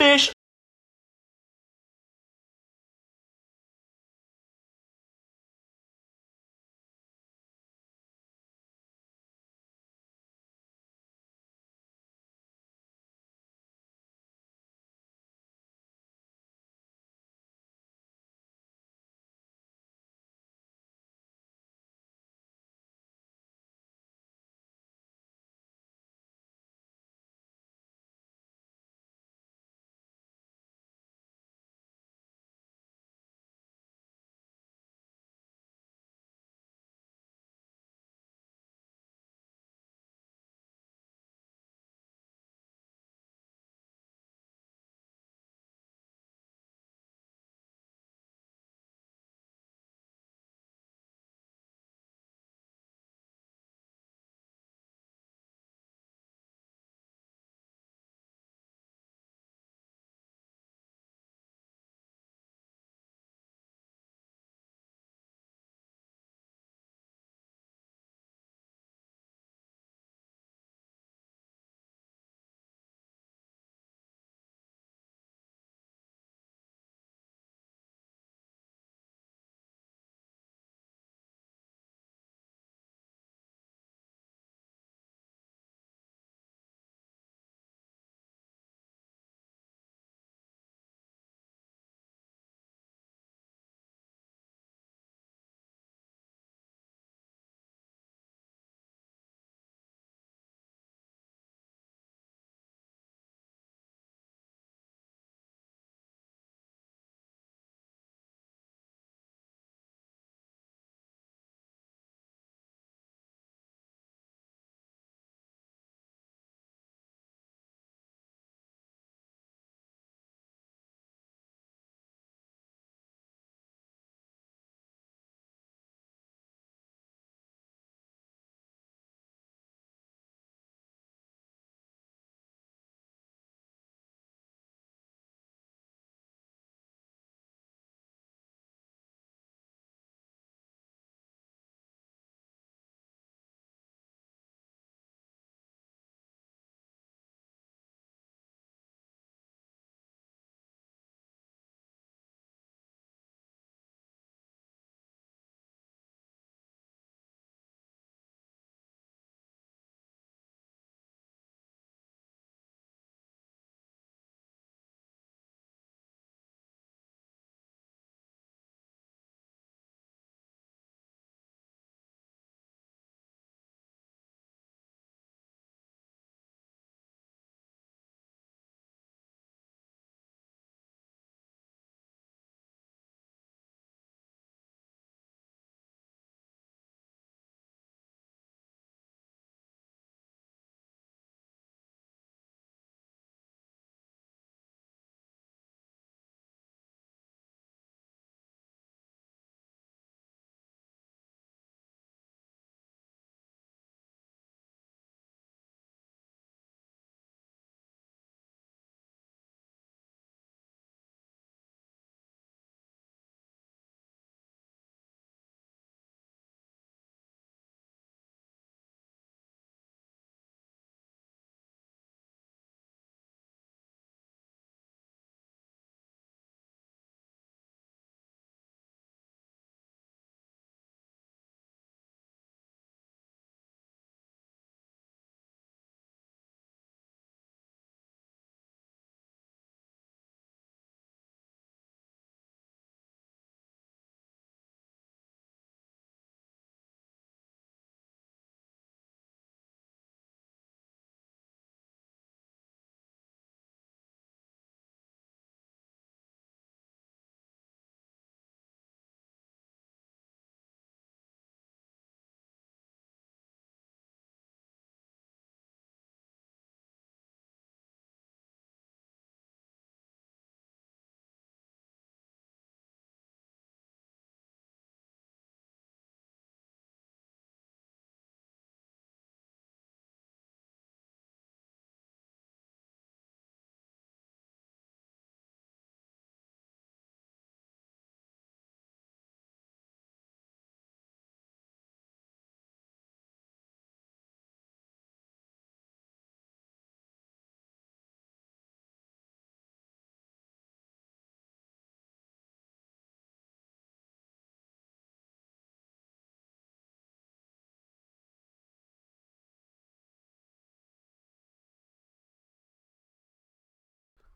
fish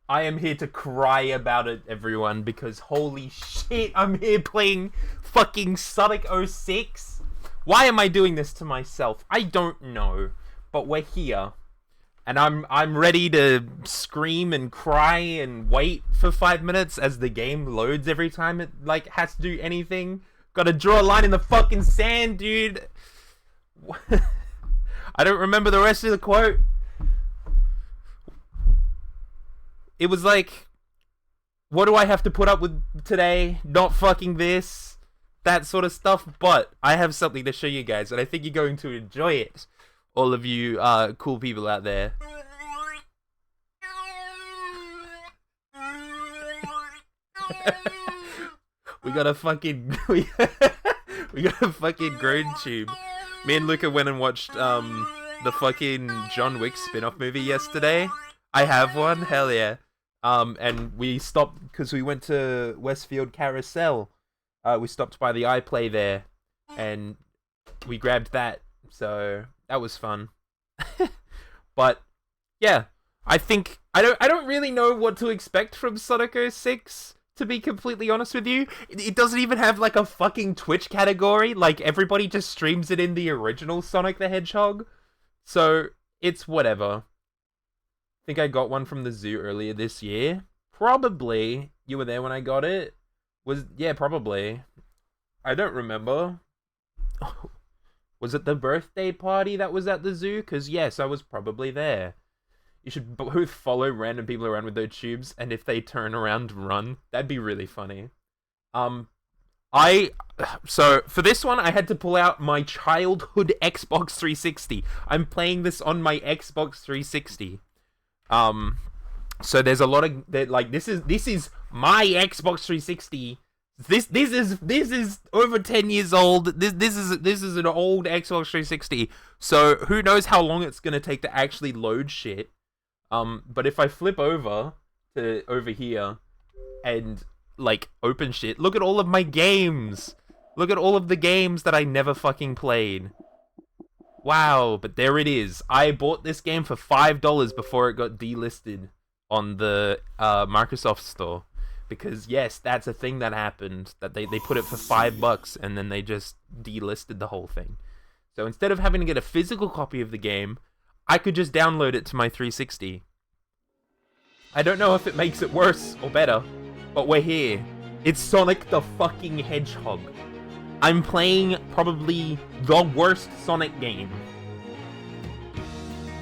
I am here to cry about it, everyone, because holy shit, I'm here playing fucking Sonic 06. Why am I doing this to myself? I don't know, but we're here. And I'm ready to scream and cry and wait for 5 minutes as the game loads every time it like has to do anything. Gotta draw a line in the fucking sand, dude. I don't remember the rest of the quote. It was like, what do I have to put up with today? Not fucking this. That sort of stuff. But I have something to show you guys, and I think you're going to enjoy it. All of you cool people out there. we got a fucking we got a fucking groan tube. Me and Luca went and watched the fucking John Wick spin-off movie yesterday. I have one, hell yeah. And we stopped because we went to Westfield Carousel. We stopped by the iPlay there, and we grabbed that. So that was fun. But yeah, I think I don't really know what to expect from Sonic 06. To be completely honest with you, it doesn't even have like a fucking Twitch category. Like everybody just streams it in the original Sonic the Hedgehog. So it's whatever. Think I got one from the zoo earlier this year. Probably. You were there when I got it? Yeah, probably. I don't remember. Was it the birthday party that was at the zoo? Because yes, I was probably there. You should both follow random people around with their tubes, and if they turn around, run. That'd be really funny. So for this one, I had to pull out my childhood Xbox 360. I'm playing this on my Xbox 360. So there's a lot of like this is my Xbox 360. This is over 10 years old. This is an old Xbox 360. So who knows how long it's gonna take to actually load shit. But if I flip over to over here and like open shit, look at all of my games. Look at all of the games that I never fucking played. Wow, but there it is. I bought this game for $5 before it got delisted on the Microsoft store. Because yes, that's a thing that happened. That they put it for $5 and then they just delisted the whole thing. So instead of having to get a physical copy of the game, I could just download it to my 360. I don't know if it makes it worse or better, but we're here. It's Sonic the fucking Hedgehog. I'm playing probably the worst Sonic game.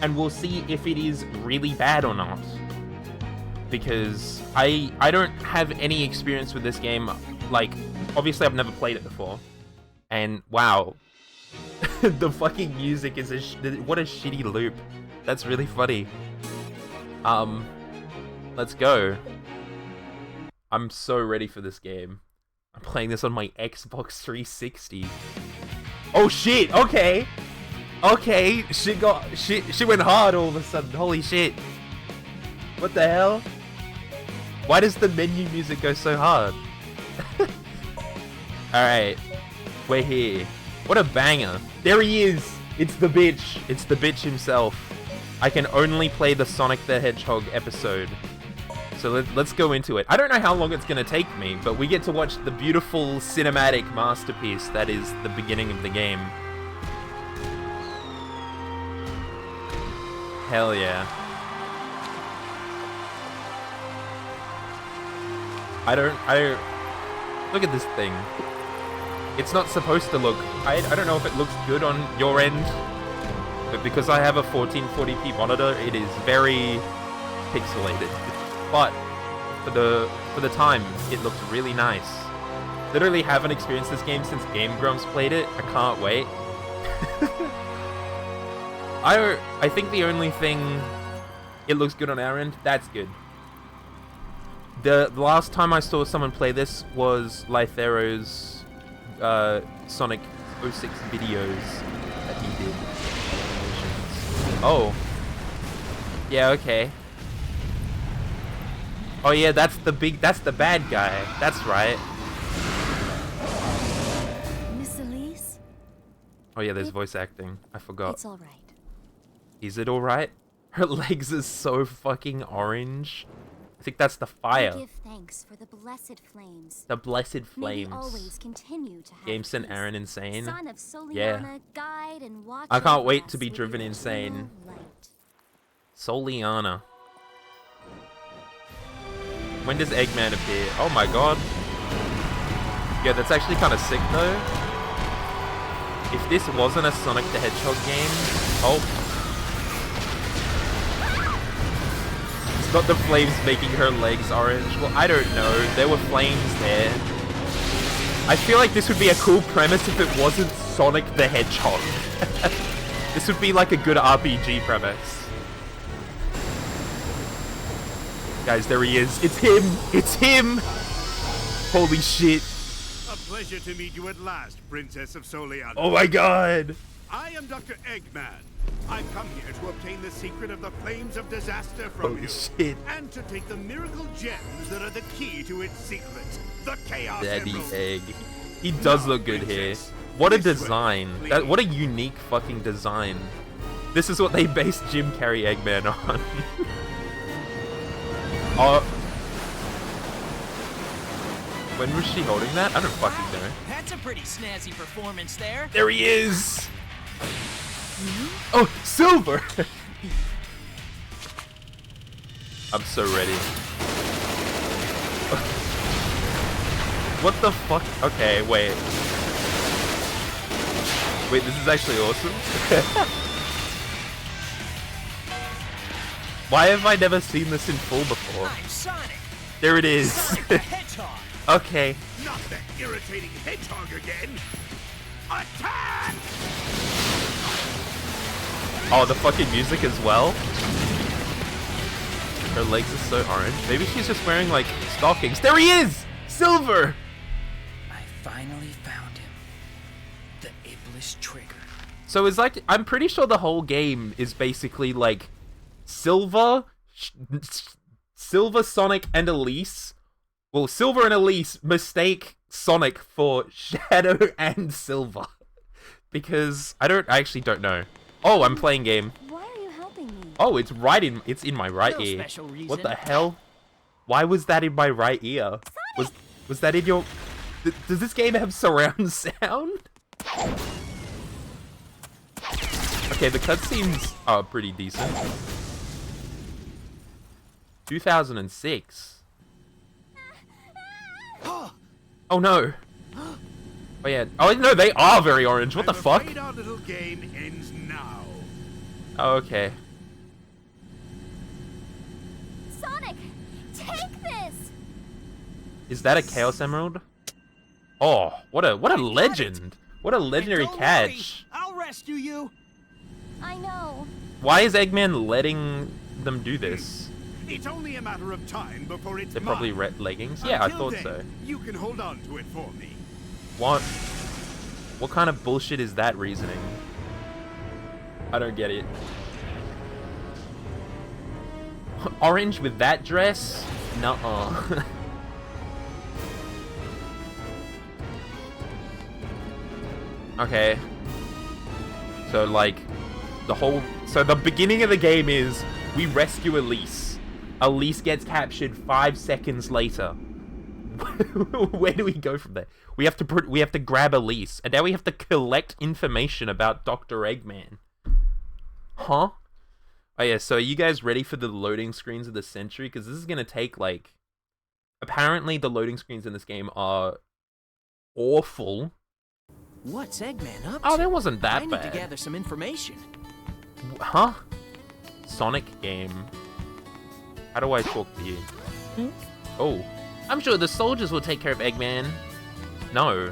And we'll see if it is really bad or not. Because I don't have any experience with this game. Like, obviously I've never played it before. And wow. The fucking music is what a shitty loop. That's really funny. Let's go. I'm so ready for this game. I'm playing this on my Xbox 360. Oh shit, okay. Okay, shit went hard all of a sudden. Holy shit. What the hell? Why does the menu music go so hard? Alright. We're here. What a banger. There he is. It's the bitch. It's the bitch himself. I can only play the Sonic the Hedgehog episode. So let's go into it. I don't know how long it's going to take me, but we get to watch the beautiful cinematic masterpiece that is the beginning of the game. Hell yeah. I don't look at this thing. It's not supposed to look, I don't know if it looks good on your end, but because I have a 1440p monitor, it is very pixelated. But for the time, it looks really nice. Literally haven't experienced this game since Game Grumps played it. I can't wait. I think the only thing it looks good on our end, that's good. The last time I saw someone play this was Lythero's Sonic 06 videos that he did. Oh. Yeah, okay. Oh yeah, that's the bad guy. That's right. Miss Elise? Oh yeah, there's voice acting. I forgot. It's all right. Is it alright? Her legs are so fucking orange. think that's the fire. I give thanks for the blessed flames. The blessed May we flames. always continue to have Game sent peace. Aaron insane. Son of Soliana, Yeah. guide and watch I can't over wait us to be with driven your insane. eternal light. Soliana. When does Eggman appear? Oh my god. Yeah, that's actually kind of sick though. If this wasn't a Sonic the Hedgehog game... Oh. It's not the flames making her legs orange. Well, I don't know. There were flames there. I feel like this would be a cool premise if it wasn't Sonic the Hedgehog. This would be like a good RPG premise. Guys, there he is. It's him! It's him! Holy shit. A pleasure to meet you at last, Princess of Soliana. Oh my god! I am Dr. Eggman. I've come here to obtain the secret of the flames of disaster from Holy you. shit. And to take the miracle gems that are the key to its secret. The Chaos Daddy Emerald. Egg. He does look good here. What a design. What a unique fucking design. This is what they based Jim Carrey Eggman on. Oh. When was she holding that? I don't fucking know. That's a pretty snazzy performance there. There he is! Oh, Silver! I'm so ready. What the fuck? Okay, wait. Wait, this is actually awesome. Why have I never seen this in full before? I'm Sonic. There it is. Sonic the Hedgehog. Okay. Not that irritating hedgehog again. Attack! Oh, the fucking music as well. Her legs are so orange. Maybe she's just wearing like stockings. There he is! Silver! I finally found him. The Iblis Trigger. So it's like, I'm pretty sure the whole game is basically like Silver, Sonic, and Elise. Well, Silver and Elise mistake Sonic for Shadow and Silver. Because I actually don't know. Oh, I'm playing game. Why are you helping me? Oh, it's in my right No ear. special reason. What the hell? Why was that in my right ear? Was that in your... Does this game have surround sound? Okay, the cutscenes are pretty decent. 2006. Oh no. Oh yeah. Oh no, they are very orange. What the I'm fuck? afraid our little game ends now. Oh, okay. Sonic, take this! Is that a Chaos Emerald? Oh, what a legend. What a legendary And don't catch. worry, I'll rescue you. I know. Why is Eggman letting them do this? It's only a matter of time before it's They're probably mine. red leggings. Yeah, I Until thought then, so. You can hold on to it for me. What kind of bullshit is that reasoning? I don't get it. Orange with that dress? Nuh-uh. Okay. So, like, so the beginning of the game is we rescue Elise. Elise gets captured 5 seconds later. Where do we go from there? We have to grab Elise, and now we have to collect information about Dr. Eggman. Huh? Oh yeah, so are you guys ready for the loading screens of the century? Because this is gonna take, like... Apparently the loading screens in this game are awful. What's Eggman up to? Oh, that wasn't that I need bad. to gather some information. Huh? Sonic game. How do I talk to you? Oh. I'm sure the soldiers will take care of Eggman. No.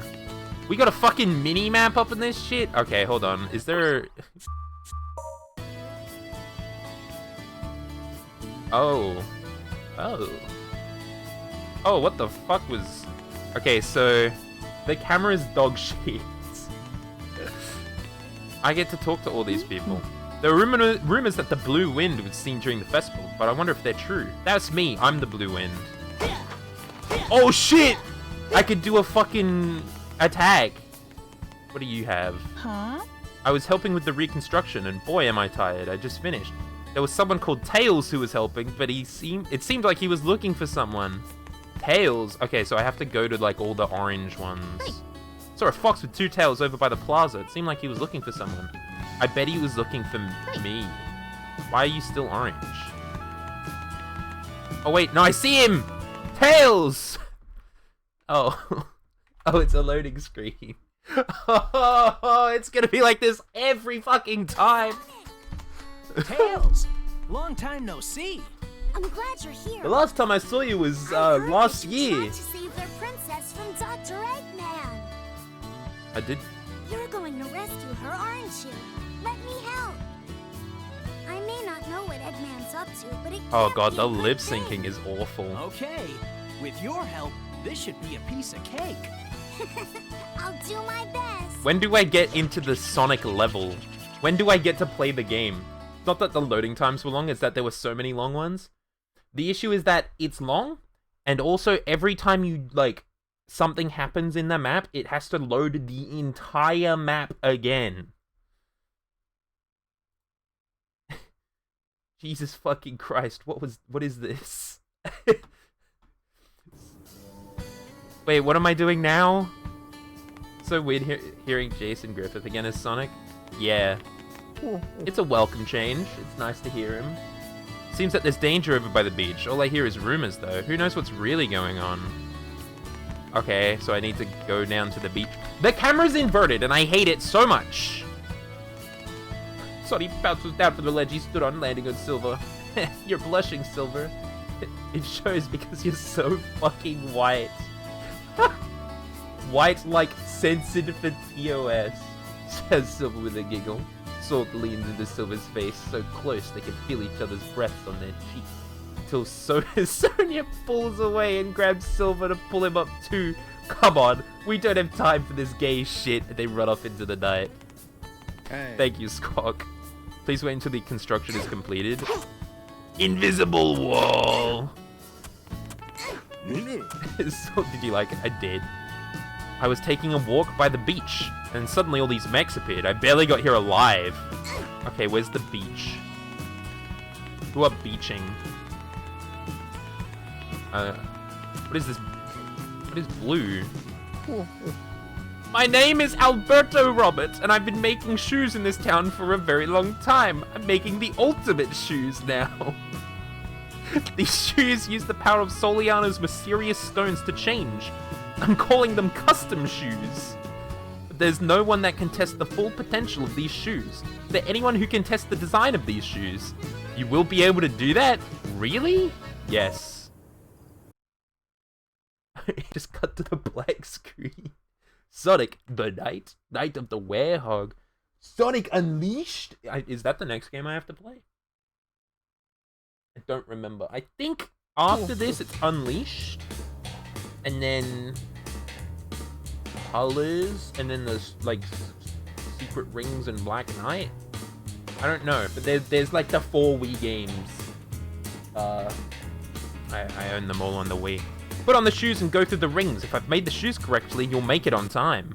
We got a fucking mini-map up in this shit? Okay, hold on. Is there... Oh. Oh. Oh, what the fuck was... Okay, so... The camera's dog shit. I get to talk to all these people. There are rumors that the Blue Wind was seen during the festival, but I wonder if they're true. That's me. I'm the Blue Wind. Oh shit! I could do a fucking attack. What do you have? Huh? I was helping with the reconstruction, and boy am I tired. I just finished. There was someone called Tails who was helping, but it seemed like he was looking for someone. Tails? Okay, so I have to go to, like, all the orange ones. Saw a fox with 2 tails over by the plaza. It seemed like he was looking for someone. I bet he was looking for me. Why are you still orange? Oh, wait. No, I see him! Tails! Oh. Oh, it's a loading screen. Oh, it's gonna be like this every fucking time. Tails! Long time no see. I'm glad you're here. The last time I saw you was I heard last that you year. tried to save their princess from Dr. Eggman. I did. You're going to rescue her, aren't you? Let me help. I may not know what Eggman's up to, but it Oh can't god, be the a good lip thing. syncing is awful. Okay, with your help, this should be a piece of cake. I'll do my best. When do I get into the Sonic level? When do I get to play the game? It's not that the loading times were long, it's that there were so many long ones. The issue is that it's long, and also every time you, like, something happens in the map, it has to load the entire map again. Jesus fucking Christ, what is this? Wait, what am I doing now? So weird hearing Jason Griffith again as Sonic. Yeah. It's a welcome change. It's nice to hear him. Seems that there's danger over by the beach. All I hear is rumors, though. Who knows what's really going on? Okay, so I need to go down to the beach. The camera's inverted, and I hate it so much. Sonic bounces down from the ledge he stood on, landing on Silver. You're blushing, Silver. It shows because you're so fucking white. White like censored for TOS, says Silver with a giggle. Sork leans into Silver's face so close they can feel each other's breaths on their cheeks. Until Sonia pulls away and grabs Silver to pull him up too. Come on, we don't have time for this gay shit. And they run off into the night. Hey. Thank you, Skok. Please wait until the construction is completed. Invisible wall! So, did you like it? I did. I was taking a walk by the beach, and suddenly all these mechs appeared. I barely got here alive. Okay, where's the beach? Who are beaching? What is this? What is blue? My name is Alberto Roberts, and I've been making shoes in this town for a very long time. I'm making the ultimate shoes now. These shoes use the power of Soliano's mysterious stones to change. I'm calling them custom shoes. But there's no one that can test the full potential of these shoes. Is there anyone who can test the design of these shoes? You will be able to do that? Really? Yes. Just cut to the black screen. Sonic, the Night of the Werehog. Sonic Unleashed? Is that the next game I have to play? I don't remember. I think after this it's Unleashed. And then Colors. And then there's like Secret Rings and Black Knight. I don't know. But there's like the 4 Wii games. I own them all on the Wii. Put on the shoes and go through the rings. If I've made the shoes correctly, you'll make it on time.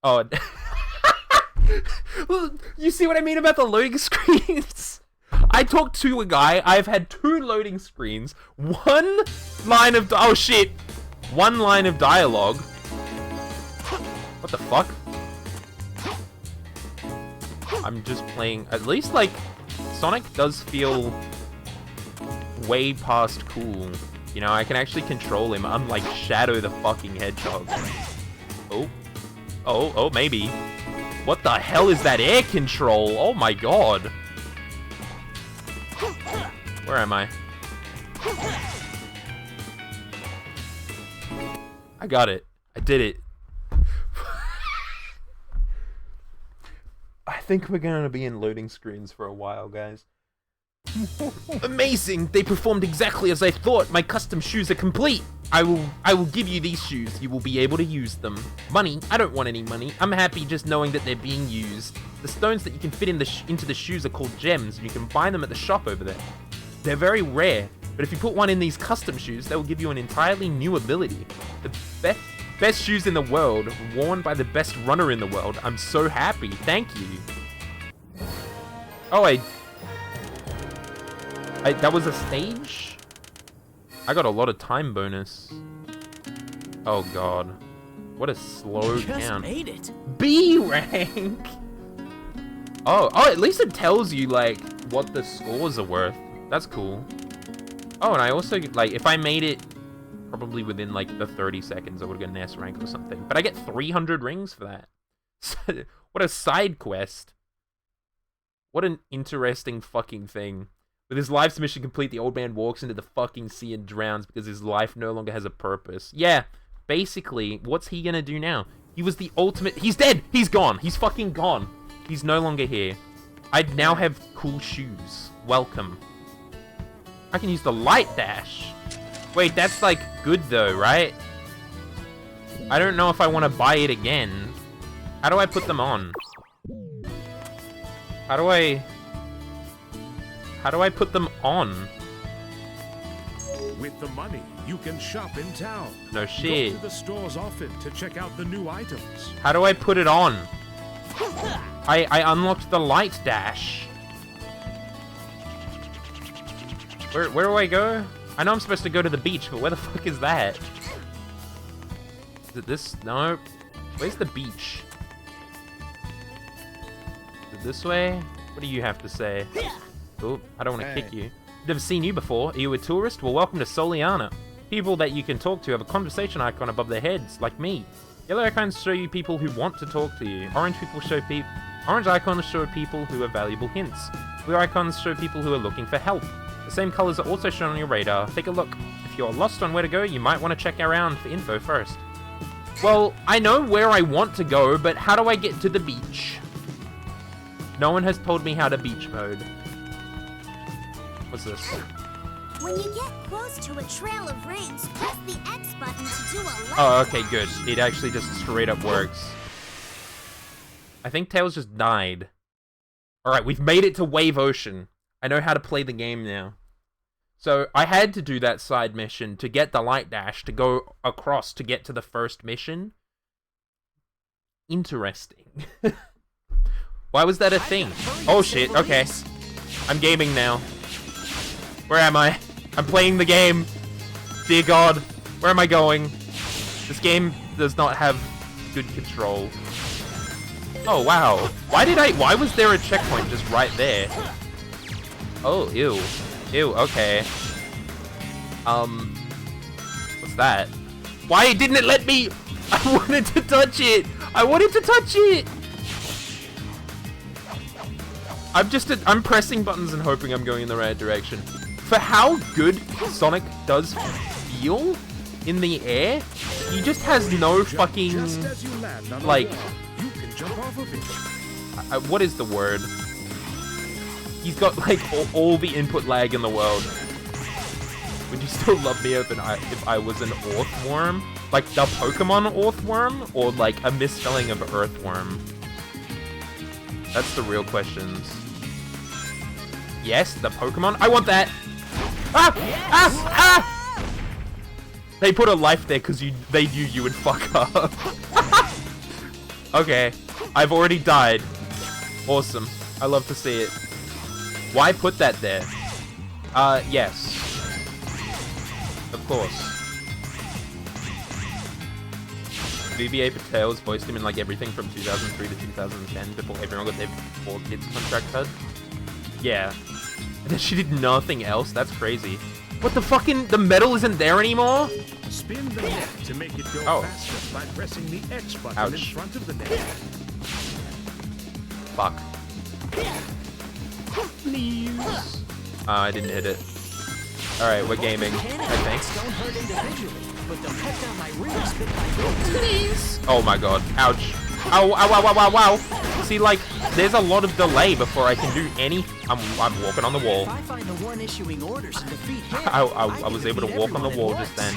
Oh. You see what I mean about the loading screens? I talked to a guy. I've had 2 loading screens. 1 line of... Oh, shit. 1 line of dialogue. What the fuck? I'm just playing... At least, like, Sonic does feel way past cool. You know, I can actually control him, unlike Shadow the fucking Hedgehog. Oh. Oh, maybe. What the hell is that air control? Oh my god. Where am I? I got it. I did it. I think we're gonna be in loading screens for a while, guys. Amazing! They performed exactly as I thought. My custom shoes are complete. I will give you these shoes. You will be able to use them. Money? I don't want any money. I'm happy just knowing that they're being used. The stones that you can fit in into the shoes are called gems, and you can buy them at the shop over there. They're very rare, but if you put one in these custom shoes, they will give you an entirely new ability. The best shoes in the world, worn by the best runner in the world. I'm so happy. Thank you. Oh, That was a stage? I got a lot of time bonus. Oh god. What a slow Just count. made it. B rank! Oh, at least it tells you, like, what the scores are worth. That's cool. Oh, and I also, like, if I made it probably within, like, the 30 seconds, I would get an S rank or something. But I get 300 rings for that. What a side quest. What an interesting fucking thing. With his life's mission complete, the old man walks into the fucking sea and drowns because his life no longer has a purpose. Yeah, basically, what's he gonna do now? He was the ultimate... He's dead! He's gone! He's fucking gone! He's no longer here. I now have cool shoes. Welcome. I can use the light dash. Wait, that's like good though, right? I don't know if I want to buy it again. How do I put them on? How do I put them on? With the money, you can shop in town. No shit. Go to the stores often to check out the new items. How do I put it on? I unlocked the light dash. Where do I go? I know I'm supposed to go to the beach, but where the fuck is that? Is it this? No. Where's the beach? Is it this way? What do you have to say? Oh, I don't want to kick you. Never seen you before. Are you a tourist? Well, welcome to Soliana. People that you can talk to have a conversation icon above their heads, like me. Yellow icons show you people who want to talk to you. Orange icons show people who have valuable hints. Blue icons show people who are looking for help. The same colors are also shown on your radar. Take a look. If you're lost on where to go, you might want to check around for info first. Well, I know where I want to go, but how do I get to the beach? No one has told me how to beach mode. What's this? When you get close to a trail of rings, press the X button to do a left. Oh, okay, good. It actually just straight up works. I think Tails just died. Alright, we've made it to Wave Ocean. I know how to play the game now. So, I had to do that side mission to get the light dash to go across to get to the first mission. Interesting. Why was that a thing? Oh shit, okay. I'm gaming now. Where am I? I'm playing the game. Dear God, where am I going? This game does not have good control. Oh wow. Why was there a checkpoint just right there? Oh, ew. Ew, okay. What's that? Why didn't it let me? I wanted to touch it! I wanted to touch it! I'm pressing buttons and hoping I'm going in the right direction. For how good Sonic does feel in the air, he just has no fucking, Just as you land on a like, wall, you can jump off of it. what is the word? He's got like all the input lag in the world. Would you still love me if I was an Earthworm? Like the Pokemon Earthworm? Or like a misspelling of Earthworm? That's the real questions. Yes, the Pokemon? I want that! Ah! Ah! Ah! They put a life there because they knew you would fuck up. Okay, I've already died. Awesome. I love to see it. Why put that there? Yes. Of course. VBA Patel's voiced him in like everything from 2003 to 2010 before everyone got their 4 Kids contract cut. Yeah. And then she did nothing else? That's crazy. What the fucking... The medal isn't there anymore? Spin the net to make it go faster by pressing the X button in front of the net. Fuck. Please. I didn't hit it. Alright, we're gaming, I think. Don't hurt individually, but they'll cut down my rings bit by bit. Please. Oh my god. Ouch. Ow, ow, ow, ow, ow, ow. See, like, there's a lot of delay before I can do any... I'm walking on the wall. If I find the one issuing orders to defeat him, I was able to walk on the wall just then.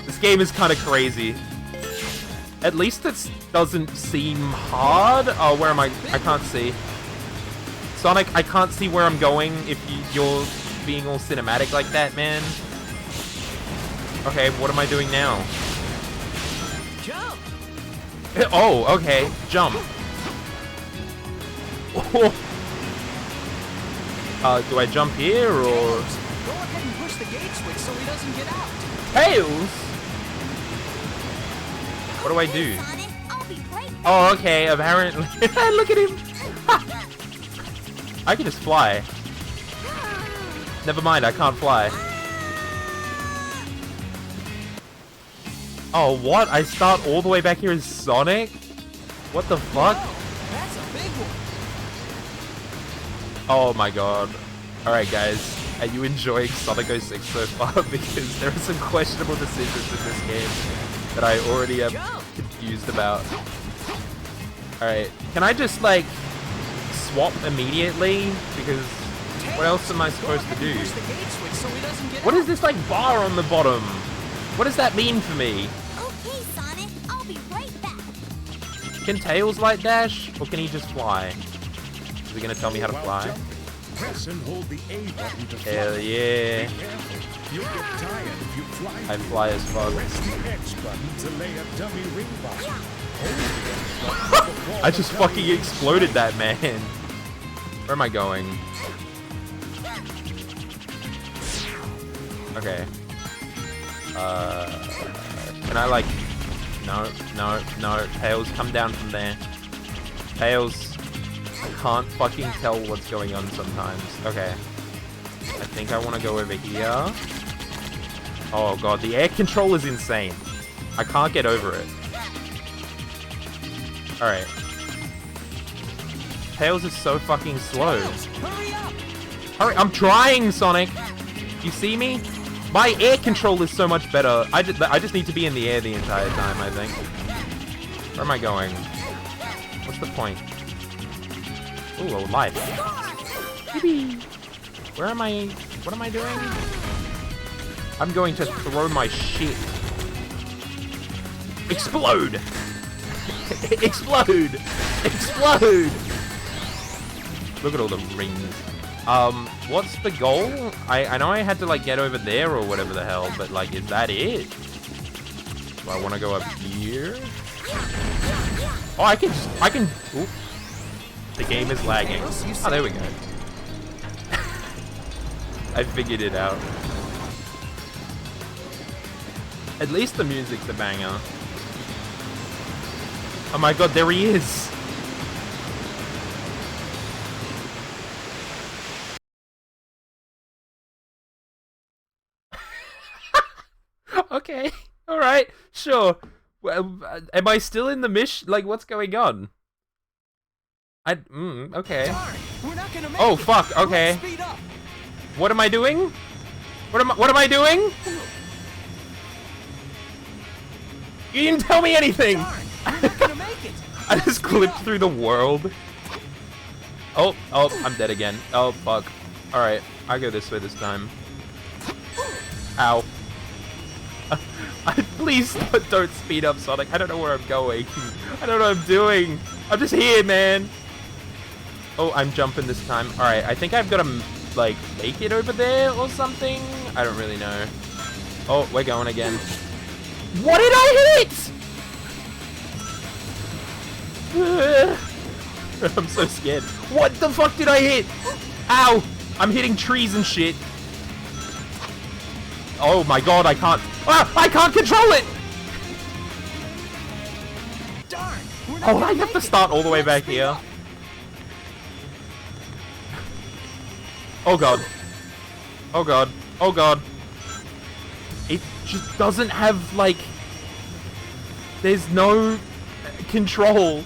This game is kind of crazy. At least it doesn't seem hard. Oh, where am I? I can't see. Sonic, I can't see where I'm going if you're being all cinematic like that, man. Okay, what am I doing now? Jump! Oh, okay. Jump. Oh. Do I jump here or... Go ahead and push the gate switch so he doesn't get out. Tails? What do I do? Sonic, I'll be right back. Oh, okay, apparently. Look at him! I can just fly. Never mind, I can't fly. Oh, what? I start all the way back here as Sonic? What the fuck? Whoa, that's a big one. Oh my god. Alright guys, are you enjoying Sonic 06 so far? Because there are some questionable decisions in this game that I already am confused about. Alright, can I just like swap immediately? Because what else am I supposed to do? Push the gate switch so he doesn't get What out. is this like bar on the bottom? What does that mean for me? Okay, Sonic, I'll be right back. Can Tails light dash? Or can he just fly? Is he gonna tell me how to While fly? jumping, press and hold the A button to fly. Hell yeah. Be careful. You'll get tired if you fly. I fly as fuck. Press the X button to lay a dummy ring box. Hold the X button to perform I just a dummy fucking ring exploded slide. that man. Where am I going? Okay. Can I like... No. Tails, come down from there. Tails, I can't fucking tell what's going on sometimes. Okay. I think I want to go over here. Oh god, the air control is insane. I can't get over it. Alright. Tails is so fucking slow. Tails, hurry up. Hurry, I'm trying, Sonic! You see me? My air control is so much better. I just need to be in the air the entire time, I think. Where am I going? What's the point? Ooh, a life. Yippee! Where am I? What am I doing? I'm going to throw my shit. Explode! Explode! Explode! Look at all the rings. What's the goal? I know I had to like get over there or whatever the hell, but like, is that it? Do I want to go up here? Oh, I can. Ooh. The game is lagging. Oh, there we go. I figured it out. At least the music's a banger. Oh my god, there he is! Okay, alright, sure. Well, am I still in the mission? Like, what's going on? Okay. Darn, we're not gonna make Oh, it. fuck, okay. Let's speed up. What am I doing? What am I doing? You didn't tell me anything! Darn, we're not gonna make it. I just clipped through the world. Oh, I'm dead again. Oh, fuck. Alright, I go this way this time. Ow. Please don't speed up, Sonic. I don't know where I'm going. I don't know what I'm doing. I'm just here, man. Oh, I'm jumping this time. Alright, I think I've got to, like, make it over there or something. I don't really know. Oh, we're going again. What did I hit? I'm so scared. What the fuck did I hit? Ow! I'm hitting trees and shit. Oh my god, I can't. Ah! I can't control it! Darn, we're not Oh, gonna I have make to it. start all the way Let's back speed here. up. Oh god. Oh god. Oh god. It just doesn't have, like... There's no control.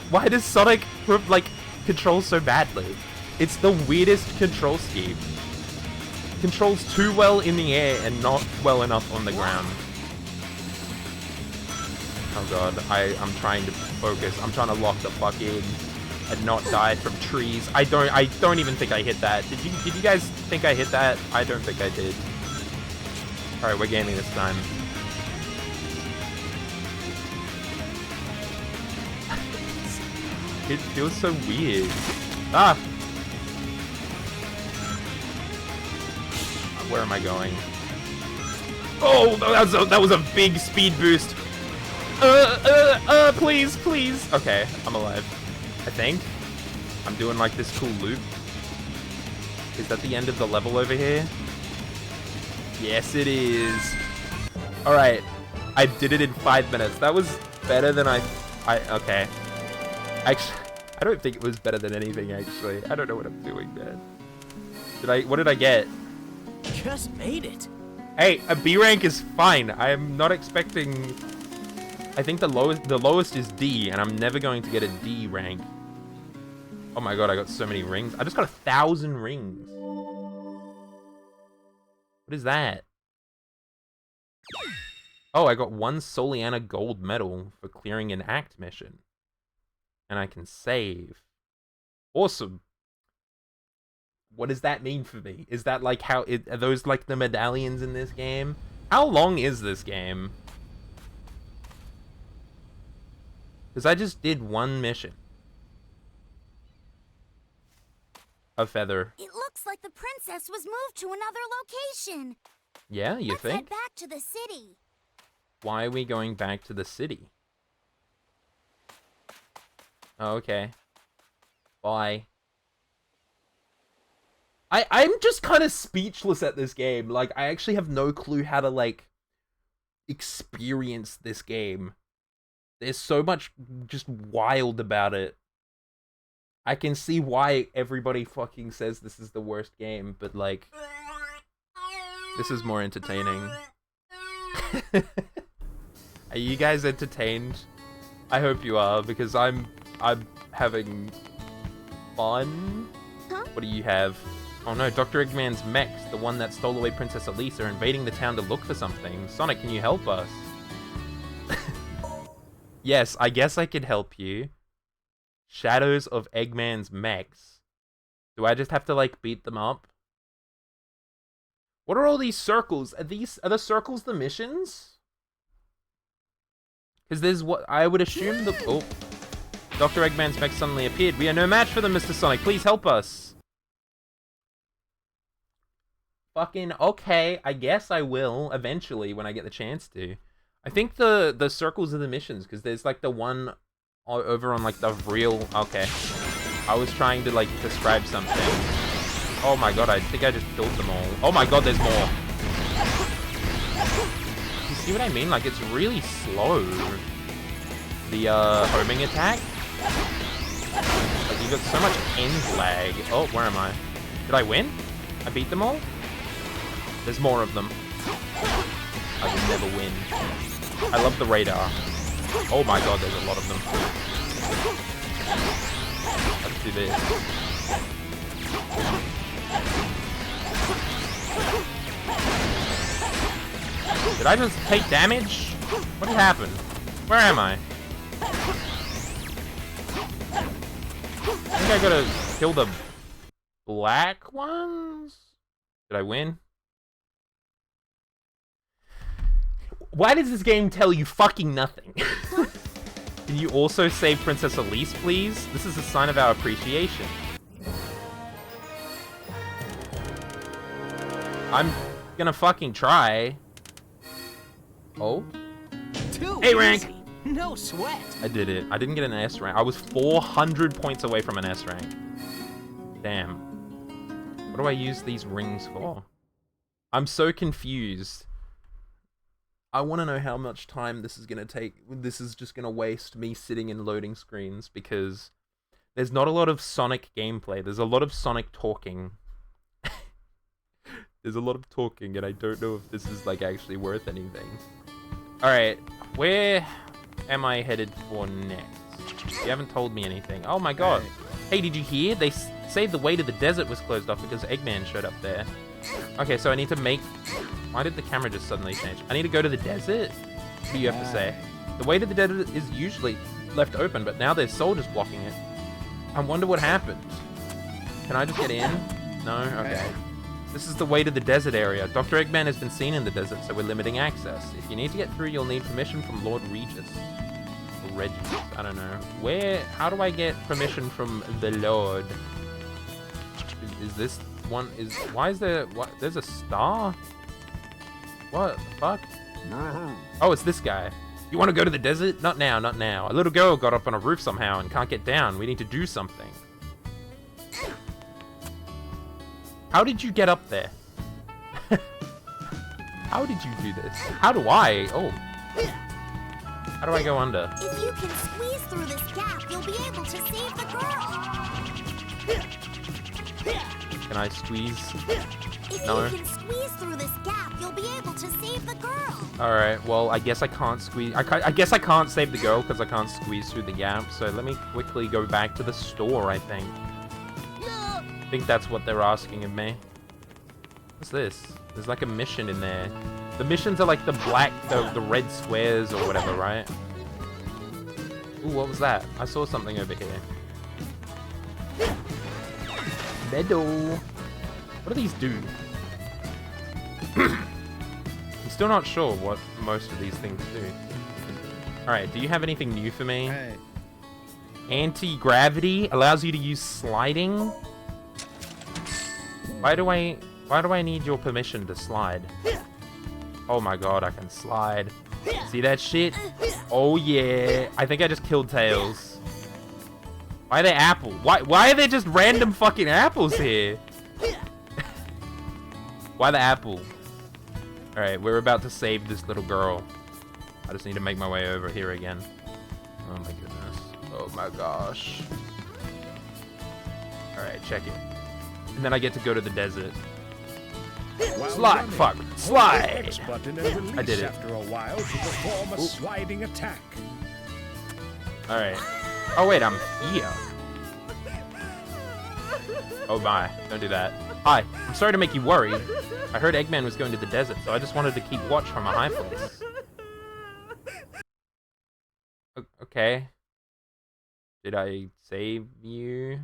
Why does Sonic, like, control so badly? It's the weirdest control scheme. Controls too well in the air and not well enough on the ground. Oh god, I'm trying to focus. I'm trying to lock the fuck in and not die from trees. I don't even think I hit that. Did you guys think I hit that? I don't think I did. Alright, we're gaining this time. It feels so weird. Ah! Where am I going? Oh, that was a big speed boost. Please, please. Okay, I'm alive. I think. I'm doing like this cool loop. Is that the end of the level over here? Yes, it is. Alright. I did it in 5 minutes. That was better than okay. Actually, I don't think it was better than anything, actually. I don't know what I'm doing, man. What did I get? Just made it. Hey, a B rank is fine. I am not expecting... I think the lowest is D, and I'm never going to get a D rank. Oh my god, I got so many rings. I just got 1,000 rings. What is that? Oh, I got 1 Soliana gold medal for clearing an act mission. And I can save. Awesome. What does that mean for me? Is that like are those like the medallions in this game? How long is this game? Because I just did 1 mission. A feather. It looks like the princess was moved to another location. Yeah, you Let's think? head back to the city. Why are we going back to the city? Oh, okay. Bye. I'm just kind of speechless at this game. Like, I actually have no clue how to, like, experience this game. There's so much just wild about it. I can see why everybody fucking says this is the worst game, but, like, this is more entertaining. Are you guys entertained? I hope you are, because I'm having fun. Huh? What do you have? Oh no, Dr. Eggman's mechs, the one that stole away Princess Elise, are invading the town to look for something. Sonic, can you help us? Yes, I guess I could help you. Shadows of Eggman's mechs. Do I just have to, like, beat them up? What are all these circles? Are the circles the missions? Because there's what I would assume the... Oh. Dr. Eggman's mech suddenly appeared. We are no match for them, Mr. Sonic. Please help us. Fucking okay. I guess I will eventually when I get the chance to. I think the circles are the missions because there's like the one over on like the real... Okay. I was trying to like describe something. Oh my god, I think I just killed them all. Oh my god, there's more. You see what I mean? Like, it's really slow. The homing attack. Like, you got so much end lag. Oh, where am I? Did I win? I beat them all? There's more of them. I will never win. I love the radar. Oh my god, there's a lot of them. Let's do this. Did I just take damage? What happened? Where am I? I think I gotta kill the black ones? Did I win? Why does this game tell you fucking nothing? Can you also save Princess Elise, please? This is a sign of our appreciation. I'm gonna fucking try. Oh? A rank! No sweat. I did it. I didn't get an S rank. I was 400 points away from an S rank. Damn. What do I use these rings for? I'm so confused. I want to know how much time this is going to take. This is just going to waste me sitting in loading screens because there's not a lot of Sonic gameplay. There's a lot of Sonic talking. There's a lot of talking, and I don't know if this is like actually worth anything. Alright, where am I headed for next? You haven't told me anything. Oh my god. Hey, did you hear? They say the way to the desert was closed off because Eggman showed up there. Okay, so I need to make... Why did the camera just suddenly change? I need to go to the desert? What do you have to say? The way to the desert is usually left open, but now there's soldiers blocking it. I wonder what happened. Can I just get in? No? Okay. This is the way to the desert area. Dr. Eggman has been seen in the desert, so we're limiting access. If you need to get through, you'll need permission from Lord Regis. Or Regis, I don't know. How do I get permission from the Lord? Is this one, why is there, there's a star? What the fuck? Oh, it's this guy. You want to go to the desert? Not now, not now. A little girl got up on a roof somehow and can't get down. We need to do something. How did you get up there? How did you do this? How do I? Oh. How do I go under? If you can squeeze through this gap, you'll be able to save the girl. Can I squeeze? If No. you can squeeze through this gap, you'll be able to save the girl. Alright, well, I guess I can't squeeze. I guess I can't save the girl because I can't squeeze through the gap. So let me quickly go back to the store, I think. I think that's what they're asking of me. What's this? There's like a mission in there. The missions are like the red squares or whatever, right? Ooh, what was that? I saw something over here. Medal. What do these do? I'm still not sure what most of these things do. Alright, do you have anything new for me? Hey. Anti-gravity allows you to use sliding. Why do I need your permission to slide? Oh my god, I can slide. See that shit? Oh yeah. I think I just killed Tails. Why are they apple? Why are there just random fucking apples here? Why the apple? Alright, we're about to save this little girl. I just need to make my way over here again. Oh my goodness. Oh my gosh. Alright, check it. And then I get to go to the desert. While Slide! running, Fuck! hold the Slide! X button and release I did it. after a while to perform a sliding attack. Alright. Oh wait, I'm here. Oh my, don't do that. Hi, I'm sorry to make you worry. I heard Eggman was going to the desert, so I just wanted to keep watch from a high place. Okay. Did I save you?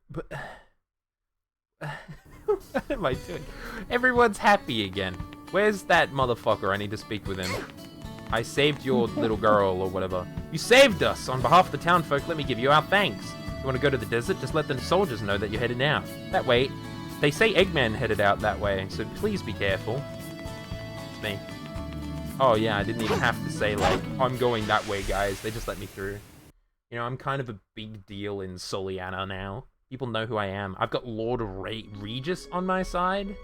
But what am I doing? Everyone's happy again. Where's that motherfucker? I need to speak with him. I saved your little girl or whatever. You saved us! On behalf of the town folk, let me give you our thanks. You want to go to the desert? Just let the soldiers know that you're headed out. That way, they say Eggman headed out that way, so please be careful. It's me. Oh yeah, I didn't even have to say like, I'm going that way guys, they just let me through. You know, I'm kind of a big deal in Soliana now. People know who I am. I've got Lord Regis on my side.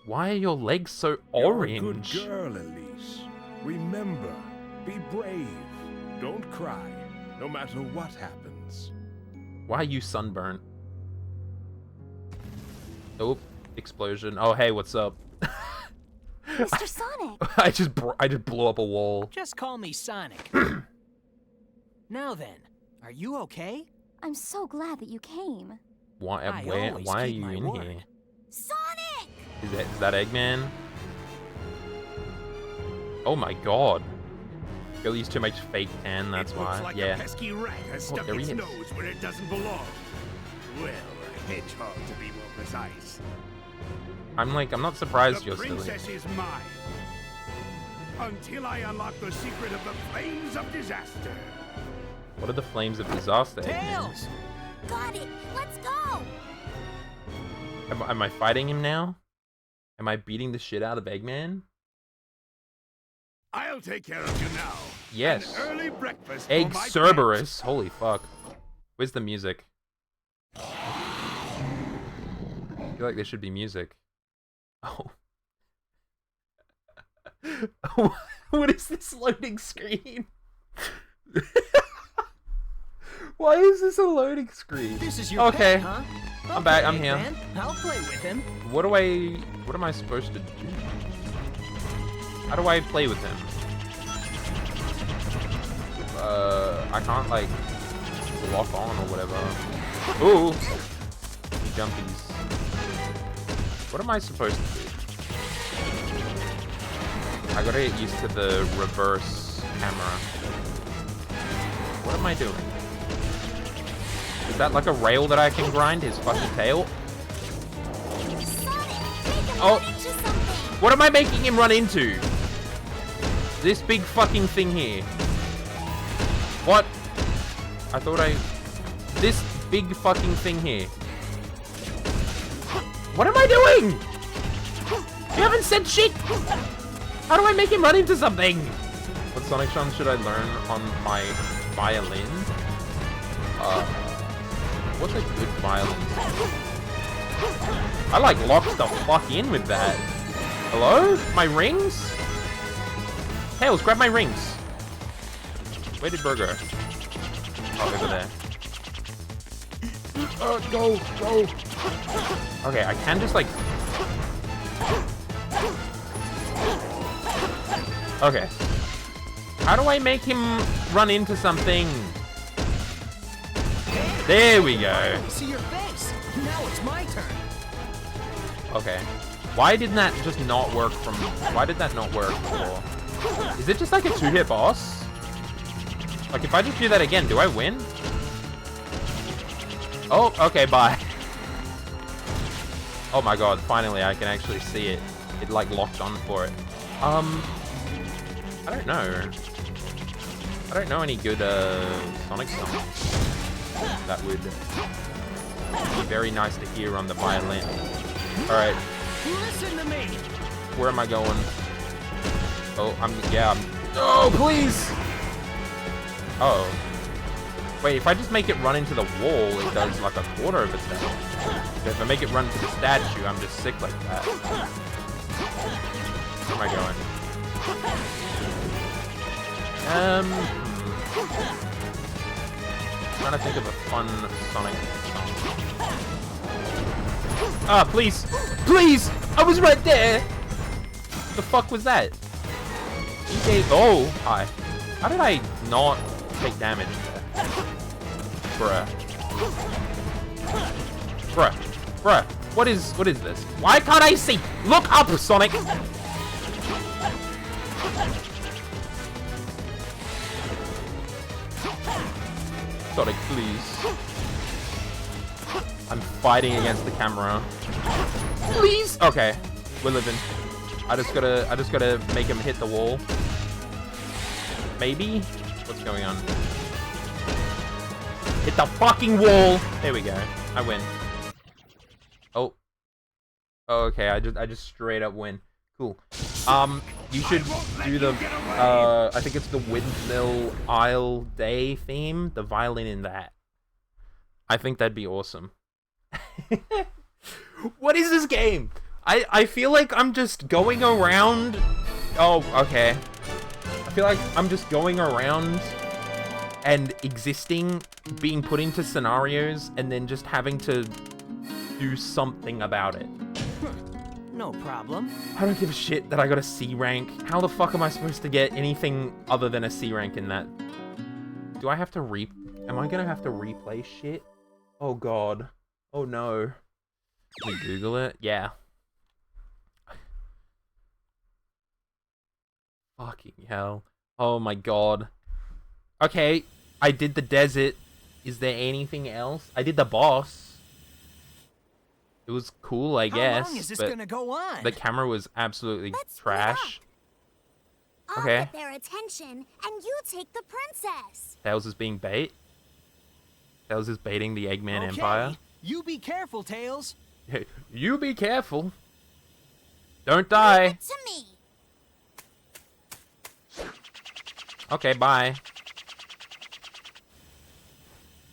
Why are your legs so orange? You're a good girl, Elise. Remember, be brave. Don't cry, no matter what happens. Why are you sunburnt? Oh, explosion. Oh, hey, what's up? Mr. Sonic! I just blew up a wall. Just call me Sonic. Now then, are you okay? I'm so glad that you came. Why I always are keep you my in word. here? Sonic! Is that Eggman? Oh my god. Girl used too much fake tan, that's it why. looks like yeah. a pesky rat has Oh, stuck there he its is. nose where it doesn't belong. Well, a hedgehog to be more precise. I'm not surprised The you're still here. princess is mine. Until I unlock the secret of the flames of disaster. What are the flames of disaster, Eggman? Tails! Got it! Let's go! Am I fighting him now? Am I beating the shit out of Eggman? I'll take care of you now. Yes. An early breakfast Egg for my Cerberus. Holy fuck. Where's the music? I feel like there should be music. Oh. What is this loading screen? Why is this a loading screen? This is your Okay. pet, huh? I'm back, I'm Okay, here. Eggman, I'll play with him. What am I supposed to do? How do I play with him? I can't like lock on or whatever. Ooh! Jumpies. What am I supposed to do? I gotta get used to the reverse camera. What am I doing? Is that like a rail that I can grind his fucking tail? Sonic! Make him Oh. run into something! What am I making him run into? This big fucking thing here. What? I thought this big fucking thing here. What am I doing? You haven't said shit! How do I make him run into something? What Sonic Charm should I learn on my violin? What's a good violin song? I like locked the fuck in with that. Hello? My rings? Tails, grab my rings. Where did Burger? Oh, over there. Go. Okay, I can just like... Okay. How do I make him run into something? There we go. I see your face. Now it's my turn. Okay. Why did that just not work from... Why did that not work before? Is it just like a 2-hit boss? Like, if I just do that again, do I win? Oh, okay, bye. Oh my god, finally I can actually see it. It, like, locked on for it. I don't know. I don't know any good, Sonic songs that would be very nice to hear on the violin. Alright. Listen to me. Where am I going? Oh, oh, please! Oh. Wait, if I just make it run into the wall, it does like a quarter of its damage. But if I make it run to the statue, I'm just sick like that. Where am I going? Trying to think of a fun Sonic song. Ah, please! Please! I was right there! The fuck was that? Oh, hi. How did I not take damage there? Bruh. What is this? Why can't I see? Look up, Sonic! Sonic, please. I'm fighting against the camera. Please! Okay. We're living. I just gotta make him hit the wall. Maybe? What's going on? Hit the fucking wall! There we go. I win. Oh. Oh, okay. I just straight up win. Cool. You should do the, I think it's the Windmill Isle Day theme. The violin in that. I think that'd be awesome. What is this game? I feel like I'm just going around... Oh, okay. I feel like I'm just going around and existing, being put into scenarios, and then just having to do something about it. No problem. I don't give a shit that I got a C rank. How the fuck am I supposed to get anything other than a C rank in that? Do I have to am I gonna have to replay shit? Oh god. Oh no. Can we Google it? Yeah. Fucking hell. Oh my god. Okay, I did the desert. Is there anything else? I did the boss. It was cool, I guess. How long is this but gonna go on? the camera was absolutely Let's trash. I'll Okay. get their attention, and you take the princess. Tails is being bait. Tails is baiting the Eggman Okay. Empire. You be careful, Tails. Hey, you be careful. Don't Leave die. it to me. Okay, bye.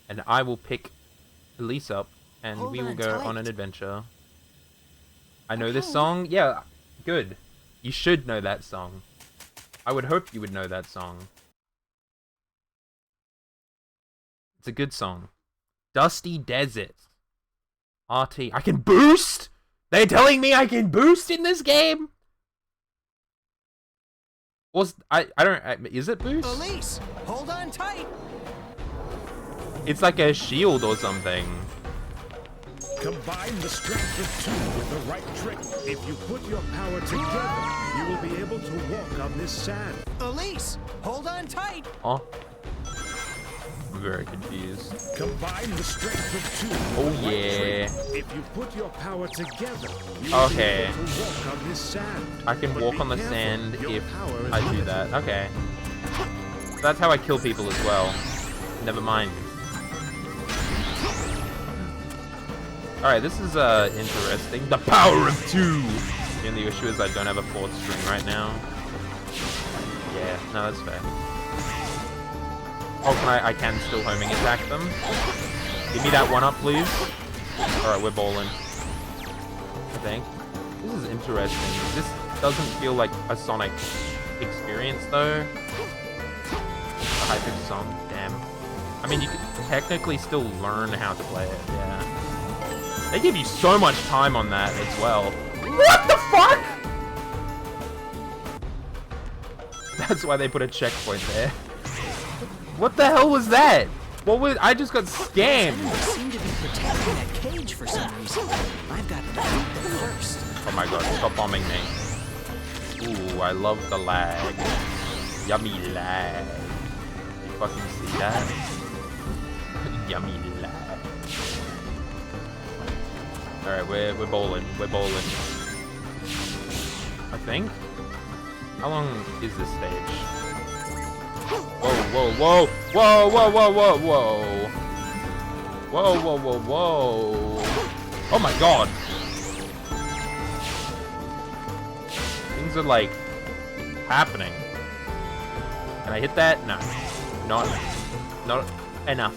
And I will pick Elise up, and Hold we will on go tight. on an adventure. I know this song? Yeah, good. You should know that song. I would hope you would know that song. It's a good song. Dusty Desert. RT. I can boost? They're telling me I can boost in this game? I don't... Is it boost? Elise, hold on tight. It's like a shield or something. Combine the strength of two with the right trick. If you put your power together, you will be able to walk on this sand. Elise, hold on tight. Oh. I'm very confused. Combine the strength of two with Oh, the right yeah. trick. If you put your power together, you will Okay. be able to walk on this sand. I can But walk be on the careful, sand your if power is I do limited. that. Okay. That's how I kill people as well. Never mind. Alright, this is interesting. The power of two! The only issue is I don't have a fourth string right now. Yeah, no, that's fair. Oh, I can still homing attack them. Give me that one up, please. Alright, we're balling. I think. This is interesting. This doesn't feel like a Sonic experience, though. A Hyper Song, damn. I mean, you could technically still learn how to play it, yeah. They give you so much time on that as well. What the fuck?! That's why they put a checkpoint there. What the hell was that? What was? I just got scammed. They seem to be protecting that cage for some reason. I've got to defeat them first. Oh my god, stop bombing me. Ooh, I love the lag. Yummy lag. You fucking see that? Yummy lag. Alright, we're bowling. We're bowling. I think? How long is this stage? Whoa, whoa, whoa! Whoa, whoa, whoa, whoa, whoa! Whoa, whoa, whoa, whoa! Oh my god! Things are like happening. Can I hit that? No. Not enough.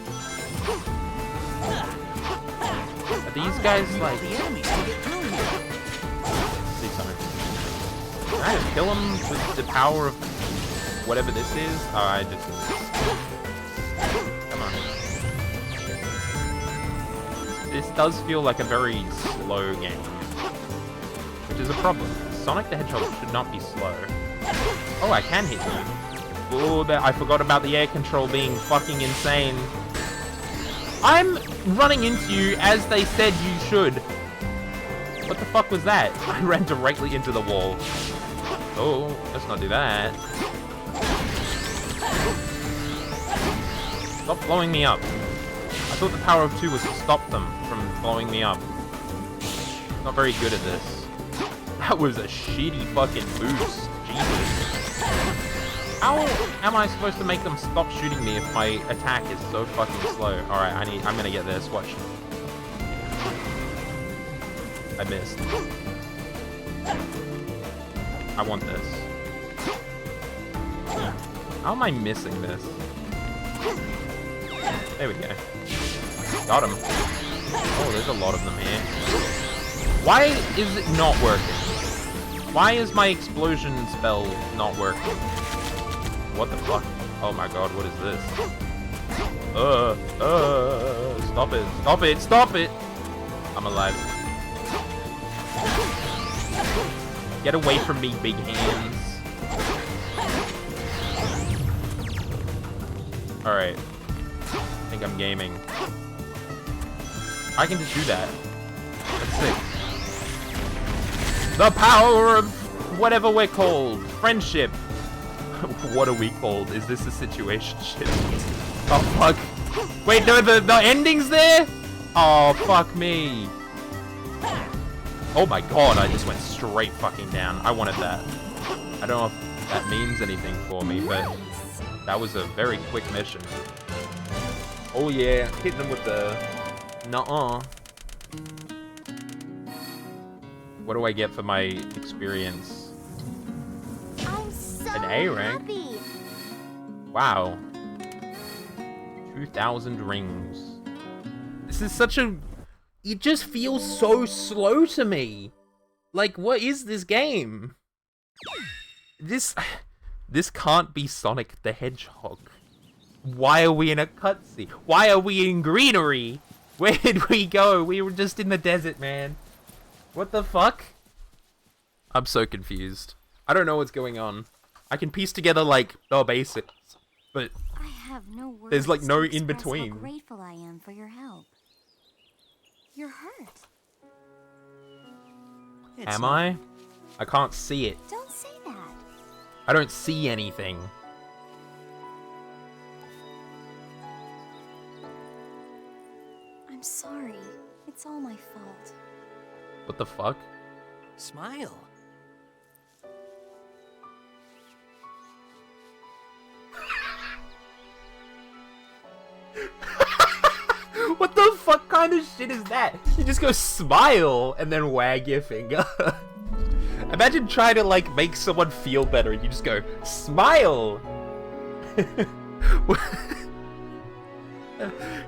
Are these guys like... The enemies to get through here. See something. Can I kill him with the power of whatever this is? Oh, I just... Come on. This does feel like a very slow game. Which is a problem. Sonic the Hedgehog should not be slow. Oh, I can hit you. Oh, I forgot about the air control being fucking insane. I'm running into you as they said you should. What the fuck was that? I ran directly into the wall. Oh, let's not do that. Stop blowing me up. I thought the power of 2 was to stop them from blowing me up. Not very good at this. That was a shitty fucking boost. Jesus. How am I supposed to make them stop shooting me if my attack is so fucking slow? Alright, I'm gonna get this. Watch. I missed. I want this. How am I missing this? There we go. Got him. Oh, there's a lot of them here. Why is it not working? Why is my explosion spell not working? What the fuck? Oh my god, what is this? Stop it, stop it, stop it! I'm alive. Get away from me, big hands. Alright. I think I'm gaming. I can just do that. That's sick. The power of whatever we're called. Friendship. What are we called? Is this a situationship? Oh, fuck. Wait, no, the ending's there? Oh, fuck me. Oh my god, I just went straight fucking down. I wanted that. I don't know if that means anything for me, but that was a very quick mission. Oh yeah, hitting them with the... Nuh-uh. What do I get for my experience? I'm so An A rank? happy. Wow. 2,000 rings. This is such a... It just feels so slow to me. Like, what is this game? This can't be Sonic the Hedgehog. Why are we in a cutscene? Why are we in greenery? Where did we go? We were just in the desert, man. What the fuck? I'm so confused. I don't know what's going on. I can piece together, like, the basics, but I have no words there's, like, no to express in-between. How grateful I am for your help. You're hurt. Am I? I can't see it. Don't say that. I don't see anything. I'm sorry. It's all my fault. What the fuck? Smile. What the fuck kind of shit is that? You just go smile and then wag your finger. Imagine trying to like make someone feel better and you just go, smile!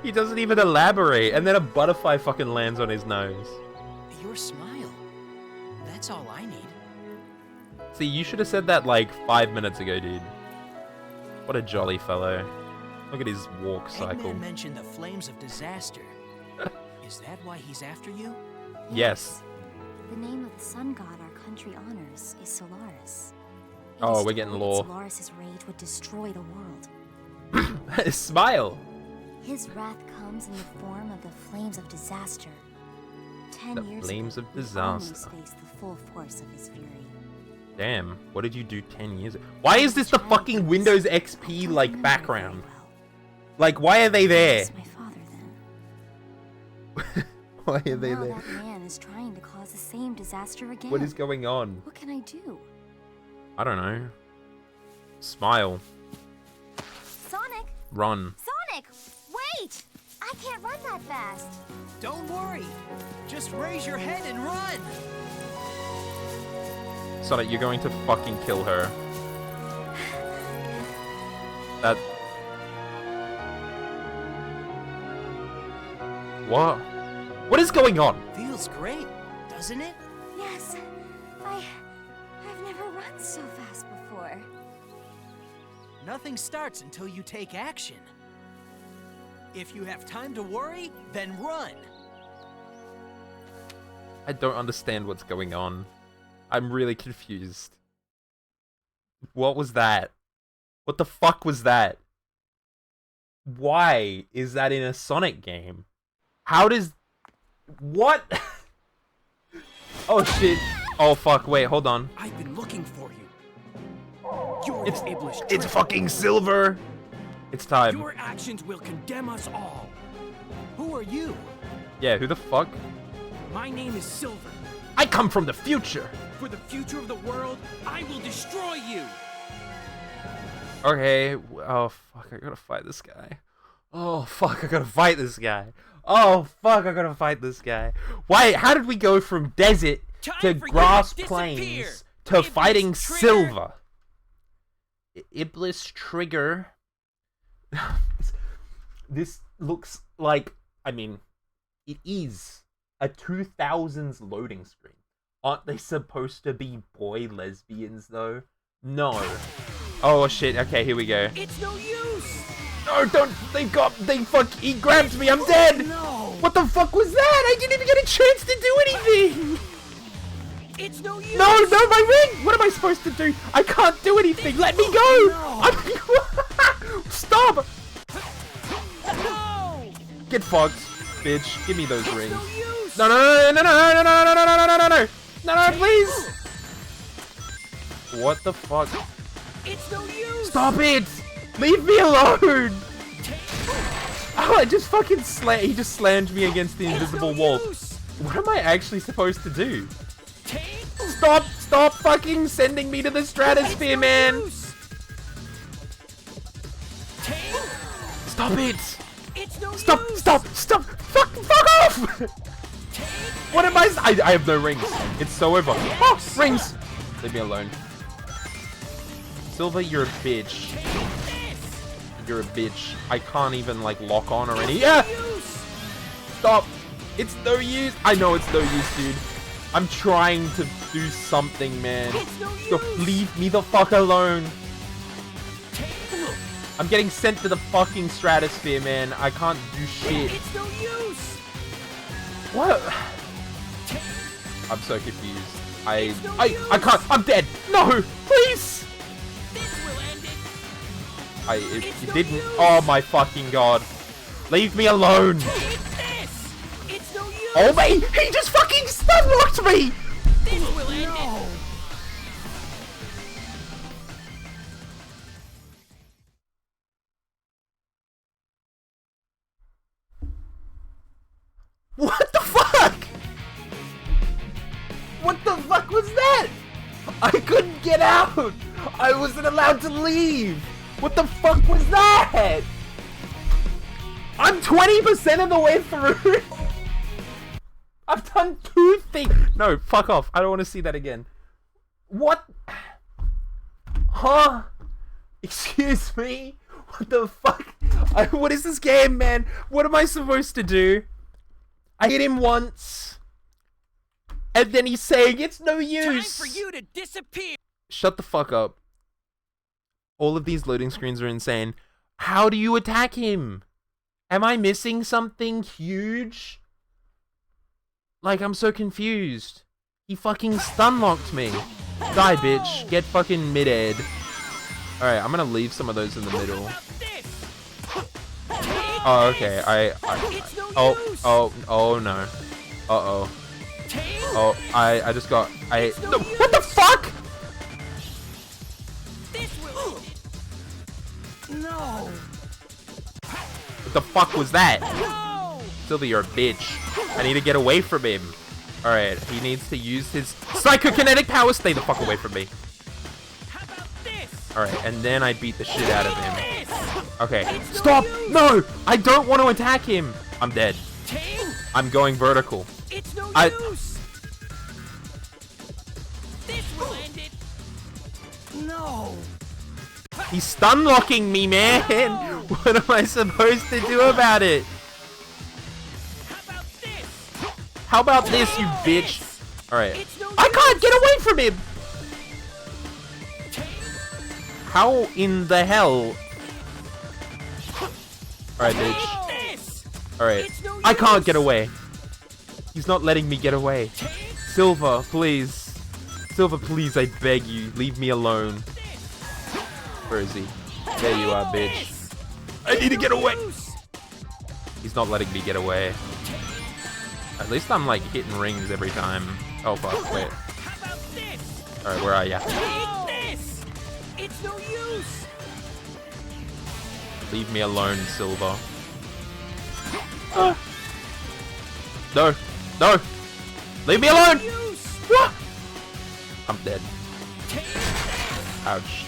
He doesn't even elaborate, and then a butterfly fucking lands on his nose. Your smile. That's all I need. See, you should have said that like 5 minutes ago, dude. What a jolly fellow. Look at his walk cycle. Eggman mentioned the flames of disaster. Is that why he's after you? Yes. The name of the sun god our country honors is Solaris. It Oh, is we're getting told lore. that Solaris' rage would destroy the world. Smile. His wrath comes in the form of the flames of disaster. 10 The years flames ago, of we disaster. almost faced the full force of his fury. Damn, what did you do 10 years ago? Why is this the fucking Windows XP, like, background? Like, why are they there? It's my father then. Why are they Now there? that man is trying to cause the same disaster again. What is going on? What can I do? I don't know. Smile. Sonic! Run. Sonic! Wait! I can't run that fast. Don't worry. Just raise your head and run. Sonic, you're going to fucking kill her. That... What? What is going on? Feels great, doesn't it? Yes. I've never run so fast before. Nothing starts until you take action. If you have time to worry, then run. I don't understand what's going on. I'm really confused. What was that? What the fuck was that? Why is that in a Sonic game? How does... What? Oh shit. Oh fuck, wait, hold on. I've been looking for you. You're It's, the Iblis it's traitor. fucking Silver! It's time. Your actions will condemn us all. Who are you? Yeah, who the fuck? My name is Silver. I come from the future! For the future of the world, I will destroy you. Okay, oh fuck, I gotta fight this guy. Oh fuck, I gotta fight this guy. Oh fuck, I gotta fight this guy. Why, how did we go from desert to Time for you to grass disappear, plains to Iblis fighting trigger. Silver? Iblis Trigger. This looks like, I mean, it is a 2000s loading screen. Aren't they supposed to be boy lesbians though? No. Oh shit, okay, here we go. It's no use. No, don't, he grabbed me, I'm dead! No. What the fuck was that? I didn't even get a chance to do anything! It's no use. No, my ring! What am I supposed to do? I can't do anything, let me go! No. Stop! No. Get fucked, bitch. Give me those rings. No use. No, no, no, no, no, no, no, no, no, no, no, no, no, no, no, no, please! What the fuck? It's no use. Stop it! Leave me alone! Oh, I just fucking he just slammed me against the invisible wall. What am I actually supposed to do? Stop fucking sending me to the stratosphere, man! Stop it! Stop! Fuck off! What am I have no rings. It's so over. Oh, rings! Leave me alone. Silver, you're a bitch. You're a bitch. I can't even like lock on or any. Yeah! Stop! It's no use. I know it's no use, dude. I'm trying to do something, man. Stop, leave me the fuck alone. I'm getting sent to the fucking stratosphere, man. I can't do shit. It's no use. What? I'm so confused. I can't. I'm dead. No, please. This will end it. It didn't. Oh my fucking god. Leave me alone. Take this. It's no use. Oh my, he just fucking stun-locked me. This will end it. What the fuck? What the fuck was that? I couldn't get out. I wasn't allowed to leave. What the fuck was that? I'm 20% of the way through. I've done 2 things. No, fuck off. I don't want to see that again. What? Huh? Excuse me? What the fuck? What is this game, man? What am I supposed to do? I hit him once. And then he's saying it's no use. Time for you to disappear. Shut the fuck up. All of these loading screens are insane. How do you attack him? Am I missing something huge? Like, I'm so confused. He fucking stun-locked me. Die, bitch. Get fucking mid-aid. Alright, I'm gonna leave some of those in the middle. How about this? Oh, okay. It's no use. Oh no. Uh-oh. Take Oh, I just got... It's no use. What the fuck? this will end it. No! What the fuck was that? No! Silver, you're a bitch. I need to get away from him. Alright, he needs to use his psychokinetic powers. Stay the fuck away from me. How about this? Alright, and then I beat the shit out of him. This. Okay, It's no stop! use. No! I don't want to attack him! I'm dead. Take I'm going vertical. It's no I- use. This will end it. No! He's stun locking me, man! No. What am I supposed to do about it? How about this? How about this, you bitch? Alright. It's no I use. can't get away from him! Take How in the hell? Alright, bitch. this. Alright. It's no I can't use. get away. He's not letting me get away. Take Silver, please. Silver, please, I beg you. Leave me alone. Where is he? There you are, bitch. I need to get away. use. He's not letting me get away. At least I'm like hitting rings every time. Oh fuck, wait. How about this? Alright, where are ya? Take this. It's no use. Leave me alone, Silver. No, no. Leave me alone. Use. What? I'm dead. Take this. Ouch.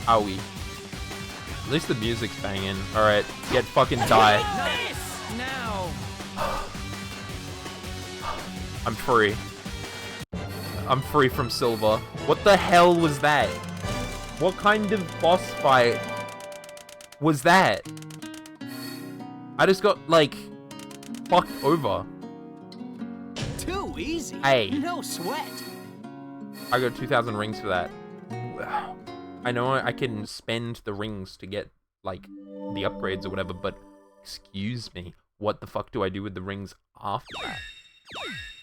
Owie. At least the music's banging. Alright, get fucking die. This. Now. I'm free. I'm free from Silver. What the hell was that? What kind of boss fight was that? I just got, like, fucked over. Too easy. Hey. No sweat. I got 2,000 rings for that. Wow. I know I can spend the rings to get, like, the upgrades or whatever, but excuse me, what the fuck do I do with the rings after that?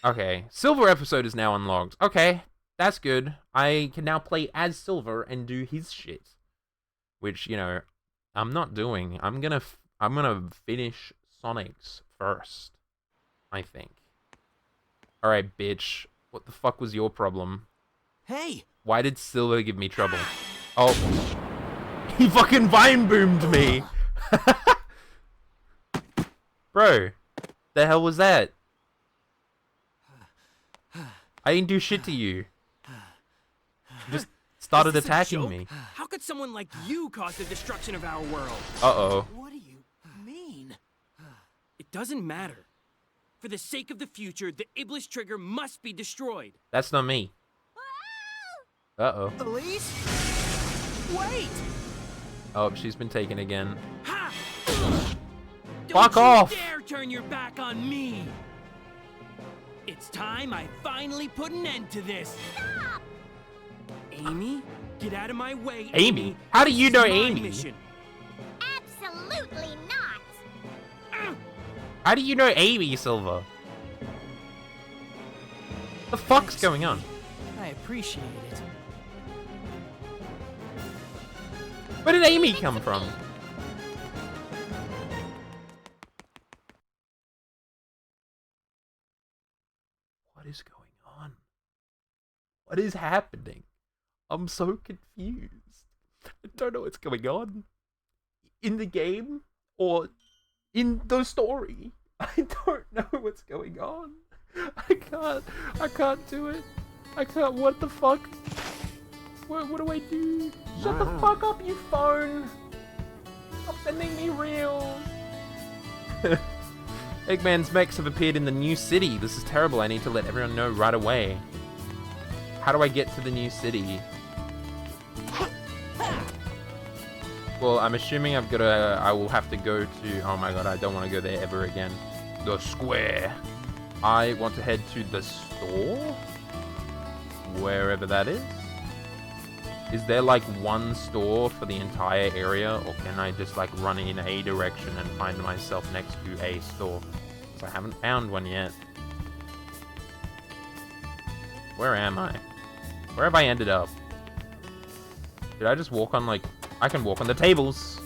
Okay, Silver episode is now unlocked. Okay, that's good. I can now play as Silver and do his shit. Which, you know, I'm not doing. I'm gonna finish Sonic's first, I think. Alright, bitch. What the fuck was your problem? Hey, Why did Silver give me trouble? Oh. He fucking vine boomed me! Bro, the hell was that? I didn't do shit to you. You just started Is this a attacking joke? me. How could someone like you cause the destruction of our world? Uh-oh. what do you mean? It doesn't matter. For the sake of the future, the Iblis trigger must be destroyed. That's not me. Uh-oh. Elise? Wait! Oh, she's been taken again. Ha! Fuck Don't you off! dare turn your back on me! It's time I finally put an end to this. Stop! Amy, get out of my way, Amy? How do you This know is my Amy? mission. Absolutely not! How do you know Amy, Silver? The fuck's going on? I appreciate it. Where did Amy come from? What is going on? What is happening? I'm so confused. I don't know what's going on. In the game or in the story. I don't know what's going on. I can't do it. I can't, what the fuck? What do I do? Shut the fuck up, you phone! Stop sending me reels! Eggman's mechs have appeared in the new city. This is terrible. I need to let everyone know right away. How do I get to the new city? Well, I'm assuming I will have to go to, oh my god, I don't want to go there ever again. The square. I want to head to the store? Wherever that is. Is there like one store for the entire area, or can I just like run in a direction and find myself next to a store? Because I haven't found one yet. Where am I? Where have I ended up? Did I just walk on like... I can walk on the tables.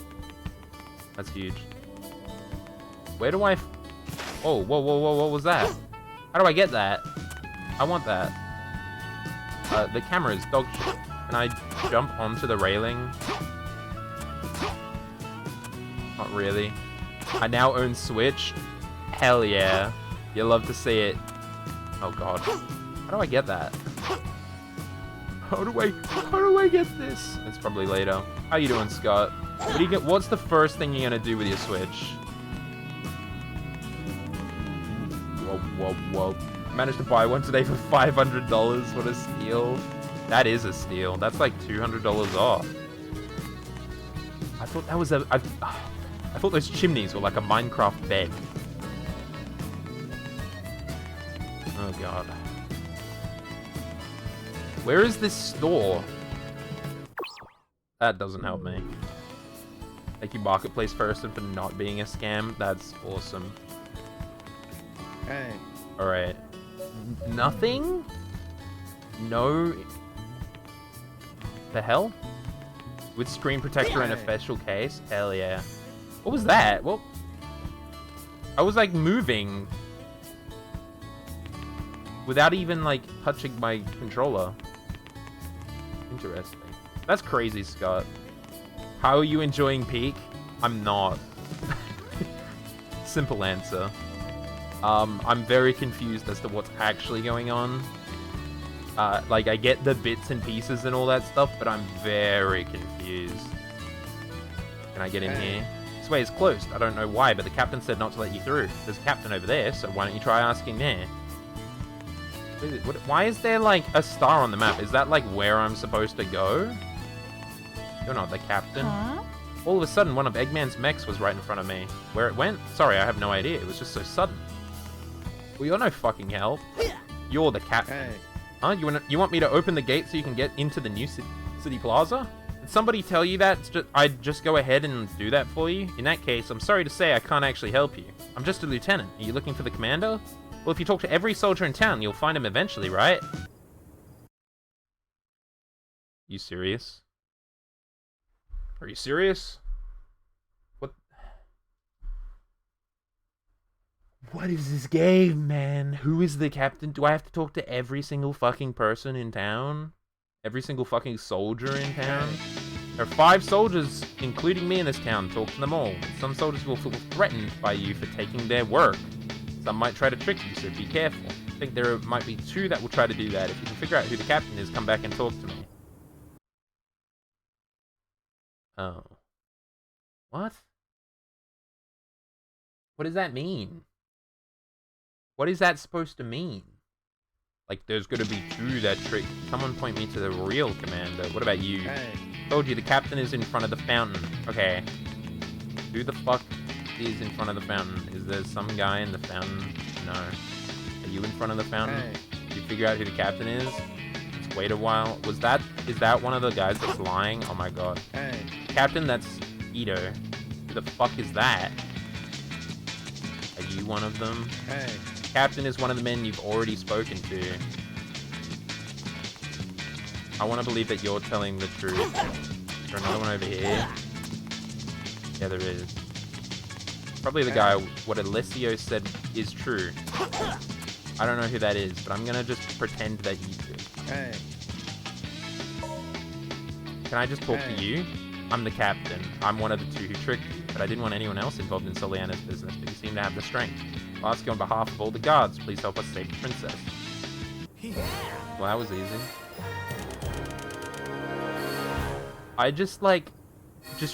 That's huge. Where do I... Oh, whoa, whoa, whoa, what was that? How do I get that? I want that. The camera is dog shit. Can I jump onto the railing? Not really. I now own Switch. Hell yeah. You'll love to see it. Oh god. How do I get that? How do I get this? It's probably later. How you doing, Scott? What do you get? What's the first thing you're gonna do with your Switch? Whoa, whoa, whoa. Managed to buy one today for $500. What a steal. That is a steal. That's like $200 off. I thought that was I thought those chimneys were like a Minecraft bed. Oh god. Where is this store? That doesn't help me. Thank you, Marketplace person, for not being a scam. That's awesome. Hey. Alright. Nothing? No. The hell? With screen protector and a special case? Hell yeah. What was that? Well, I was like moving without even like touching my controller. Interesting. That's crazy, Scott. How are you enjoying Peak? I'm not. Simple answer. I'm very confused as to what's actually going on. Like, I get the bits and pieces and all that stuff, but I'm very confused. Can I get in here? This way is closed. I don't know why, but the captain said not to let you through. There's a captain over there, so why don't you try asking there? Why is there, like, a star on the map? Is that, like, where I'm supposed to go? You're not the captain. Huh? All of a sudden, one of Eggman's mechs was right in front of me. Where it went? Sorry, I have no idea. It was just so sudden. Well, you're no fucking help. You're the captain. Hey. Huh? You want me to open the gate so you can get into the new city plaza? Did somebody tell you that I'd just go ahead and do that for you? In that case, I'm sorry to say I can't actually help you. I'm just a lieutenant. Are you looking for the commander? Well, if you talk to every soldier in town, you'll find him eventually, right? You serious? Are you serious? What is this game, man? Who is the captain? Do I have to talk to every single fucking person in town? Every single fucking soldier in town? There are 5 soldiers, including me in this town. Talk to them all. Some soldiers will feel threatened by you for taking their work. Some might try to trick you, so be careful. I think there might be 2 that will try to do that. If you can figure out who the captain is, come back and talk to me. Oh. What? What does that mean? What is that supposed to mean? Like, there's gonna be 2 that trick. Someone point me to the real commander. What about you? Hey. Told you, the captain is in front of the fountain. Okay. Who the fuck is in front of the fountain? Is there some guy in the fountain? No. Are you in front of the fountain? Hey. Did you figure out who the captain is? Let's wait a while. Is that one of the guys that's lying? Oh my god. Hey. Captain, that's Ito. Who the fuck is that? Are you one of them? Hey. Captain is one of the men you've already spoken to. I want to believe that you're telling the truth. Is there another one over here? Yeah, there is. Probably the guy, what Alessio said is true. I don't know who that is, but I'm gonna just pretend that you do. Hey. Can I just talk to you? I'm the captain. I'm one of the 2 who tricked you, but I didn't want anyone else involved in Soliana's business, but you seem to have the strength. I'll ask you on behalf of all the guards, please help us save the princess. Well, that was easy. I just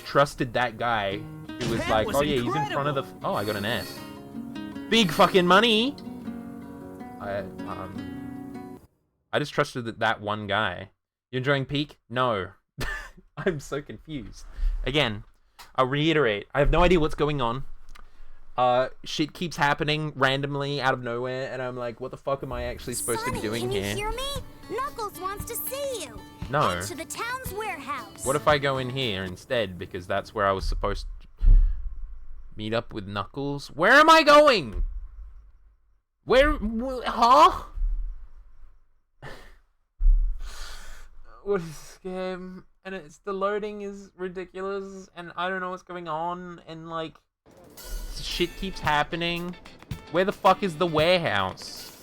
trusted that guy who was like, oh yeah, he's in front of the... Oh, I got an S. Big fucking money! I I just trusted that one guy. You enjoying Peak? No. I'm so confused. Again, I'll reiterate. I have no idea what's going on. Shit keeps happening randomly out of nowhere, and I'm like, what the fuck am I actually supposed to be doing here? Can you hear me? Knuckles wants to see you. No. Head to the town's warehouse. What if I go in here instead, because that's where I was supposed to meet up with Knuckles? Where am I going? Huh? What is this game? And the loading is ridiculous, and I don't know what's going on, and like, shit keeps happening. Where the fuck is the warehouse?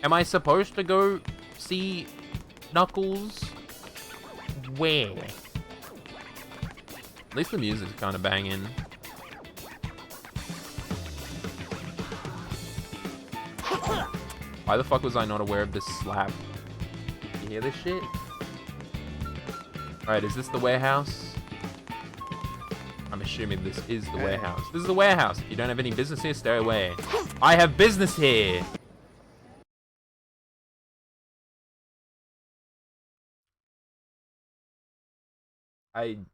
Am I supposed to go see Knuckles? Where? At least the music's kind of banging. Why the fuck was I not aware of this slap? You hear this shit? Alright, is this the warehouse? I'm assuming this is the warehouse. This is the warehouse. If you don't have any business here, stay away. I have business here! Come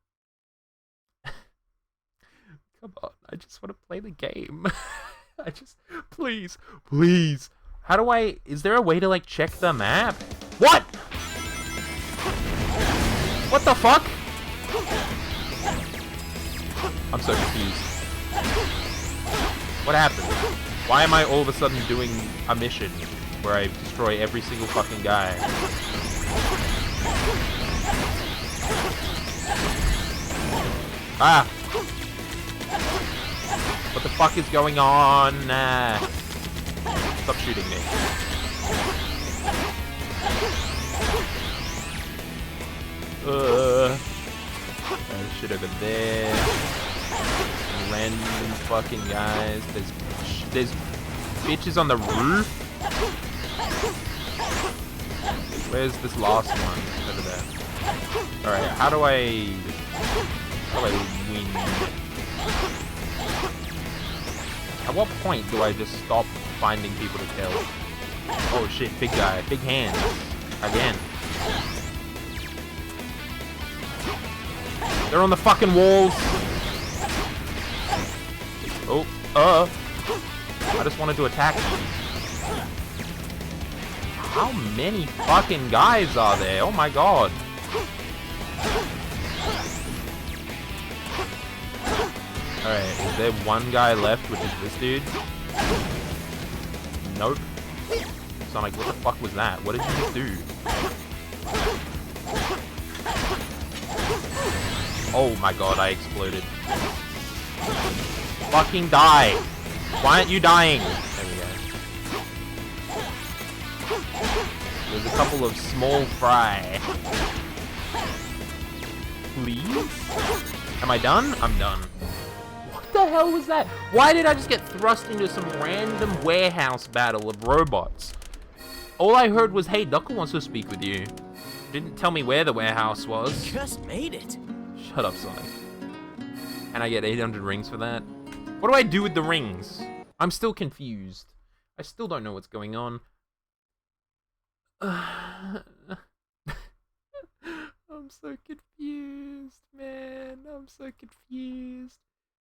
on, I just want to play the game. Please. How do is there a way to like check the map? What? What the fuck? I'm so confused. What happened? Why am I all of a sudden doing a mission where I destroy every single fucking guy? Ah! What the fuck is going on? Stop shooting me. There's shit over there. Random fucking guys. There's bitches on the roof. Where's this last one? Over there. Alright, how do I win? At what point do I just stop finding people to kill? Oh shit, big guy. Big hands. Again. They're on the fucking walls. Oh, I just wanted to attack them. How many fucking guys are there? Oh my god. Alright, is there one guy left, which is this dude? Nope. So I'm like, what the fuck was that? What did you just do? Oh my god, I exploded. Fucking die! Why aren't you dying? There we go. There's a couple of small fry. Please? Am I done? I'm done. What the hell was that? Why did I just get thrust into some random warehouse battle of robots? All I heard was, hey, Knuckle wants to speak with you. Didn't tell me where the warehouse was. Just made it. Shut up, Sonic. And I get 800 rings for that? What do I do with the rings? I'm still confused. I still don't know what's going on. I'm so confused, man. I'm so confused.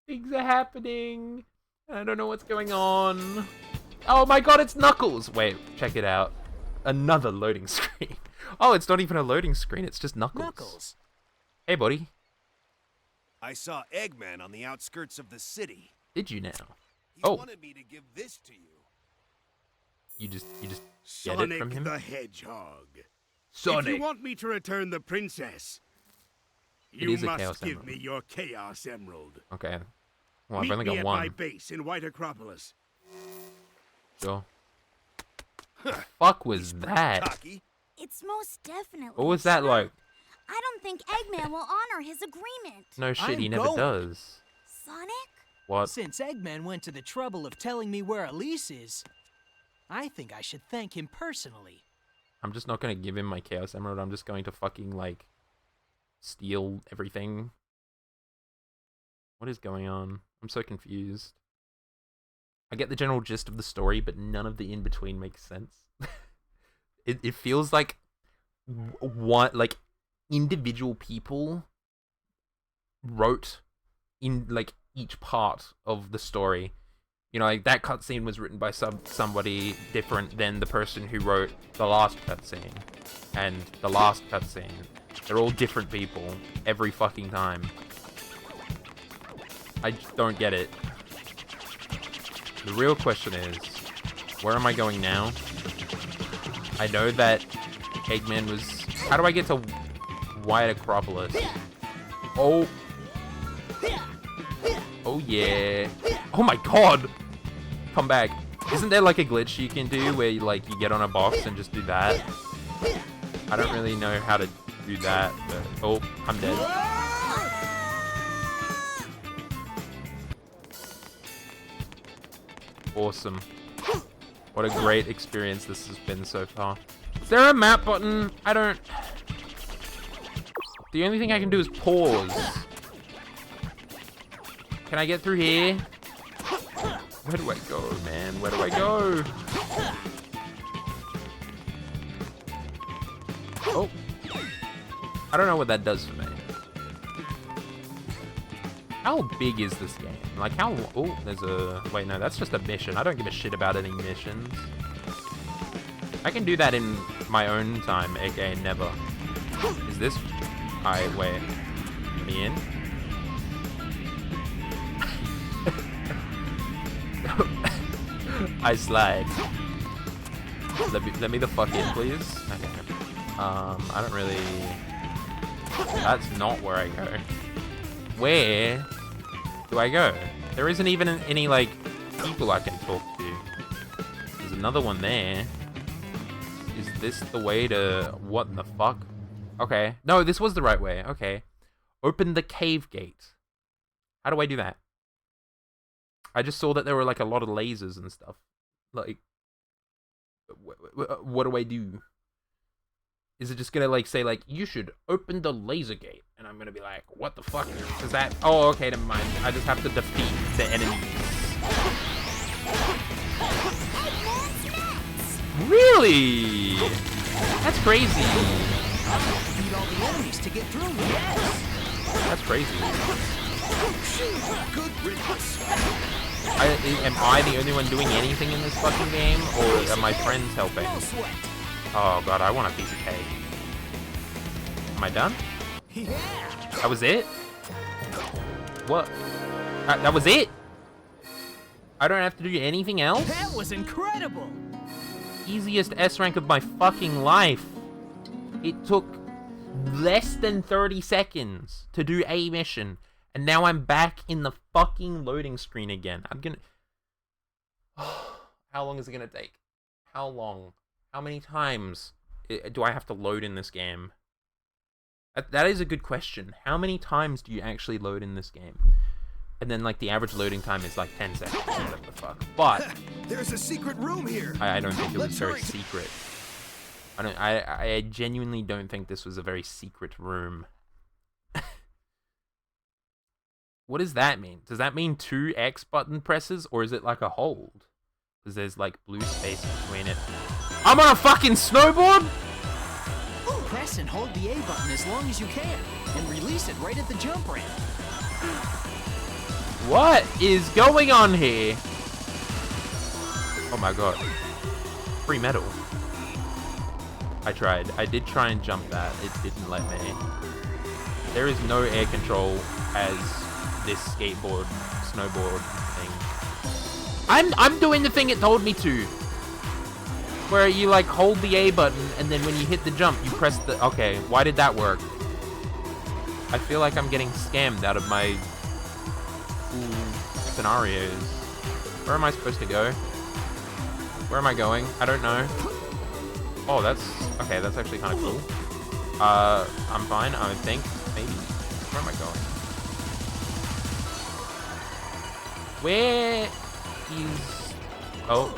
Things are happening. I don't know what's going on. Oh my god, it's Knuckles! Wait, check it out. Another loading screen. Oh, it's not even a loading screen, it's just Knuckles. Hey, buddy. I saw Eggman on the outskirts of the city. Did you now? He Oh. wanted me to give this to you. You just get Sonic it from him? the Hedgehog. Sonic! If you want me to return the princess, It you is a must Chaos give Emerald. me your Chaos Emerald. Okay. Well, I've Meet only me got at one. my base in White Acropolis. Sure. Fuck was that? Cocky. It's most definitely. What was that like? I don't think Eggman will honor his agreement. No shit, he I'm never going. does. Sonic? What? Since Eggman went to the trouble of telling me where Elise is, I think I should thank him personally. I'm just not gonna give him my Chaos Emerald. I'm just going to fucking, like, steal everything. What is going on? I'm so confused. I get the general gist of the story, but none of the in-between makes sense. It feels like one like individual people wrote in like each part of the story. You know, like that cutscene was written by somebody different than the person who wrote the last cutscene and the last cutscene. They're all different people every fucking time. I just don't get it. The real question is, where am I going now? I know that Eggman was... How do I get to White Acropolis? Oh. Oh yeah. Oh my god! Come back. Isn't there like a glitch you can do where you like you get on a box and just do that? I don't really know how to do that, but... Oh, I'm dead. Awesome. What a great experience this has been so far. Is there a map button? I don't... The only thing I can do is pause. Can I get through here? Where do I go, man? Where do I go? Oh. I don't know what that does for me. How big is this game? Like how... Oh, there's a... Wait, no, that's just a mission. I don't give a shit about any missions. I can do that in my own time, aka never. Is this... Alright, wait. Let me in? I slide. Let me the fuck in, please. Okay. I don't really... That's not where I go. Where do I go? There isn't even any, like, people I can talk to. There's another one there. Is this the way to... What the fuck? Okay. No, this was the right way. Okay. Open the cave gate. How do I do that? I just saw that there were, like, a lot of lasers and stuff. Like... What do I do? Is it just gonna, like, say, like, you should open the laser gate? And I'm gonna be like, what the fuck is that? Oh, okay, never mind. I just have to defeat the enemies. Really? That's crazy. Beat all the enemies to get through. Yes. That's crazy. Good riddance. Am I the only one doing anything in this fucking game? Or are my friends helping? No sweat. Oh god, I want a piece of cake. Am I done? Yeah. That was it? What? That was it? I don't have to do anything else? That was incredible. Easiest S rank of my fucking life. It took less than 30 seconds to do a mission. And now I'm back in the fucking loading screen again. I'm gonna... How long is it gonna take? How long? How many times do I have to load in this game? That is a good question. How many times do you actually load in this game? And then, like, the average loading time is, like, 10 seconds. What the fuck? But... There's a secret room here. I don't think it was very secret. I genuinely don't think this was a very secret room. What does that mean? Does that mean 2 X button presses? Or is it, like, a hold? Because there's, like, blue space between it. I'm on a fucking snowboard? Press and hold the A button as long as you can, and release it right at the jump ramp. What is going on here? Oh my god. Free metal. I tried. I did try and jump that. It didn't let me. There is no air control as this skateboard, snowboard thing. I'm doing the thing it told me to. Where you, like, hold the A button, and then when you hit the jump, you press the... Okay, why did that work? I feel like I'm getting scammed out of my... scenarios. Where am I supposed to go? Where am I going? I don't know. Oh, that's... Okay, that's actually kind of cool. I'm fine, I think. Maybe. Where am I going? Where is... Oh...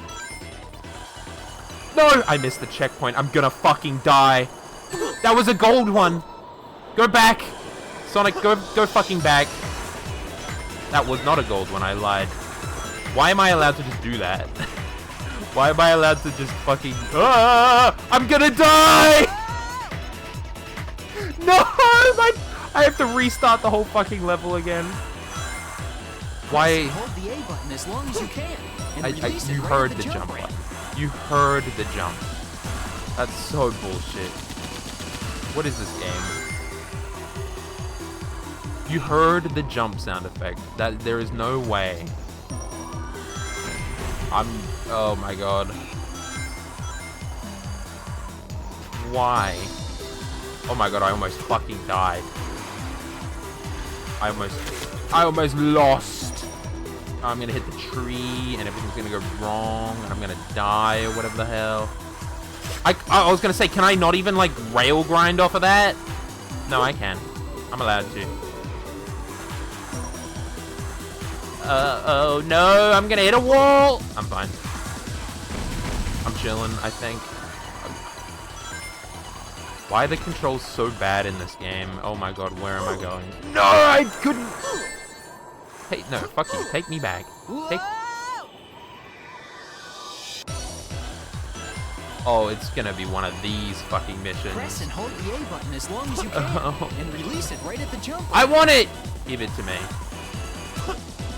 No! I missed the checkpoint. I'm gonna fucking die. That was a gold one. Go back. Sonic, go fucking back. That was not a gold one. I lied. Why am I allowed to just do that? Why am I allowed to just fucking... Ah! I'm gonna die! No! I have to restart the whole fucking level again. Why? Hold the A button as long as you can. And release it You right heard at the jump ramp. button. You heard the jump. That's so bullshit. What is this game? You heard the jump sound effect. That there is no way. Oh my god. Why? Oh my god, I almost fucking died. I almost lost. I'm gonna hit the tree and everything's gonna go wrong and I'm gonna die or whatever the hell. I was gonna say, can I not even like rail grind off of that? No, I can. I'm allowed to. Oh no, I'm gonna hit a wall. I'm fine. I'm chilling, I think. Why are the controls so bad in this game? Oh my god, where am I going? No, I couldn't. Hey, no, fuck you. Take me back. Oh, it's gonna be one of these fucking missions. Press and hold the A button as long as you can. And release it right at the jump. I want it! Give it to me.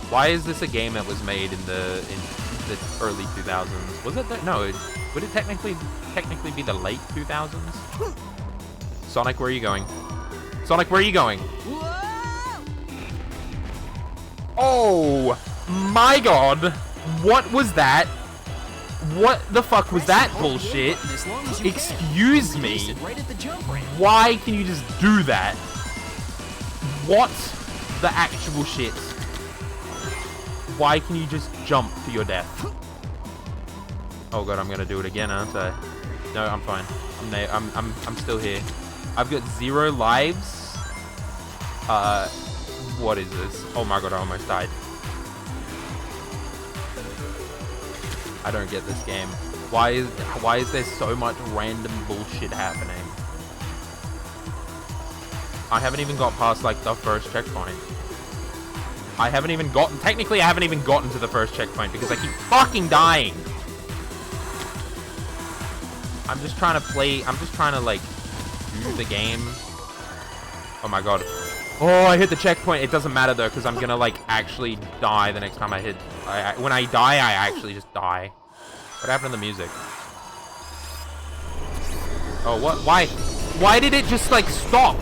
Why is this a game that was made in the early 2000s? Was it no, would it technically be the late 2000s? Sonic, where are you going? Sonic, where are you going? Oh my god. What was that? What the fuck was that bullshit? Excuse me. Why can you just do that? What the actual shit? Why can you just jump to your death? Oh god, I'm gonna do it again, aren't I? No, I'm fine. I'm still here. I've got 0 lives. What is this? Oh my god, I almost died. I don't get this game. Why is there so much random bullshit happening? I haven't even got past like the first checkpoint. Technically I haven't even gotten to the first checkpoint because I keep fucking dying. I'm just trying to like do the game. Oh my god. Oh, I hit the checkpoint. It doesn't matter though, because I'm gonna like actually die the next time I hit. When I die, I actually just die. What happened to the music? Oh, what? Why? Why did it just like stop?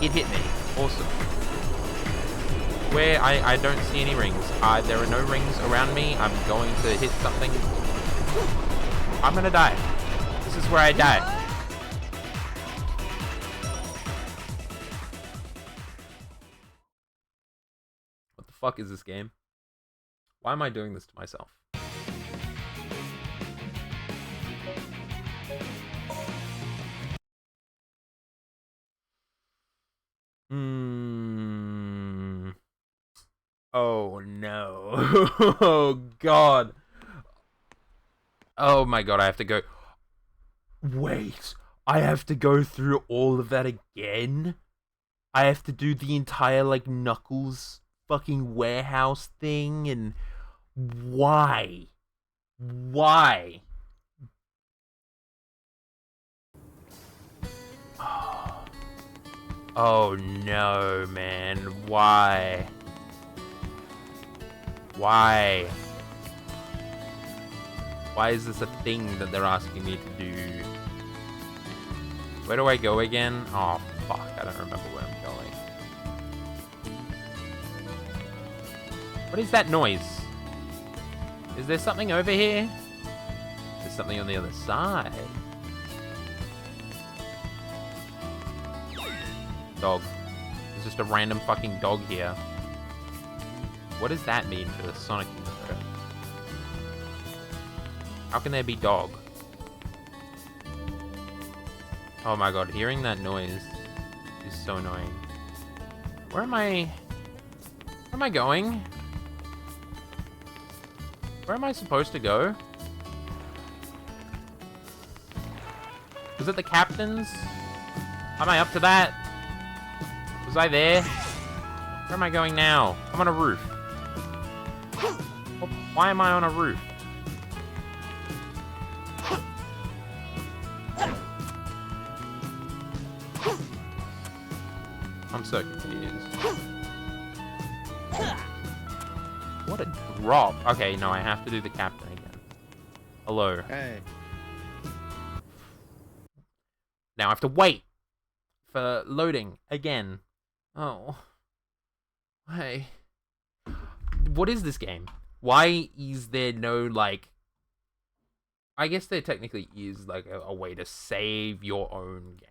It hit me. Awesome. Where I don't see any rings. There are no rings around me. I'm going to hit something. I'm gonna die. This is where I die. What the fuck is this game? Why am I doing this to myself? Oh no. Oh god. Oh my god, I have to go. Wait, I have to go through all of that again? I have to do the entire like Knuckles fucking warehouse thing, and why? Why? Oh no, man. Why? Why? Why is this a thing that they're asking me to do? Where do I go again? Oh, fuck. I don't remember where I'm going. What is that noise? Is there something over here? There's something on the other side. Dog. There's just a random fucking dog here. What does that mean for the Sonic intro? How can there be dog? Oh my god, hearing that noise is so annoying. Where am I going? Where am I supposed to go? Was it the captain's? Am I up to that? Was I there? Where am I going now? I'm on a roof. Why am I on a roof? I'm so confused. What a drop. Okay, no, I have to do the captain again. Hello. Hey. Now I have to wait for loading again. Oh. Hey. What is this game? Why is there no, like... I guess there technically is, like, a way to save your own game.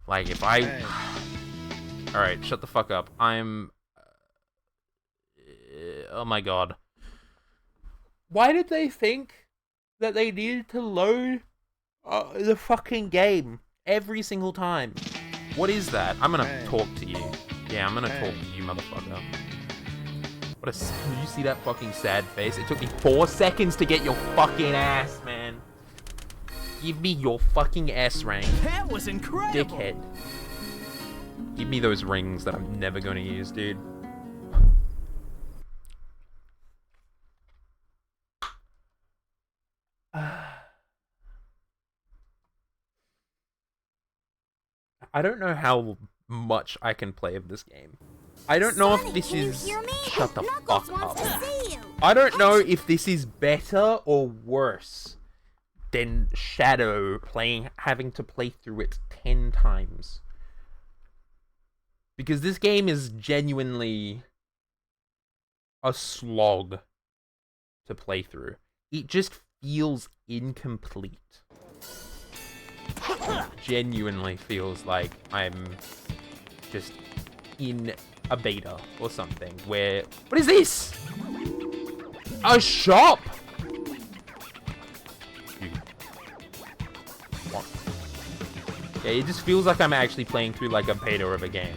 Like, if I... Hey. Alright, shut the fuck up. I'm... oh my god. Why did they think that they needed to load the fucking game every single time? What is that? I'm gonna talk to you. Yeah, I'm gonna talk to you, motherfucker. What a... Did you see that fucking sad face? It took me 4 seconds to get your fucking ass, man. Give me your fucking S rank. That was incredible. Dickhead. Give me those rings that I'm never gonna use, dude. I don't know how much I can play of this game. I don't know if this is... Shut the fuck up. I don't know if this is better or worse than Shadow having to play through it 10 times. Because this game is genuinely a slog to play through. It just feels incomplete. Genuinely feels like I'm just in a beta or something where... What is this? A shop? What? Yeah, it just feels like I'm actually playing through like a beta of a game.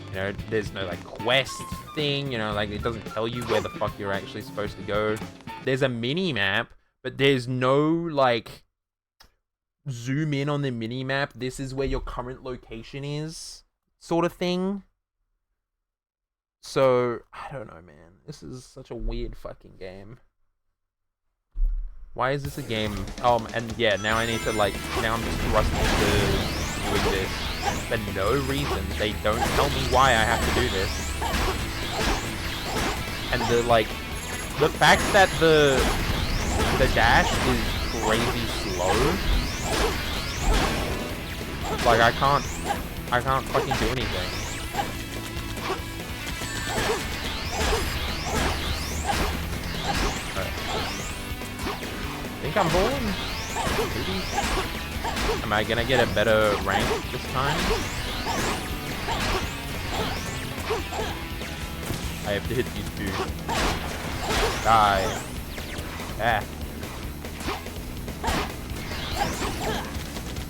You know, there's no like quest thing, you know, like it doesn't tell you where the fuck you're actually supposed to go. There's a mini map, but there's no like zoom in on the mini map. This is where your current location is, sort of thing. So, I don't know, man. This is such a weird fucking game. Why is this a game? And yeah, now I need to like, now I'm just thrust into doing this for no reason. They don't tell me why I have to do this. And the like, the fact that the dash is crazy slow. Like I can't fucking do anything. I think I'm balling. Maybe. Am I gonna get a better rank this time? I have to hit these two. Die. Ah.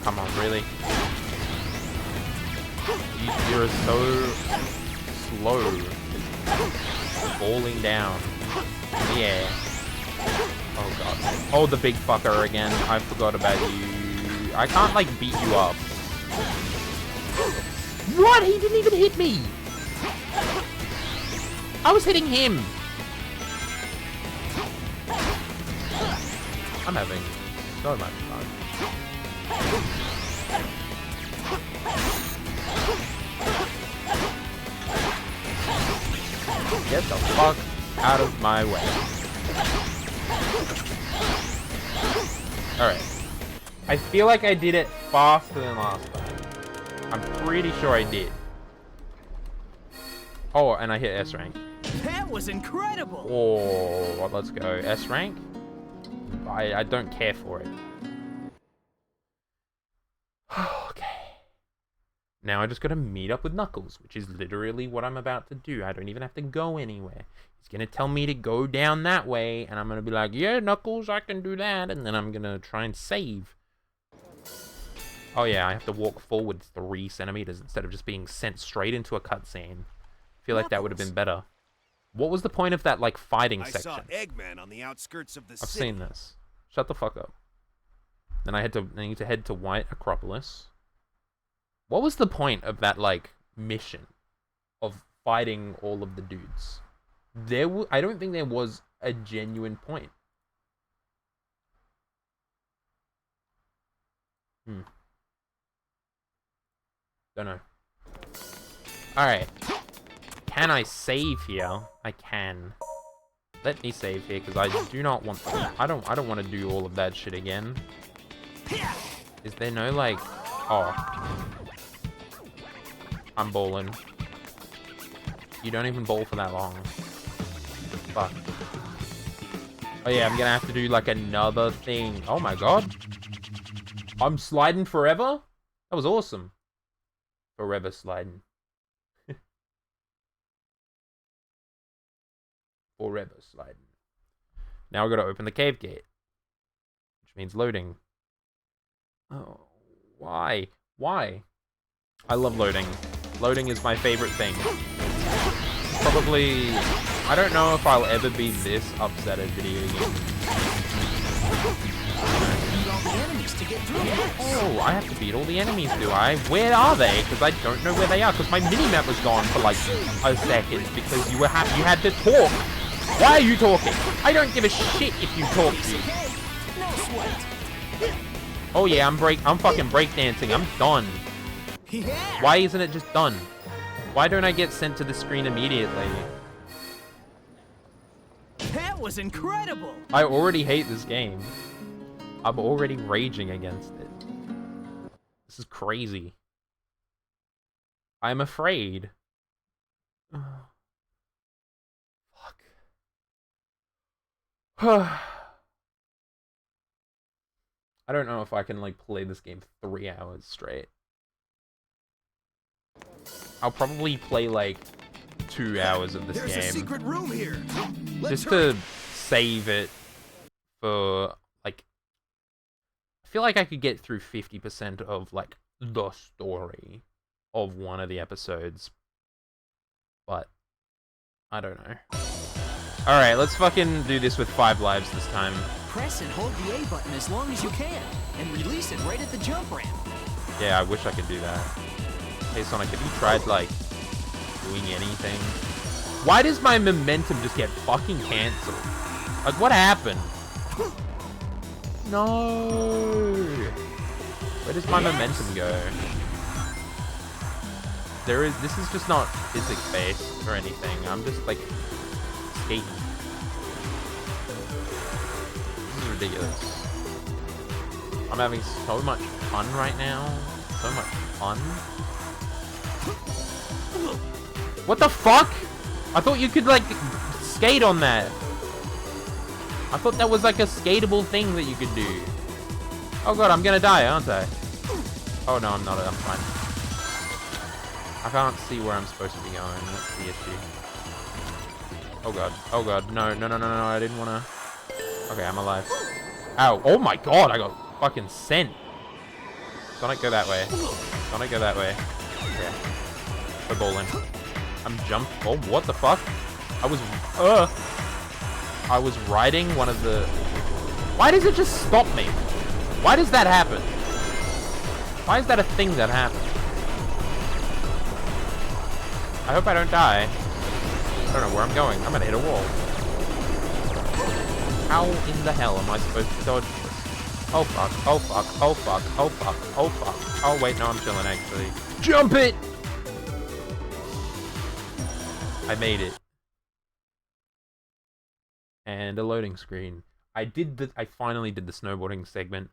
Come on, really? You're so slow. Falling down in the air. Oh god. Oh, the big fucker again. I forgot about you. I can't, like, beat you up. What? He didn't even hit me! I was hitting him! I'm having so much fun. Get the fuck out of my way. Alright. I feel like I did it faster than last time. I'm pretty sure I did. Oh, and I hit S rank. That was incredible! Oh, well, let's go. S rank? I don't care for it. Okay. Now I just gotta meet up with Knuckles, which is literally what I'm about to do. I don't even have to go anywhere. He's gonna tell me to go down that way, and I'm gonna be like, yeah, Knuckles, I can do that, and then I'm gonna try and save. Oh yeah, I have to walk forward 3 centimeters instead of just being sent straight into a cutscene. I feel like that would have been better. What was the point of that, like, fighting section? I saw Eggman on the outskirts of the I've city. seen this. Shut the fuck up. Then I need to head to White Acropolis. What was the point of that, like, mission of fighting all of the dudes? I don't think there was a genuine point. Don't know. Alright. Can I save here? I can. Let me save here, because I do not want to. I don't want to do all of that shit again. Is there no, like... Oh. I'm bowling. You don't even bowl for that long. Fuck. Oh yeah, I'm gonna have to do, like, another thing. Oh my god. I'm sliding forever? That was awesome. Forever sliding. Forever sliding. Now I gotta open the cave gate. Which means loading. Oh, why? Why? I love loading. Loading is my favorite thing. Probably... I don't know if I'll ever be this upset at video games. Oh, I have to beat all the enemies, do I? Where are they? Because I don't know where they are. Because my mini-map was gone for like a second. Because you had to talk. Why are you talking? I don't give a shit if you talk to. Oh yeah, I'm fucking breakdancing. I'm done. Why isn't it just done? Why don't I get sent to the screen immediately? That was incredible! I already hate this game. I'm already raging against it. This is crazy. I'm afraid. Fuck. I don't know if I can, like, play this game 3 hours straight. I'll probably play, like, 2 hours of this game. There's a secret room here. Just to save it for, like... I feel like I could get through 50% of, like, the story of one of the episodes. But, I don't know. Alright, let's fucking do this with 5 lives this time. Press and hold the A button as long as you can, and release it right at the jump ramp. Yeah, I wish I could do that. Hey Sonic, have you tried, like, doing anything? Why does my momentum just get fucking cancelled? Like, what happened? No! Where does my momentum go? This is just not physics-based or anything. I'm just, like, skating. This is ridiculous. I'm having so much fun right now. So much fun. What the fuck? I thought you could, like, skate on that. I thought that was, like, a skatable thing that you could do. Oh god, I'm gonna die, aren't I? Oh no, I'm not. I'm fine. I can't see where I'm supposed to be going. That's the issue. Oh god. Oh god. No, no, no, no, no. I didn't want to... Okay, I'm alive. Ow. Oh my god, I got fucking sent. Sonic, go that way. Sonic, go that way. Yeah. We're bowling. I'm jumped. Oh, what the fuck? I was riding one of the... Why does it just stop me? Why does that happen? Why is that a thing that happens? I hope I don't die. I don't know where I'm going. I'm gonna hit a wall. How in the hell am I supposed to dodge this? Oh fuck, oh fuck, oh fuck, oh fuck, oh fuck. Oh wait, no, I'm chilling actually. Jump it! I made it. And a loading screen. I finally did the snowboarding segment.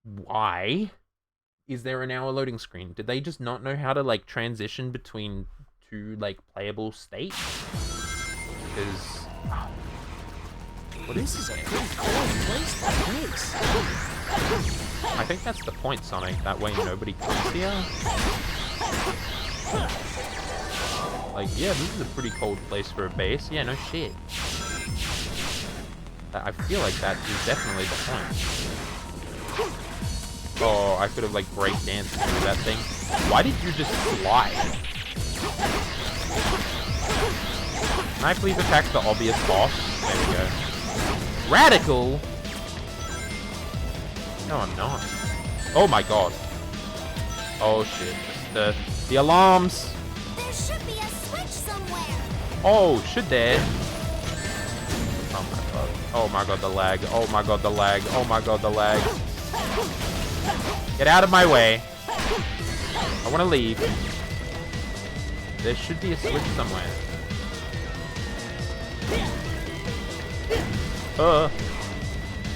Why is there now a loading screen? Did they just not know how to, like, transition between two, like, playable states? Because... This is a pretty cool place to race. I think that's the point, Sonic. That way nobody comes here. Like, yeah, this is a pretty cold place for a base. Yeah, no shit. I feel like that is definitely the point. Oh, I could have, like, breakdanced through that thing. Why did you just slide? Can I please attack the obvious boss? There we go. Radical? No, I'm not. Oh my god. Oh shit. The alarms. There should be a switch somewhere. Oh, should there? Oh my god. Oh my god, the lag. Oh my god, the lag. Oh my god, the lag. Get out of my way. I want to leave. There should be a switch somewhere.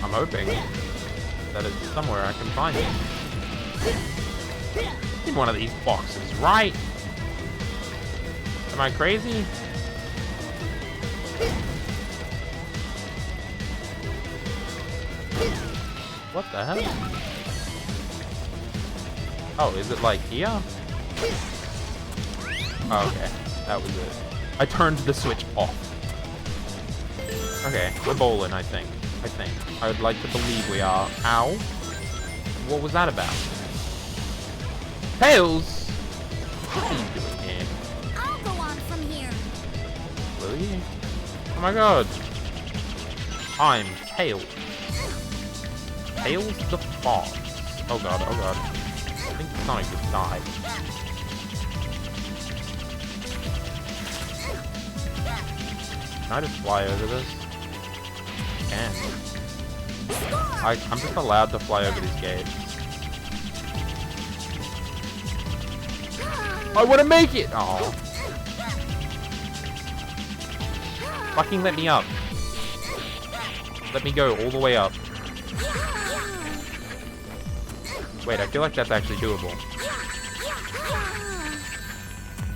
I'm hoping that it's somewhere I can find it. In one of these boxes, right? Am I crazy? What the hell? Oh, is it like here? Oh, okay, that was it. I turned the switch off. Okay, we're bowling, I think. I would like to believe we are. Ow. What was that about? Tails! What are you doing here? I'll go on from here. Will you? Oh my god. I'm Tails. Tails the Fox. Oh god, oh god. I think Sonic just died. Can I just fly over this? Can. I'm just allowed to fly over these gates. I want to make it! Oh. Fucking let me up. Let me go all the way up. Wait, I feel like that's actually doable.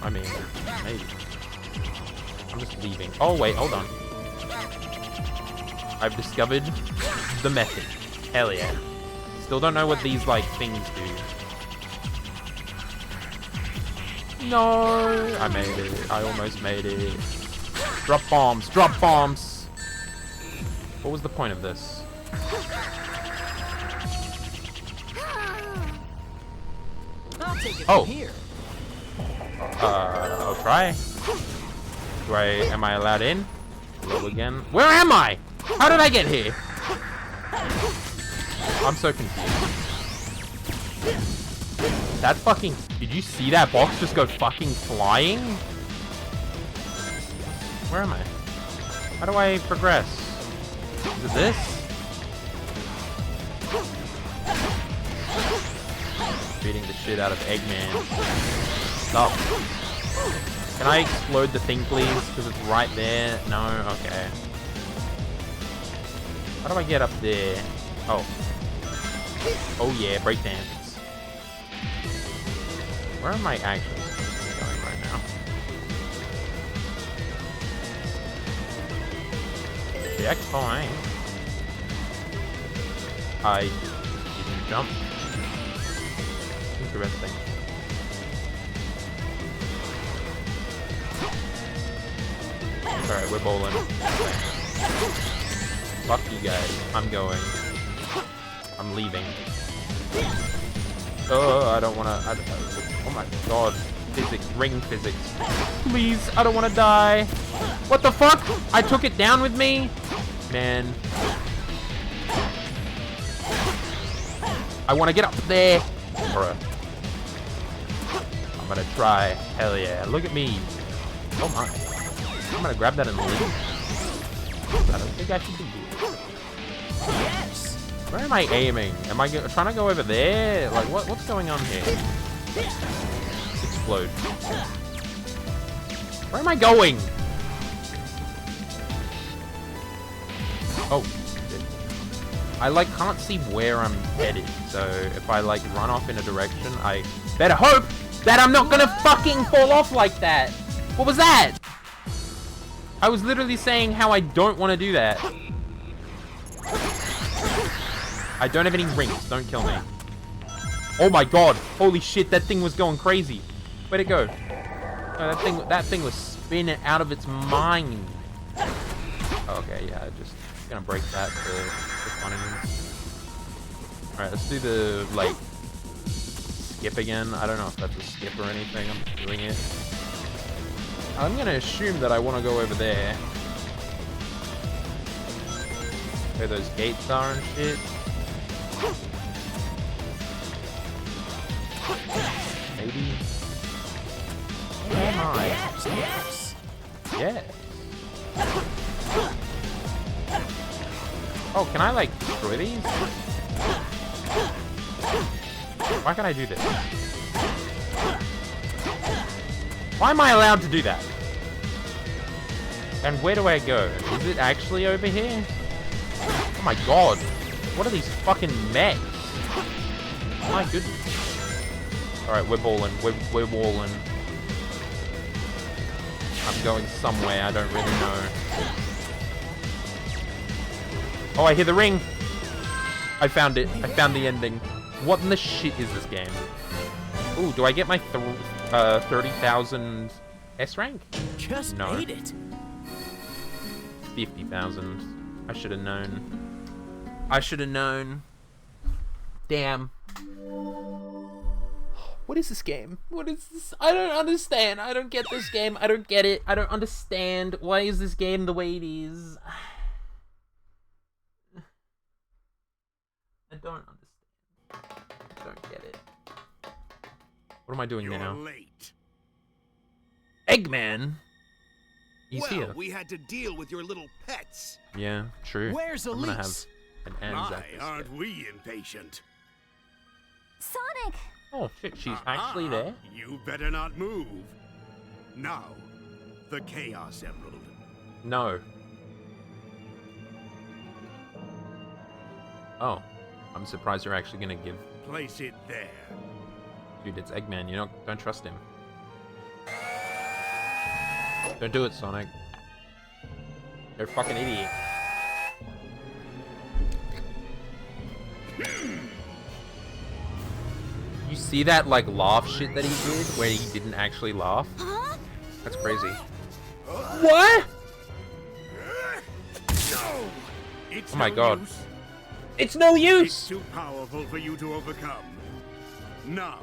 I mean, maybe. I'm just leaving. Oh, wait, hold on. I've discovered the method. Hell yeah. Still don't know what these, like, things do. No! I made it. I almost made it. Drop bombs. Drop bombs! What was the point of this? I'll take it from here. I'll try. Am I allowed in? Hello again. Where am I? How did I get here? I'm so confused. That fucking... Did you see that box just go fucking flying? Where am I? How do I progress? Is it this? Beating the shit out of Eggman. Stop. Can I explode the thing, please? Because it's right there. No? Okay. How do I get up there? Oh. Oh yeah, breakdance. Where am I actually going right now? Checkpoint. I didn't jump. Interesting. Alright, we're bowling. Fuck you guys. I'm going. I'm leaving. Oh, I don't wanna... oh my god. Physics. Ring physics. Please, I don't wanna die. What the fuck? I took it down with me? Man. I wanna get up there. Bruh. I'm gonna try. Hell yeah. Look at me. Oh my. I'm gonna grab that and leave. I don't think I should be here. Yes. Where am I aiming? Am I trying to go over there? Like, what's going on here? Explode. Where am I going? Oh, shit. I, like, can't see where I'm headed. So, if I, like, run off in a direction, I better hope that I'm not gonna fucking fall off like that. What was that? I was literally saying how I don't want to do that. I don't have any rings. Don't kill me. Oh my god. Holy shit, that thing was going crazy. Where'd it go? No, that thing was spinning out of its mind. Okay, yeah, just gonna break that for fun again. Alright, let's do the, like, skip again. I don't know if that's a skip or anything. I'm just doing it. I'm gonna assume that I want to go over there. Where those gates are and shit. Maybe. Where am I? Yes. Yeah. Oh, can I, like, destroy these? Why can't I do this? Why am I allowed to do that? And where do I go? Is it actually over here? Oh my god. What are these fucking mechs? My goodness. Alright, we're balling. We're walling. I'm going somewhere, I don't really know. Oh, I hear the ring! I found it. I found the ending. What in the shit is this game? Ooh, do I get my 30,000 S rank? Just No. made it. 50,000. I should have known. I should have known. Damn. What is this game? What is this? I don't understand. I don't get this game. I don't get it. I don't understand. Why is this game the way it is? I don't understand. I don't get it. What am I doing You're now? late. Eggman? He's well, here. we had to deal with your little pets. Yeah, true. Where's I'm gonna have Elise? an Anzac. My, this aren't year. we impatient? Sonic! Oh shit, she's actually there? You better not move. Now, the Chaos Emerald. No. Oh. I'm surprised you're actually gonna give... Place it there. Dude, it's Eggman. You don't trust him. Don't do it, Sonic. You're a fucking idiot. You see that, like, laugh shit that he did? Where he didn't actually laugh? Huh? That's crazy. What? No! It's Oh my no god. use. It's no It's use! too powerful for you to overcome. Now,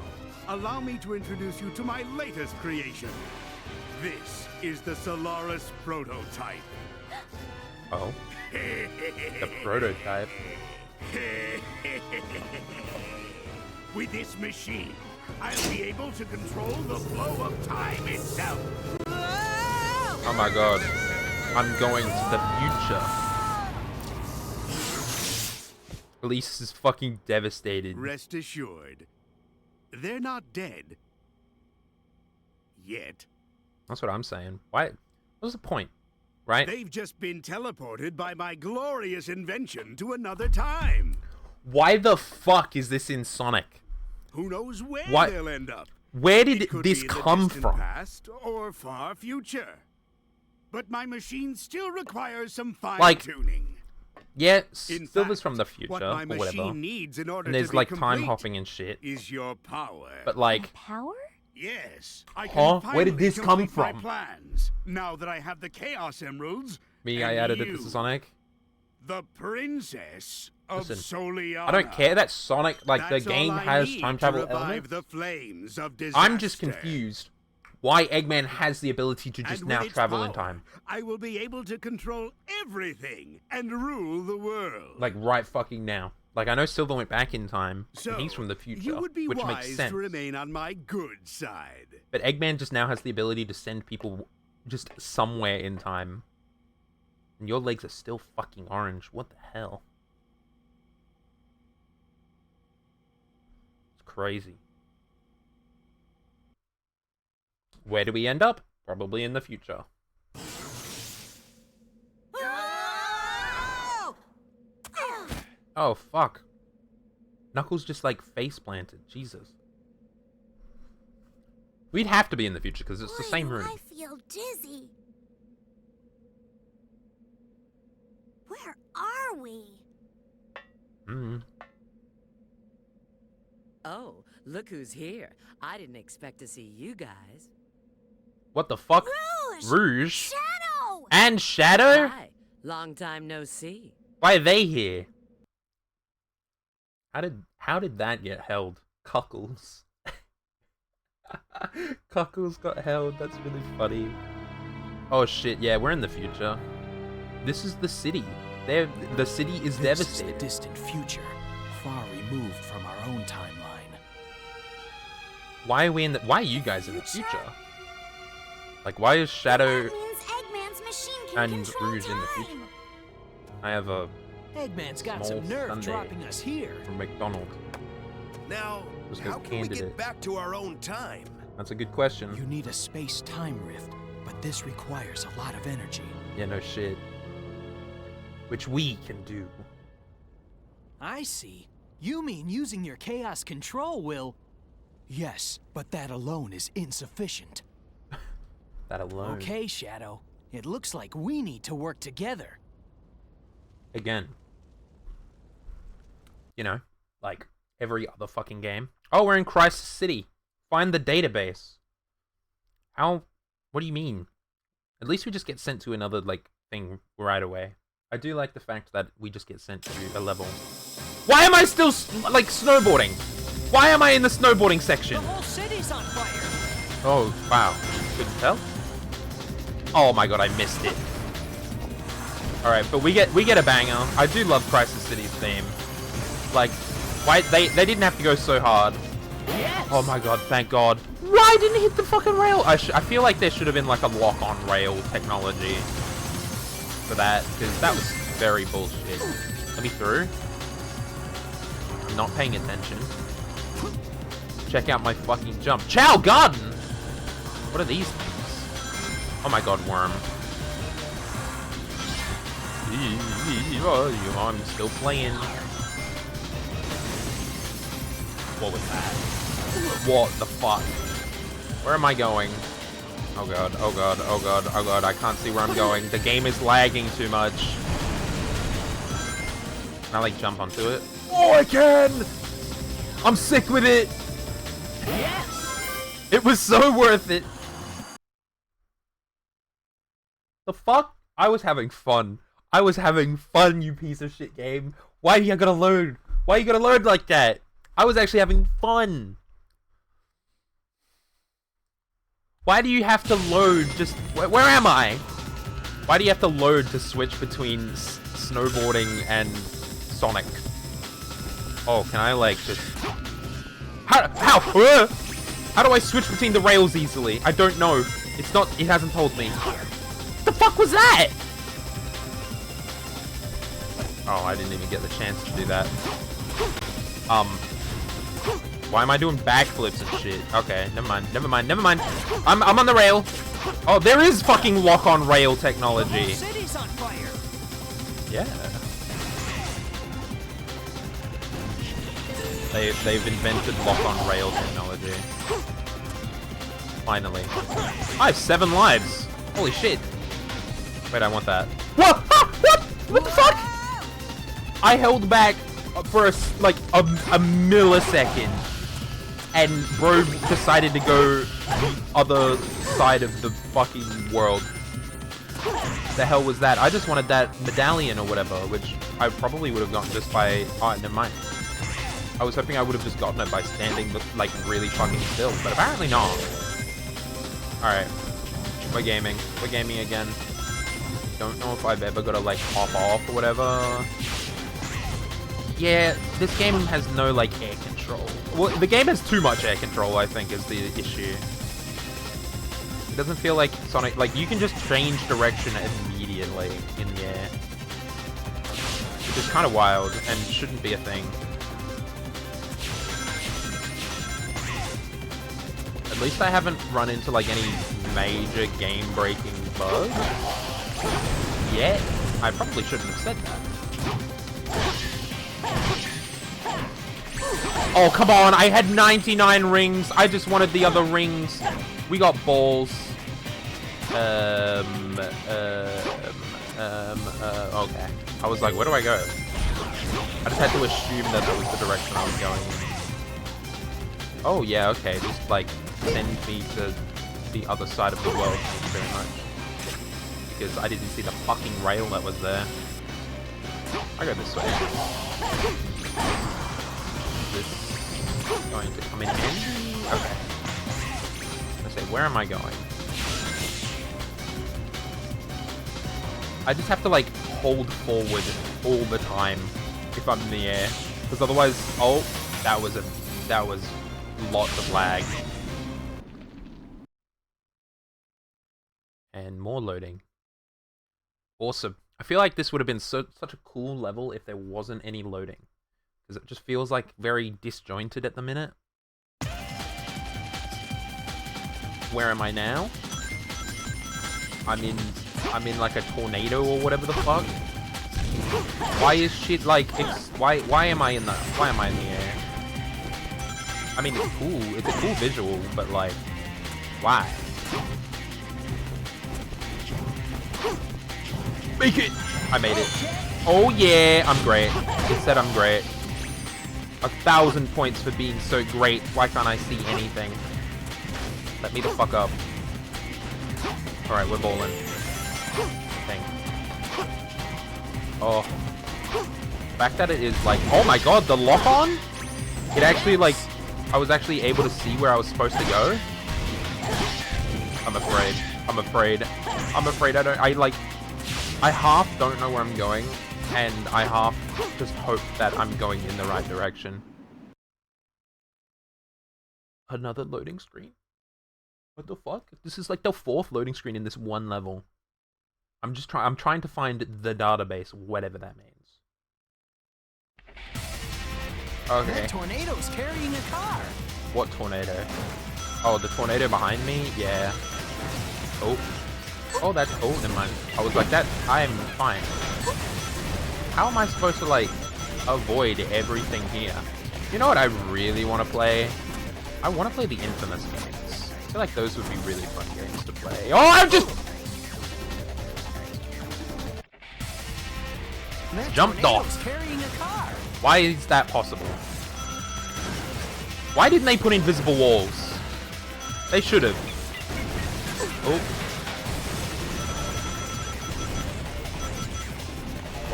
allow me to introduce you to my latest creation. This is the Solaris prototype. Oh. The prototype. With this machine, I'll be able to control the flow of time itself. Oh my god. I'm going to the future. Elise is fucking devastated. Rest assured, they're not dead. Yet. That's what I'm saying. Why? What's the point? Right? They've just been teleported by my glorious invention to another time. Why the fuck is this in Sonic? Who knows where Why- they'll end up? Where did It could this be in the come distant from? Past or far future. But my machine still requires some Like, fine-tuning. Yeah, In Silver's fact, from the future, what my or machine whatever. needs in order And there's to be like time complete hopping and shit. is your power. But like, Power? Yes, I Huh? can Where did finally this come complete my from? plans. Now that I have the Chaos Emeralds. me, and I added it you, to Sonic. The Princess of Listen, Soliana. I don't care that Sonic, like, That's the game all I has need time to travel revive elements. the flames of disaster. I'm just confused why Eggman has the ability to just And now with its travel in power, time. I will be able to control everything and rule the world. Like, right fucking now. Like, I know Silver went back in time, So, and he's from the future, you would be which wise makes sense. to remain on my good side. But Eggman just now has the ability to send people just somewhere in time. And your legs are still fucking orange. What the hell? It's crazy. Where do we end up? Probably in the future. Oh, fuck. Knuckles just, like, face planted. Jesus. We'd have to be in the future, because it's the Boy, same do room. I feel dizzy. Where are we? Oh, look who's here. I didn't expect to see you guys. What the fuck? Rouge! Rouge? Shadow! And Shadow? Hi, long time no see. Why are they here? How did that get held? Cuckles. Cuckles got held. That's really funny. Oh shit, yeah, we're in the future. This is the city. The city is This is the devastated. distant future, far removed from our own timeline. Why are you guys in the future? Like, why is Shadow... That means and control Rouge in the time. future. I have a Eggman's got Small some nerve Sunday. dropping us here. from McDonald's. Now, Just how go can we candidate. get back to our own time? That's a good question. You need a space-time rift, but this requires a lot of energy. Yeah, no shit. Which we can do. I see. You mean using your chaos control will... Yes, but that alone is insufficient. That alone. Okay, Shadow. It looks like we need to work together. Again. You know, like every other fucking game. Oh, we're in Crisis City. Find the database. How? What do you mean? At least we just get sent to another, like, thing right away. I do like the fact that we just get sent to a level. Why am I still, like, snowboarding? Why am I in the snowboarding The section? whole city's on fire! Oh, wow. Couldn't tell. Oh my god, I missed it. Alright, but we get a banger. I do love Crisis City's theme. Like, why they didn't have to go so hard. Yes! Oh my god, thank god. Why didn't it hit the fucking rail? I feel like there should have been like a lock-on rail technology for that, because that was very bullshit. Let me through. I'm not paying attention. Check out my fucking jump. Chow Garden! What are these things? Oh my god, worm. I'm still playing. What was that? What the fuck? Where am I going? Oh god, oh god, oh god, oh god, I can't see where I'm going. The game is lagging too much. Can I like jump onto it? Oh, I can! I'm sick with it! Yes! It was so worth it! The fuck? I was having fun. I was having fun, you piece of shit game. Why are you gonna load? Why are you gonna load like that? I was actually having fun. Why do you have to load just... Where am I? Why do you have to load to switch between snowboarding and Sonic? Oh, can I like just... How do I switch between the rails easily? I don't know. It's not... It hasn't told me. What the fuck was that? Oh, I didn't even get the chance to do that. Why am I doing backflips and shit? Okay, never mind, never mind, never mind. I'm on the rail. Oh, there is fucking lock-on rail The whole technology. city's on fire! Yeah. They've invented lock-on rail technology. Finally. I have 7 lives. Holy shit. Wait, I want that. What? Ah, what? What the fuck? I held back for a millisecond, and bro decided to go the other side of the fucking world. The hell was that? I just wanted that medallion or whatever, which I probably would have gotten just by... Oh, never mind. I was hoping I would have just gotten it by standing, like, really fucking still, but apparently not. Alright. We're gaming. We're gaming again. Don't know if I've ever got to, like, hop off or whatever. Yeah, this game has no, like, air control. Well, the game has too much air control, I think, is the issue. It doesn't feel like Sonic... Like, you can just change direction immediately in the air. Which is kind of wild, and shouldn't be a thing. At least I haven't run into, like, any major game-breaking bugs yet. I probably shouldn't have said that. Oh, come on. I had 99 rings. I just wanted the other rings. We got balls. Okay. I was like, where do I go? I just had to assume that that was the direction I was going. Oh, yeah, okay. Just, like, send me to the other side of the world. Thank you very much. Because I didn't see the fucking rail that was there. I go this way. Is this going to come in handy? Okay. I say, where am I going? I just have to, like, hold forward all the time if I'm in the air. Because otherwise... Oh, that was lots of lag. And more loading. Awesome. I feel like this would have been such a cool level if there wasn't any loading. Because it just feels like very disjointed at the minute. Where am I now? I'm in like a tornado or whatever the fuck. Why is shit like why am I in the air? I mean it's cool. It's a cool visual, but like why? Make it! I made it. Oh yeah, I'm great. It said I'm great. 1,000 points for being so great. Why can't I see anything? Let me the fuck up. Alright, we're bowling. Thing. Oh. The fact that it is like, oh my god, the lock on? It actually like, I was actually able to see where I was supposed to go. I'm afraid. I half don't know where I'm going, and I half just hope that I'm going in the right direction. Another loading screen? What the fuck? This is like the 4th loading screen in this one level. I'm trying to find the database, whatever that means. Okay. That tornado's carrying a car. What tornado? Oh, the tornado behind me? Yeah. Oh. Oh, that's cool. Never mind. I was like, I'm fine. How am I supposed to, like, avoid everything here? You know what I really want to play? I want to play the Infamous games. I feel like those would be really fun games to play. Oh, I'm just... jumped off. Carrying a car. Why is that possible? Why didn't they put invisible walls? They should have. Oh.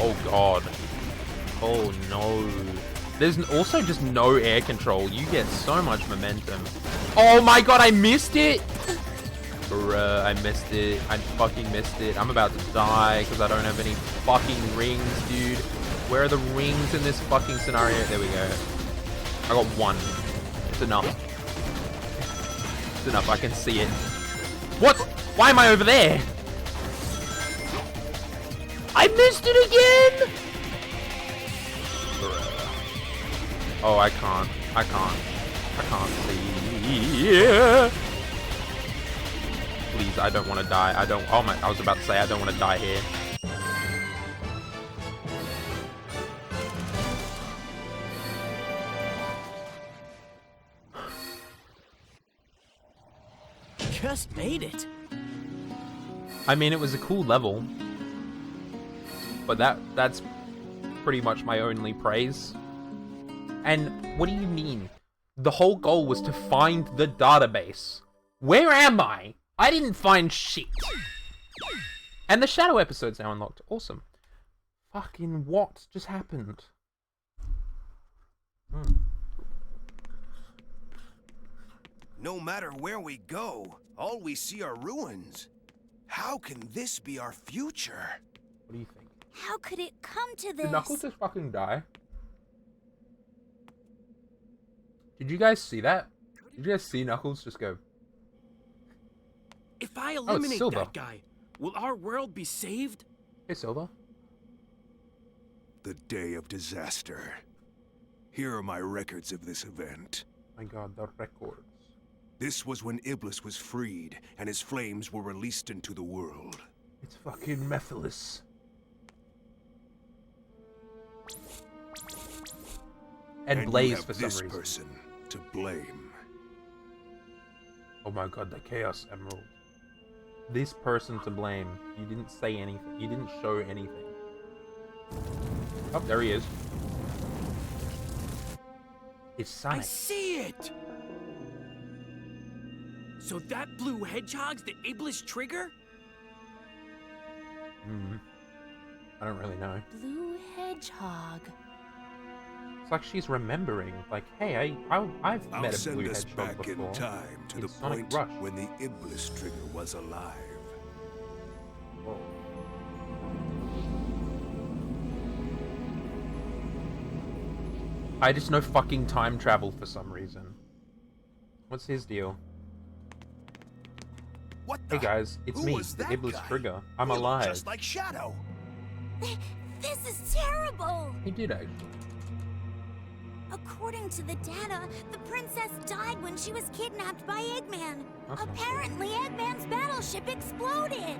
Oh god. Oh no. There's also just no air control. You get so much momentum. Oh my god, I missed it! Bruh, I missed it. I fucking missed it. I'm about to die because I don't have any fucking rings, dude. Where are the rings in this fucking scenario? There we go. I got one. It's enough. It's enough. I can see it. What? Why am I over there? I missed it again! Oh, I can't see. Please, I don't want to die. I was about to say, I don't want to die here. Just made it. I mean, it was a cool level. But that's pretty much my only praise. And what do you mean? The whole goal was to find the database. Where am I? I didn't find shit. And the Shadow episode's now unlocked. Awesome. Fucking what just happened? No matter where we go, all we see are ruins. How can this be our future? What do you think? How could it come to this? Did Knuckles just fucking die? Did you guys see that? Did you guys see Knuckles just go? If I eliminate Silver. that guy, will our world be saved? Hey, Silver. The day of disaster. Here are my records of this event. My god, the records. This was when Iblis was freed, and his flames were released into the world. It's fucking Mephiles. And Blaze you have for some this reason. person to blame. Oh my god, the Chaos Emerald. This person to blame. You didn't say anything. You didn't show anything. Oh, there he is. It's Sonic. I see it! So that blue hedgehog's the Iblis trigger? I don't really know. Blue hedgehog. It's like she's remembering. Like, hey, I've I'll met a send blue us hedgehog back before. in time to in the Sonic point Rush. when the Iblis trigger was alive. Whoa. I just know fucking time travel for some reason. What's his deal? What the? Hey guys, it's Who me, was the that Iblis guy? Trigger. I'm You look alive. just like Shadow. This is terrible! He did actually. According to the data, the princess died when she was kidnapped by Eggman. That's not Apparently, Eggman's battleship exploded.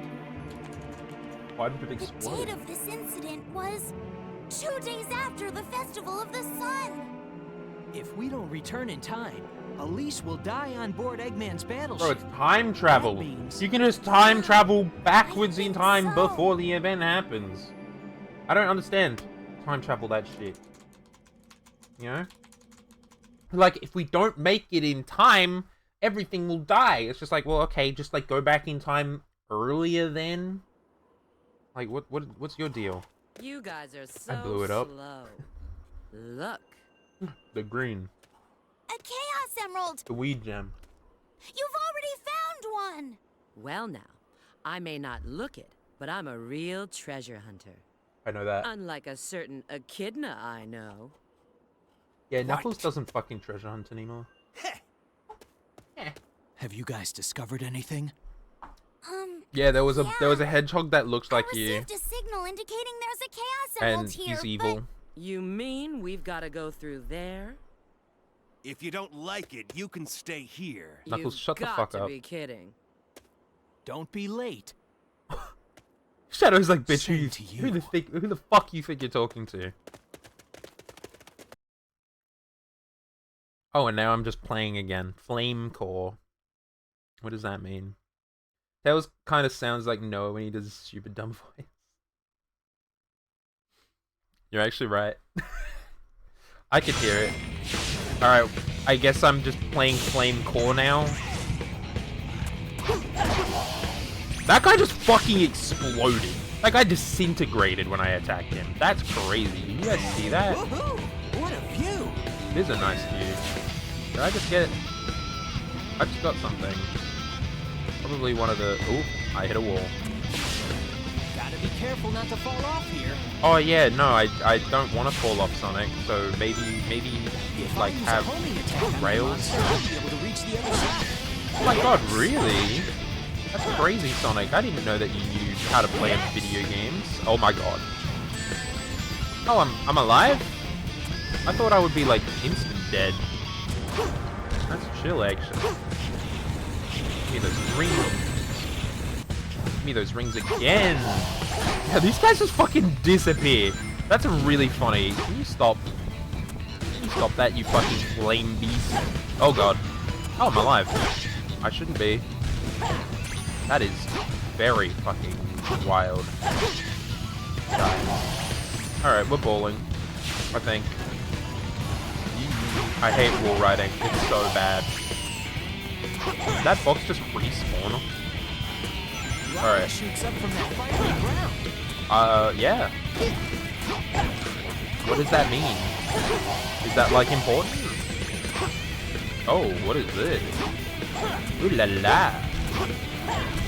Why did it The explode? date of this incident was 2 days after the Festival of the Sun. If we don't return in time, Elise will die on board Eggman's battleship. Bro, it's time travel. That means- You can just time travel backwards in think time so. before the event happens. I don't understand time travel that shit. You know? Like, if we don't make it in time, everything will die. It's just like, well, okay, just like go back in time earlier then. Like, what's your deal? You guys are so blew it up. slow. Look. The green, A Chaos Emerald! the weed gem. You've already found one! Well now, I may not look it, but I'm a real treasure hunter. I know that. Unlike a certain echidna I know. Yeah, Knuckles doesn't fucking treasure hunt anymore. Have you guys discovered anything? Yeah, there was a Yeah. hedgehog that looks like I you, received a signal indicating there's a Chaos Emerald and here, he's evil. You mean we've got to go through there? If you don't like it, you can stay here. Knuckles, You've shut the got fuck to up. be kidding. Don't be late. Shadow's like, bitch, Same to who you. the fuck you think you're talking to? Oh, and now I'm just playing again. Flame Core. What does that mean? Tails kind of sounds like Noah when he does his stupid dumb voice. You're actually right. I could hear it. Alright, I guess I'm just playing Flame Core now. That guy just fucking exploded. That guy disintegrated when I attacked him. That's crazy. You guys see that? Woohoo! What a view! It is a nice view. Did I just get... I just got something. Probably one of the... Ooh, I hit a wall. Gotta be careful not to fall off here. Oh yeah, no, I don't want to fall off Sonic, so maybe If like I use have a homing attack on the rails. monster, I'll be able to reach the other side. Oh my god, really? That's crazy, Sonic. I didn't know that you knew how to play video games. Oh my god. Oh, I'm alive? I thought I would be like instant dead. That's chill, actually. Give me those rings. Give me those rings again. Yeah, these guys just fucking disappear. That's really funny. Can you stop? Can you stop that, you fucking flame beast? Oh god. Oh, I'm alive. I shouldn't be. That is very fucking wild. Alright, we're bowling. I think. I hate wall riding. It's so bad. Did that box just respawn? Alright. Shoots up from that fiery ground. Yeah. What does that mean? Is that, like, important? Oh, what is this? Ooh la la.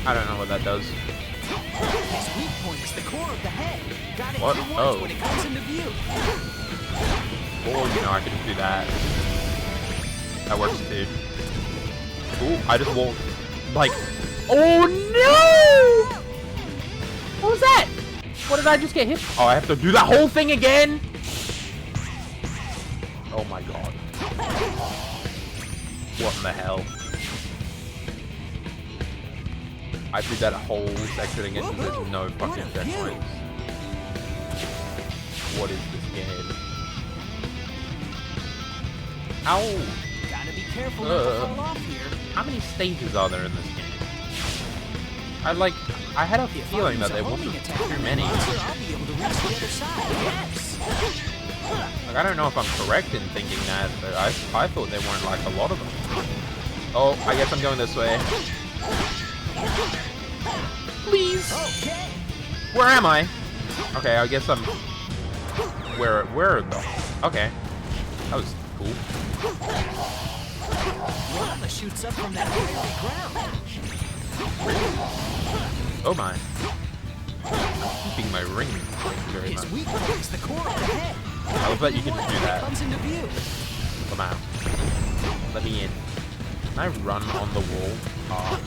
I don't know what that does. His weak point is the core of the head. Got it What? hit once Oh. when it comes into view. Or, you know, I can do that. That works too. Ooh, I just walked. Like, oh no! What was that? What did I just get hit? Oh, I have to do that whole thing again? Oh my god. What in the hell? I did that whole section again and there's no fucking checkpoints. What is this game? Ow! Gotta be careful not to fall off here. How many stages are there in this game? I had a feeling that there wasn't too many. I'll be able to reach the other side. Yes. Like, I don't know if I'm correct in thinking that, but I thought there weren't like a lot of them. Oh, I guess I'm going this way. Please. Okay. Where am I? Okay, I guess I'm. Where the? Okay, that was cool. Lava shoots up from that fiery ground. Oh my. I'm keeping my ring. Thank you very much. His weak point is the core of the head. I love that you can do When it that. comes into view. Come out. Let me in. Can I run on the wall? Oh.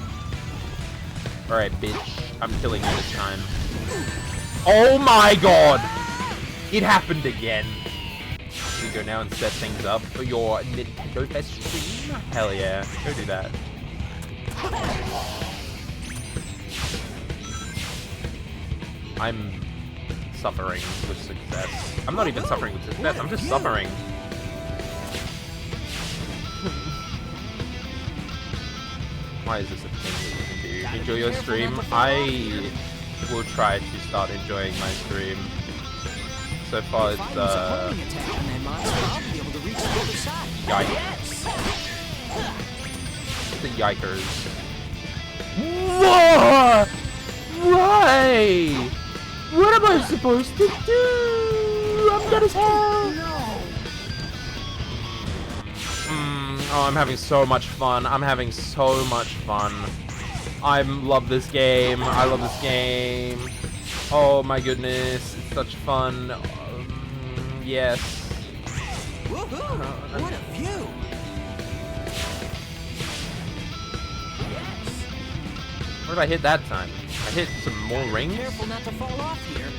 Alright, bitch. I'm killing you this time. Oh my god! It happened again. We go now and set things up for your Nintendo Fest stream? Hell yeah. Go do that. I'm suffering with success. I'm not even suffering with success, I'm just suffering. Why is this a thing that you can do? Enjoy your stream? I will try to start enjoying my stream. So far it's yikes. The yikers. Whoa! Why? What am I supposed to do? I'm dead as hell. Oh, I'm having so much fun. I'm having so much fun. I love this game. I love this game. Oh my goodness. It's such fun. Yes. Woohoo! What a view! What did I hit that time? I hit some more rings? Careful not to fall off here.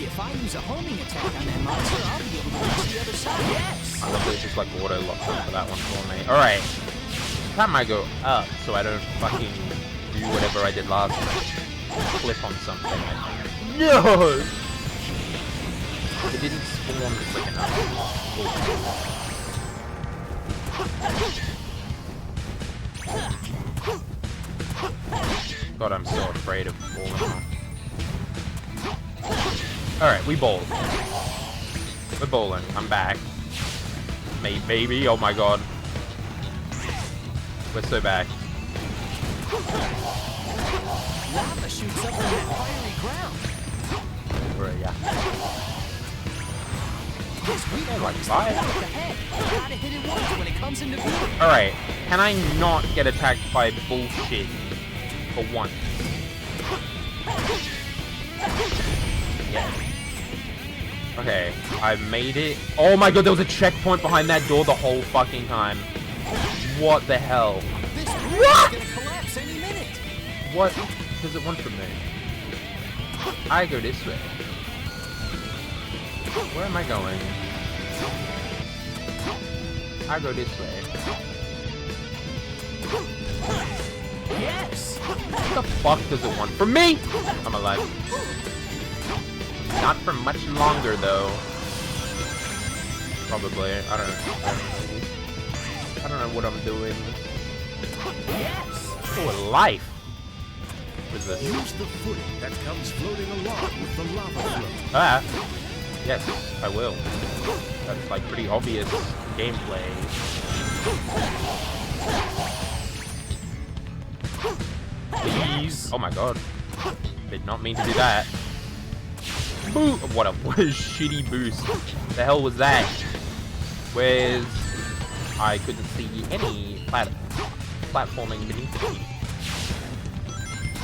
If I use a homing attack on that monster, I'll be able to reach the other side. Yes! I love that it just like auto locks onto that one for me. Alright. Time I go up so I don't fucking do whatever I did last time. Flip on something, I think. No! It didn't spawn quick enough. God, I'm so afraid of falling off. Alright, we bowl. We're bowling. I'm back. Mate, baby. Oh my god. We're so back. Lava shoots up on that fiery ground. Where, yeah. This weak like is fire. the head. Gotta hit it once when it comes into view. Alright, can I not get attacked by bullshit for once? Yeah. Okay, I made it. Oh my god, there was a checkpoint behind that door the whole fucking time. What the hell? This bridge is gonna collapse any minute. What does it want from me? I go this way. Where am I going? I go this way. Yes! What the fuck does it want from me? I'm alive. Not for much longer, though. Probably. I don't know. I don't know what I'm doing. Yes! Oh, life! What is this? Use the footing that comes floating along with the lava flow. Ah! Yes, I will. That's like pretty obvious gameplay. Please! Oh my god. Did not mean to do that. Boo! What a shitty boost. The hell was that? Where's... I couldn't see any platforming beneath me.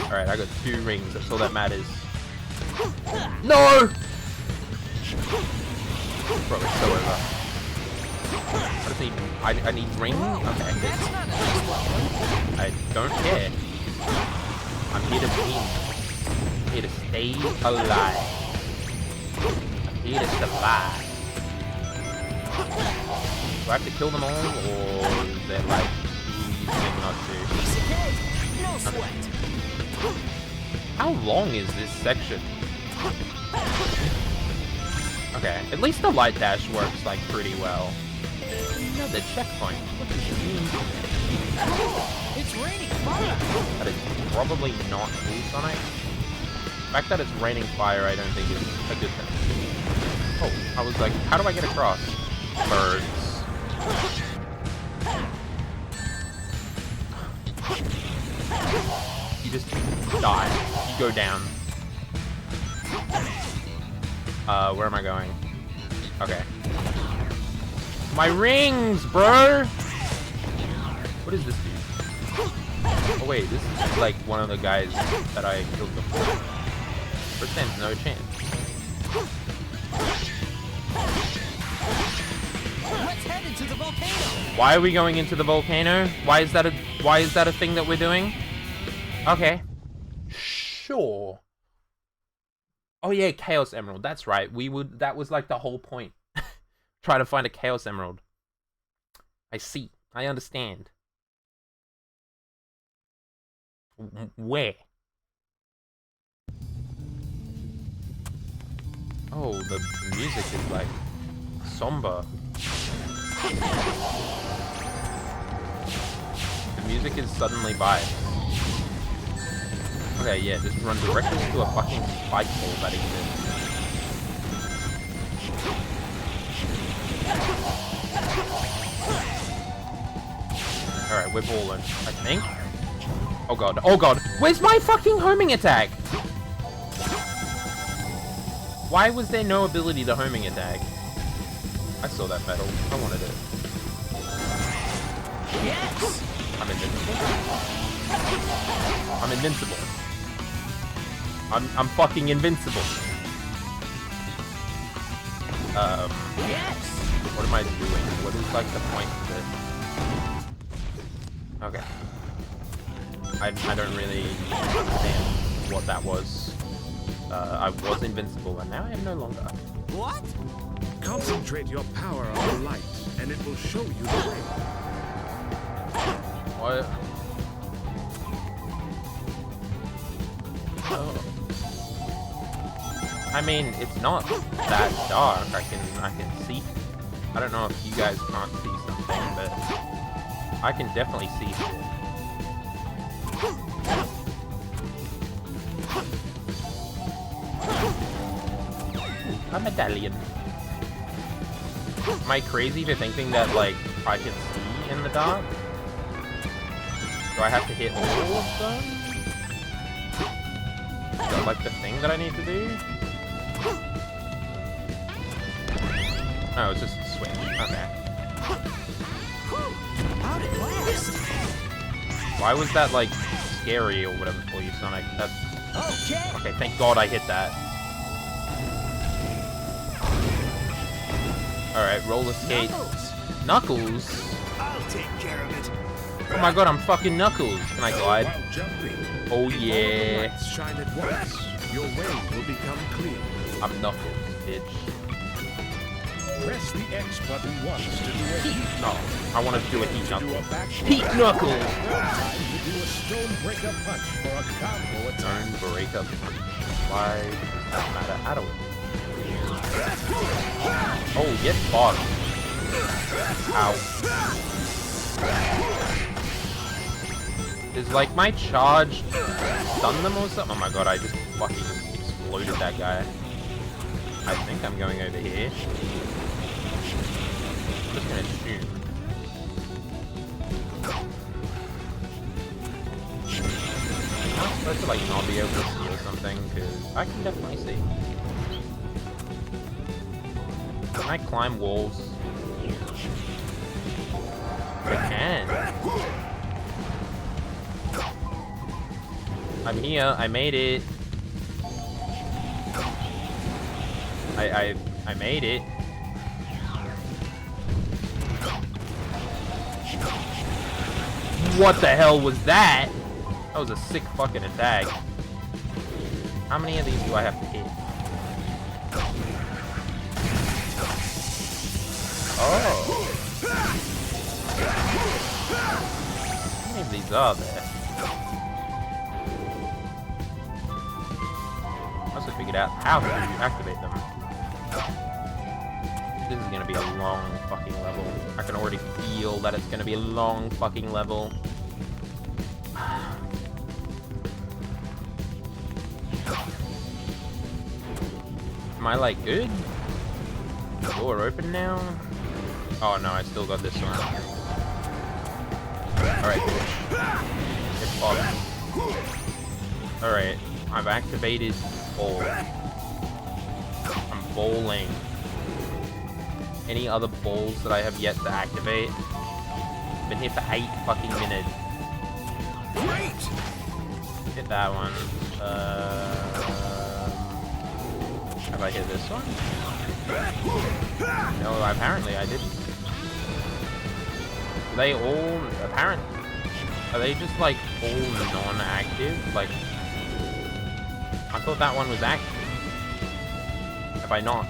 Alright, I got 2 rings. That's all that matters. No! Bro, it's so over. I just need... I need rings? Okay. I don't care. I'm here to win. I'm here to stay alive. I'm here to survive. Do I have to kill them all, or is there like easy not to? No sweat. How long is this section? Okay, at least the light dash works like pretty well. Another checkpoint. What does it mean? It's raining fire. That is probably not cool, Sonic. The fact that it's raining fire, I don't think is a good thing. Oh, I was like, how do I get across? Birds. You just die. You go down. Where am I going? Okay. My rings, bro! What does this do? Oh wait, this is like one of the guys that I killed before. First stands no chance. Let's head into the volcano. Why are we going into the volcano? Why is that a thing that we're doing? Okay. Sure. Oh yeah, Chaos Emerald. That's right. That was like the whole point. Try to find a Chaos Emerald. I see. I understand. Where? Oh, the music is like somber. The music is suddenly vibes. Okay, yeah, just run directly into a fucking spike ball that exists. Alright, we're balling, I think. Oh god, oh god. Where's my fucking homing attack? Why was there no ability to homing attack? I saw that medal. I wanted it. Yes! I'm invincible. I'm invincible. I'm fucking invincible. Yes! What am I doing? What is like the point of this? Okay. I don't really understand what that was. I was invincible and now I am no longer. What? Concentrate your power on the light, and it will show you the way. What? Oh. I mean, it's not that dark. I can see. I don't know if you guys can't see something, but I can definitely see shit. A medallion. Am I crazy to thinking that, like, I can see in the dark? Do I have to hit all of them? Is that, like, the thing that I need to do? Oh, it's just a swing. Okay. How'd it last? Why was that, like, scary or whatever for you, Sonic? That's... Okay. Okay, thank God I hit that. Alright, roller skate. Knuckles? I'll take care of it. Oh my god, I'm fucking Knuckles. Can I glide? While jumping, Oh all the yeah. lights shine at once. Your way will become clear. I'm Knuckles, bitch. Press the X button once to do a heat. No, I want to do a heat To do a Knuckles. back Heat Knuckles! Time to do a stone breaker punch for a combo attack. Don't break up. Why does that matter at all? Oh, get fucked. Ow. Is like my charge stun them or something? Oh my god, I just fucking exploded that guy. I think I'm going over here. I'm just gonna shoot. I'm supposed to like not be able to see or something, because I can definitely see. Can I climb walls? I can. I'm here. I made it. I made it. What the hell was that? That was a sick fucking attack. How many of these do I have to hit? Oh. How many of these are there? I also figured out how to activate them. This is gonna be a long fucking level. I can already feel that it's gonna be a long fucking level. Am I like good? Door open now? Oh no, I still got this one. Alright, it's bothered. Alright, I've activated ball. I'm balling. Any other balls that I have yet to activate? Been here for 8 fucking minutes. Great! Hit that one. Have I hit this one? No, apparently I didn't. They all, apparently, are they just like all non-active? Like, I thought that one was active. Have I not?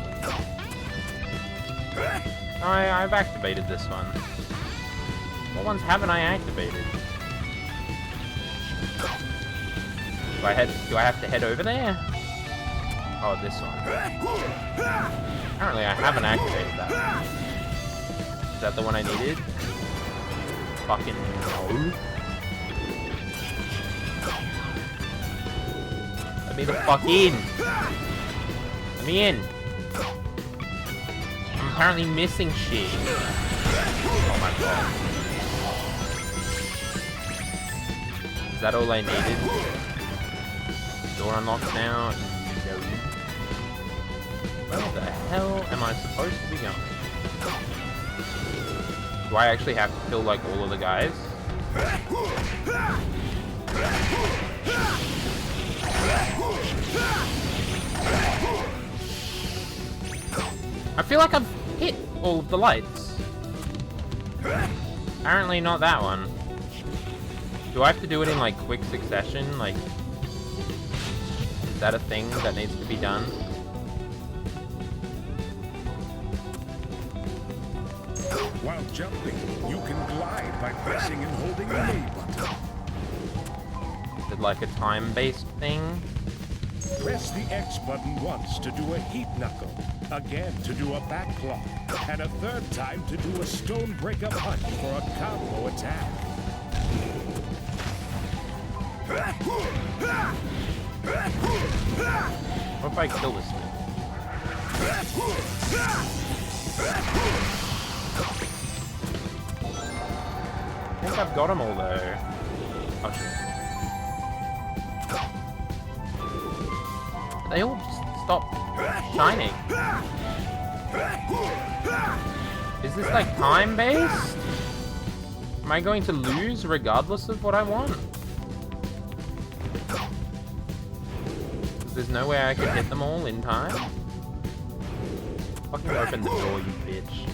I've activated this one. What ones haven't I activated? Do I have to head over there? Oh, this one. Apparently I haven't activated that one. Is that the one I needed? Fucking no. Let me the fuck in! Let me in! I'm apparently missing shit. Oh my god. Is that all I needed? Door unlocked now. No. Where the hell am I supposed to be going? Do I actually have to kill like all of the guys? I feel like I've hit all of the lights. Apparently not that one. Do I have to do it in like quick succession? Like, is that a thing that needs to be done? While jumping, you can glide by pressing and holding the A button. Is it like a time-based thing? Press the X button once to do a heat knuckle, again to do a back claw, and a third time to do a stone breaker punch for a combo attack. What if I kill this thing? I think I've got them all though. Oh shit. They all just stop shining. Is this like time-based? Am I going to lose regardless of what I want? There's no way I could hit them all in time? Fucking open the door, you bitch.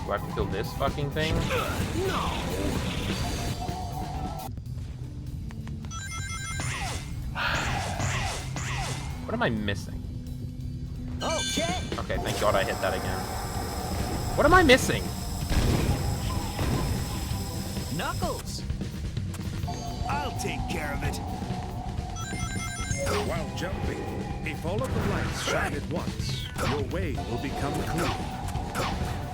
Do I have to kill this fucking thing? No! What am I missing? Okay. Okay, thank God I hit that again. What am I missing? Knuckles! I'll take care of it. While jumping, if all of the lights shine at once, your way will become clear.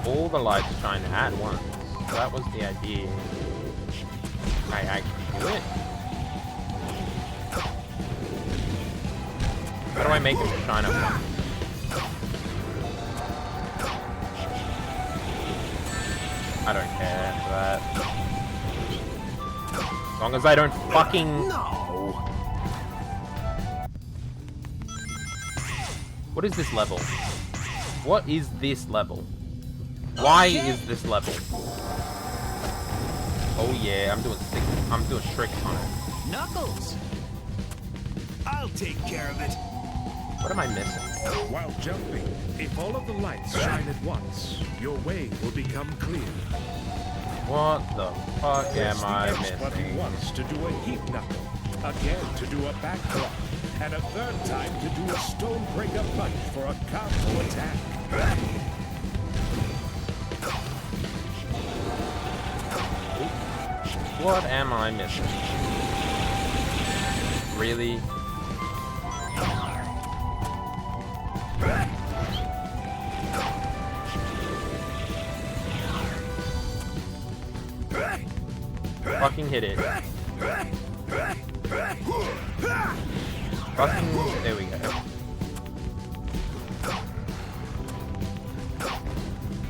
All the lights shine at once. So that was the idea. Can I actually do it? How do I make it shine at once? I don't care for that. As long as I don't fucking... No! What is this level? What is this level? Why is this level? Oh yeah, I'm doing tricks on it. Knuckles! I'll take care of it. What am I missing? While jumping, if all of the lights shine at once, your way will become clear. What the fuck Press am the I X button missing? once to do a heat knuckle, again to do a back claw, and a third time to do a stone breaker punch for a combo attack. What am I missing? Really? Fucking hit it. Fucking... There we go.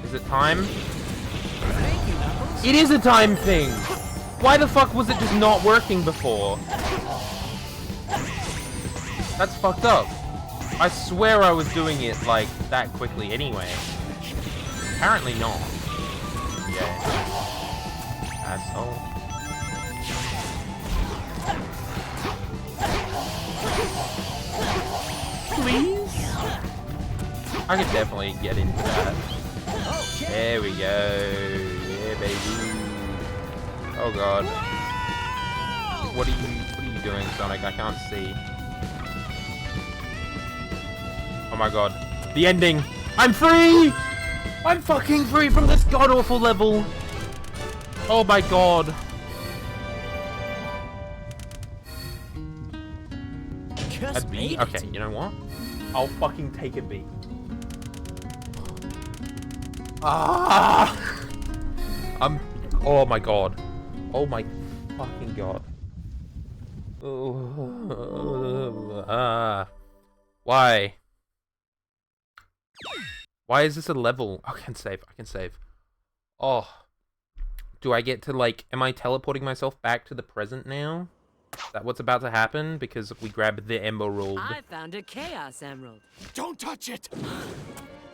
Is it time? Thank you, Knuckles. It is a time thing! Why the fuck was it just not working before? That's fucked up. I swear I was doing it, like, that quickly anyway. Apparently not. Yeah. Asshole. Please? I could definitely get into that. There we go. Yeah, baby. Oh god. What are you doing, Sonic? I can't see. Oh my god. The ending! I'm free! I'm fucking free from this god-awful level! Oh my god. A B? Okay, you know what? I'll fucking take a B. Ah! Oh my god. Oh my fucking god. Why? Why is this a level? I can save. I can save. Oh. Do I get to, like, am I teleporting myself back to the present now? Is that what's about to happen? Because we grabbed the emerald. I found a Chaos Emerald. Don't touch it!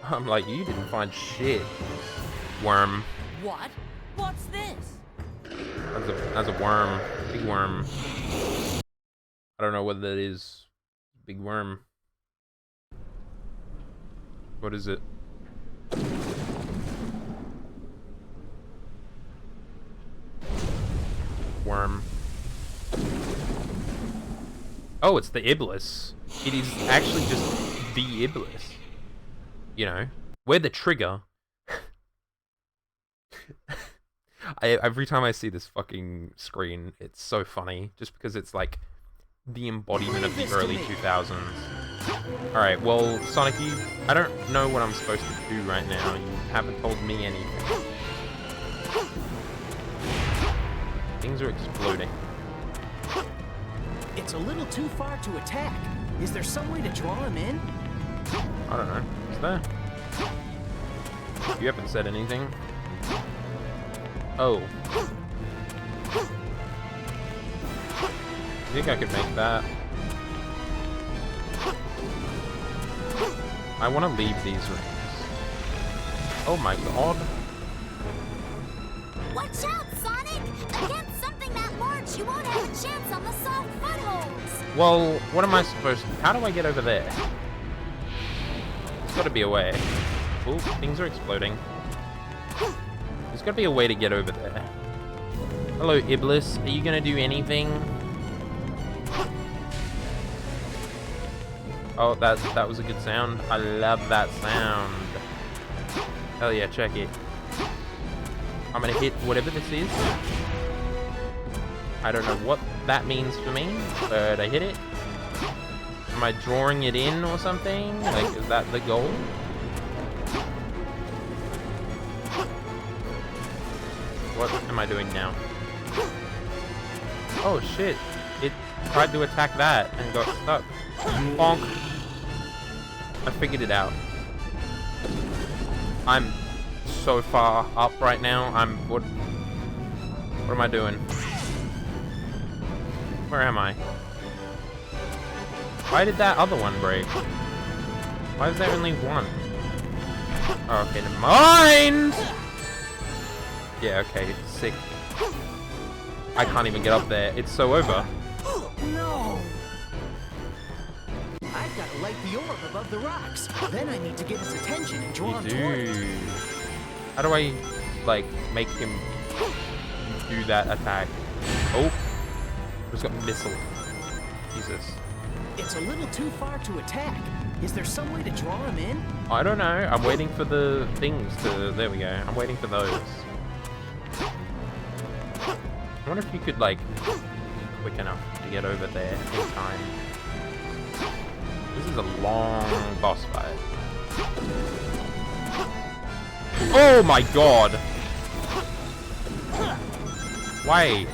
I'm like, you didn't find shit. Worm. What? What's this? That's a worm. Big worm. I don't know what that is. Big worm. What is it? Worm. Oh, it's the Iblis. It is actually just the Iblis. You know, we're the trigger. Every time I see this fucking screen, it's so funny. Just because it's like the embodiment of the early 2000s. Alright, well, Sonic, I don't know what I'm supposed to do right now. You haven't told me anything. Things are exploding. It's a little too far to attack. Is there some way to draw him in? I don't know. Is there? You haven't said anything. Oh. I think I could make that. I want to leave these rings. Oh my god. Watch out, Sonic! Against something that large, you won't have a chance on the soft footholds. Well, what am I supposed to... How do I get over there? There's got to be a way. Ooh, things are exploding. There's got to be a way to get over there. Hello, Iblis. Are you going to do anything? Oh, that was a good sound. I love that sound. Hell yeah, check it. I'm going to hit whatever this is. I don't know what that means for me, but I hit it. Am I drawing it in or something? Like, is that the goal? What am I doing now? Oh shit, it tried to attack that and got stuck. Bonk. I figured it out. I'm so far up right now. What am I doing? Where am I? Why did that other one break? Why is there only one? Oh, okay, never mind! Yeah, okay, sick. I can't even get up there. It's so over. No! I've got to light the orb above the rocks. Then I need to get his attention and draw him toward it. How do I, like, make him do that attack? Oh! Just got missile. Jesus. It's a little too far to attack. Is there some way to draw him in? I don't know. I'm waiting for the things to... There we go. I'm waiting for those. I wonder if you could, like, be quick enough to get over there in time. This is a long boss fight. Oh my god! Wait.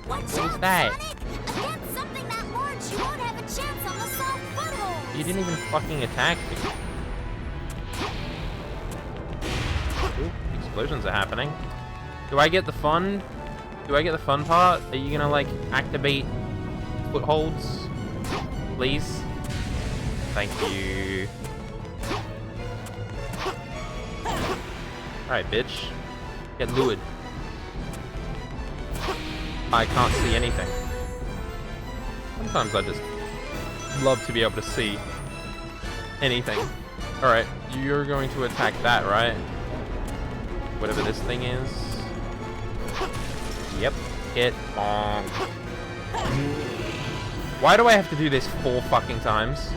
What was that? Against something that large, you won't have a chance on the soft footholds. You didn't even fucking attack me. Ooh, explosions are happening. Do I get the fun? Do I get the fun part? Are you gonna, like, activate footholds? Please? Thank you. Alright, bitch. Get lured. I can't see anything. Sometimes I just love to be able to see anything Alright, you're going to attack that, right? Whatever this thing is. Yep. Hit. Bonk. Why do I have to do this 4 fucking times?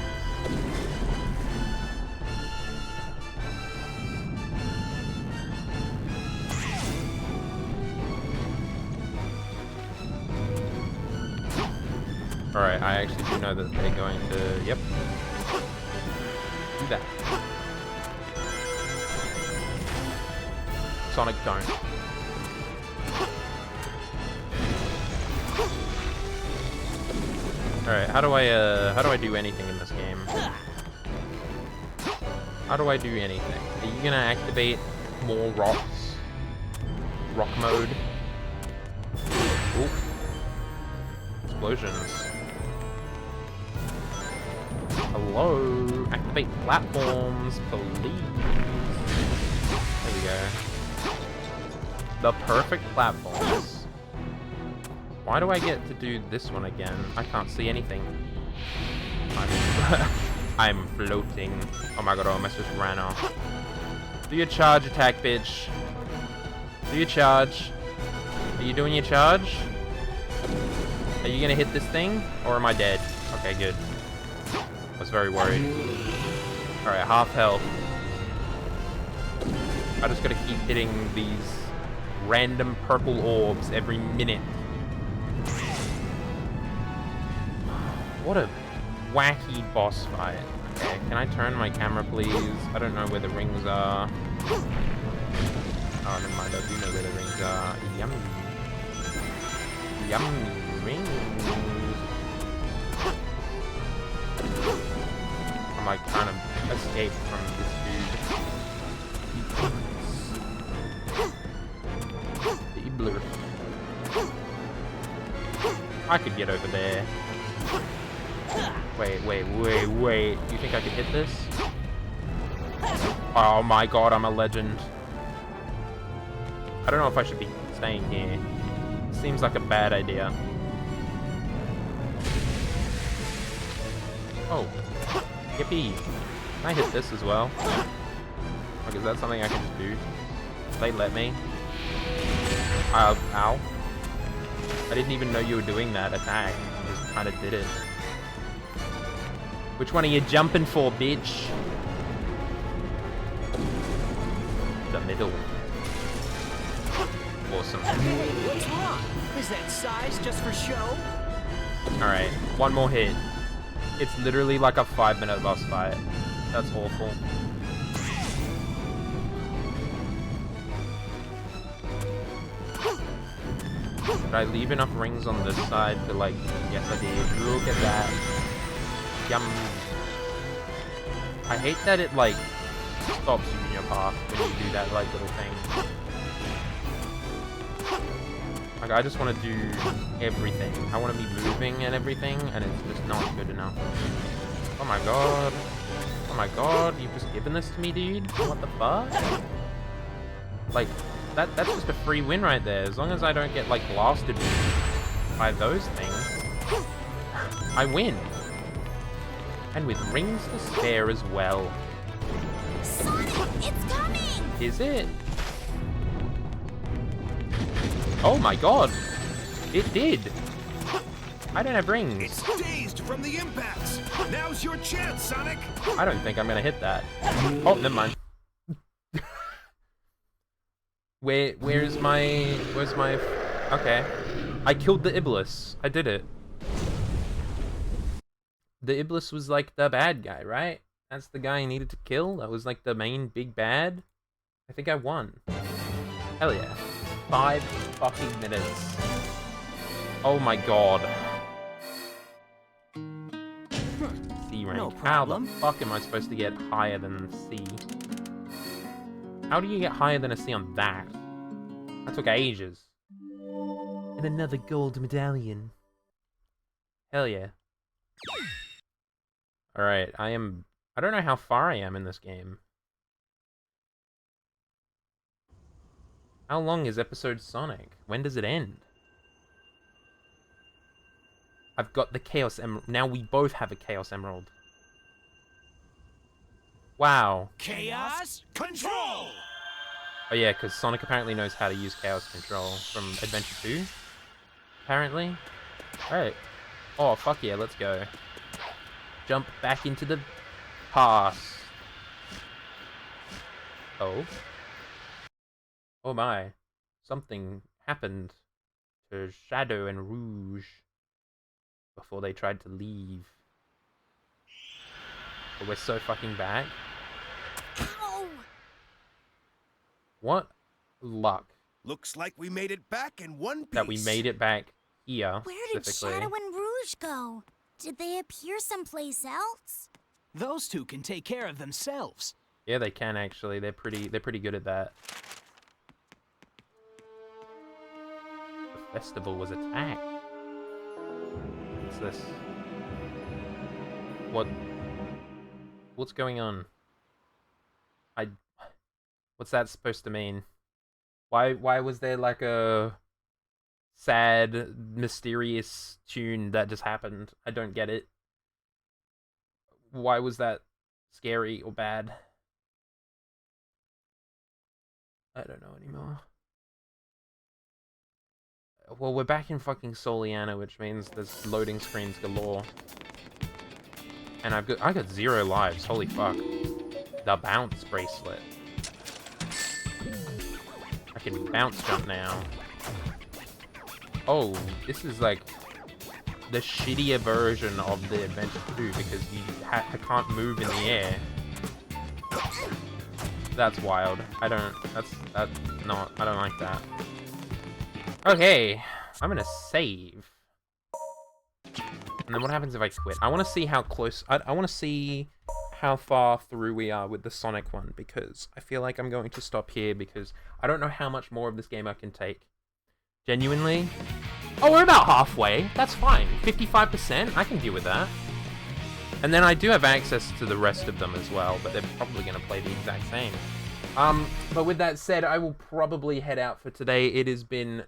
Alright, I actually do know that they're going to... Yep. Do that. Sonic, don't. Alright, how do I do anything in this game? How do I do anything? Are you gonna activate more rocks? Rock mode? Ooh. Explosions. Hello? Activate platforms, please. There we go. The perfect platforms. Why do I get to do this one again? I can't see anything. I'm floating. Oh my god, I almost just ran off. Do your charge attack, bitch. Do your charge. Are you doing your charge? Are you gonna hit this thing? Or am I dead? Okay, good. I was very worried. Alright, half health. I just gotta keep hitting these random purple orbs every minute. What a wacky boss fight. Okay, can I turn my camera, please? I don't know where the rings are. Oh, never mind. I do know where the rings are. Yummy. Yummy rings. I'm like trying to escape from this dude. The Ibler. I could get over there. Wait. Do you think I could hit this? Oh my god, I'm a legend. I don't know if I should be staying here. Seems like a bad idea. Oh. Yippee. Can I hit this as well? Like, is that something I can just do? They let me. Ow. I didn't even know you were doing that attack. I just kinda did it. Which one are you jumping for, bitch? The middle. Awesome. Hey, what's wrong? Is that size just for show? Alright, one more hit. It's literally like a 5-minute boss fight. That's awful. Did I leave enough rings on this side to like... Yes, I did. Look at that. Yum. I hate that it like stops you in your path when you do that like little thing. Like, I just want to do everything. I want to be moving and everything, and it's just not good enough. Oh my god. Oh my god, you've just given this to me, dude? What the fuck? Like, that's just a free win right there. As long as I don't get, like, blasted by those things, I win. And with rings to spare as well. Sonic, it's coming! Is it? Oh my god! It did! I don't have rings. It's dazed from the impacts. Now's your chance, Sonic. I don't think I'm gonna hit that. Oh, never mind. Where's my... Okay. I killed the Iblis. I did it. The Iblis was like the bad guy, right? That's the guy I needed to kill? That was like the main big bad? I think I won. Hell yeah. 5 fucking minutes. Oh my god. C rank. No How the problem. fuck am I supposed to get higher than C? How do you get higher than a C on that? That took ages. And another gold medallion. Hell yeah. Alright, I don't know how far I am in this game. How long is episode Sonic? When does it end? I've got the Chaos Emerald. Now we both have a Chaos Emerald. Wow. Chaos Control! Oh yeah, because Sonic apparently knows how to use Chaos Control from Adventure 2. Apparently. Alright. Oh, fuck yeah, let's go. Jump back into the past. Oh. Oh my. Something happened to Shadow and Rouge before they tried to leave. But we're so fucking back. Ow! What luck Looks like we made it back in one piece. that we made it back here. Where did specifically. Shadow and Rouge go? Did they appear someplace else? Those two can take care of themselves. Yeah, they can actually. They're pretty good at that. The festival was attacked. What's this? What's going on? What's that supposed to mean? Why was there like a sad, mysterious tune that just happened? I don't get it. Why was that scary or bad? I don't know anymore. Well, we're back in fucking Soliana, which means there's loading screens galore. And I got 0 lives. Holy fuck. The bounce bracelet. I can bounce jump now. Oh, this is like the shittier version of the Adventure 2 because I can't move in the air. That's wild. I don't like that. Okay, I'm gonna save. And then what happens if I quit? I want to see how close... I want to see how far through we are with the Sonic one, because I feel like I'm going to stop here, because I don't know how much more of this game I can take. Genuinely. Oh, we're about halfway. That's fine. 55%? I can deal with that. And then I do have access to the rest of them as well, but they're probably going to play the exact same. But with that said, I will probably head out for today. It has been...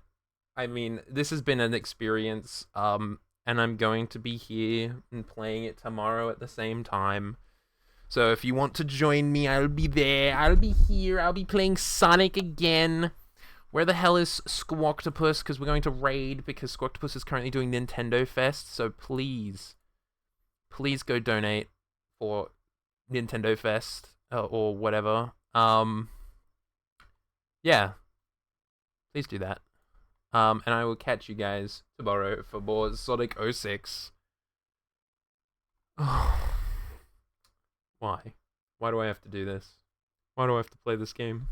I mean, this has been an experience, and I'm going to be here and playing it tomorrow at the same time. So if you want to join me, I'll be there. I'll be here. I'll be playing Sonic again. Where the hell is Squawktopus? Because we're going to raid, because Squawktopus is currently doing Nintendo Fest. So please go donate for Nintendo Fest or whatever. Yeah. Please do that. And I will catch you guys tomorrow for more Sonic 06. Why? Why do I have to do this? Why do I have to play this game?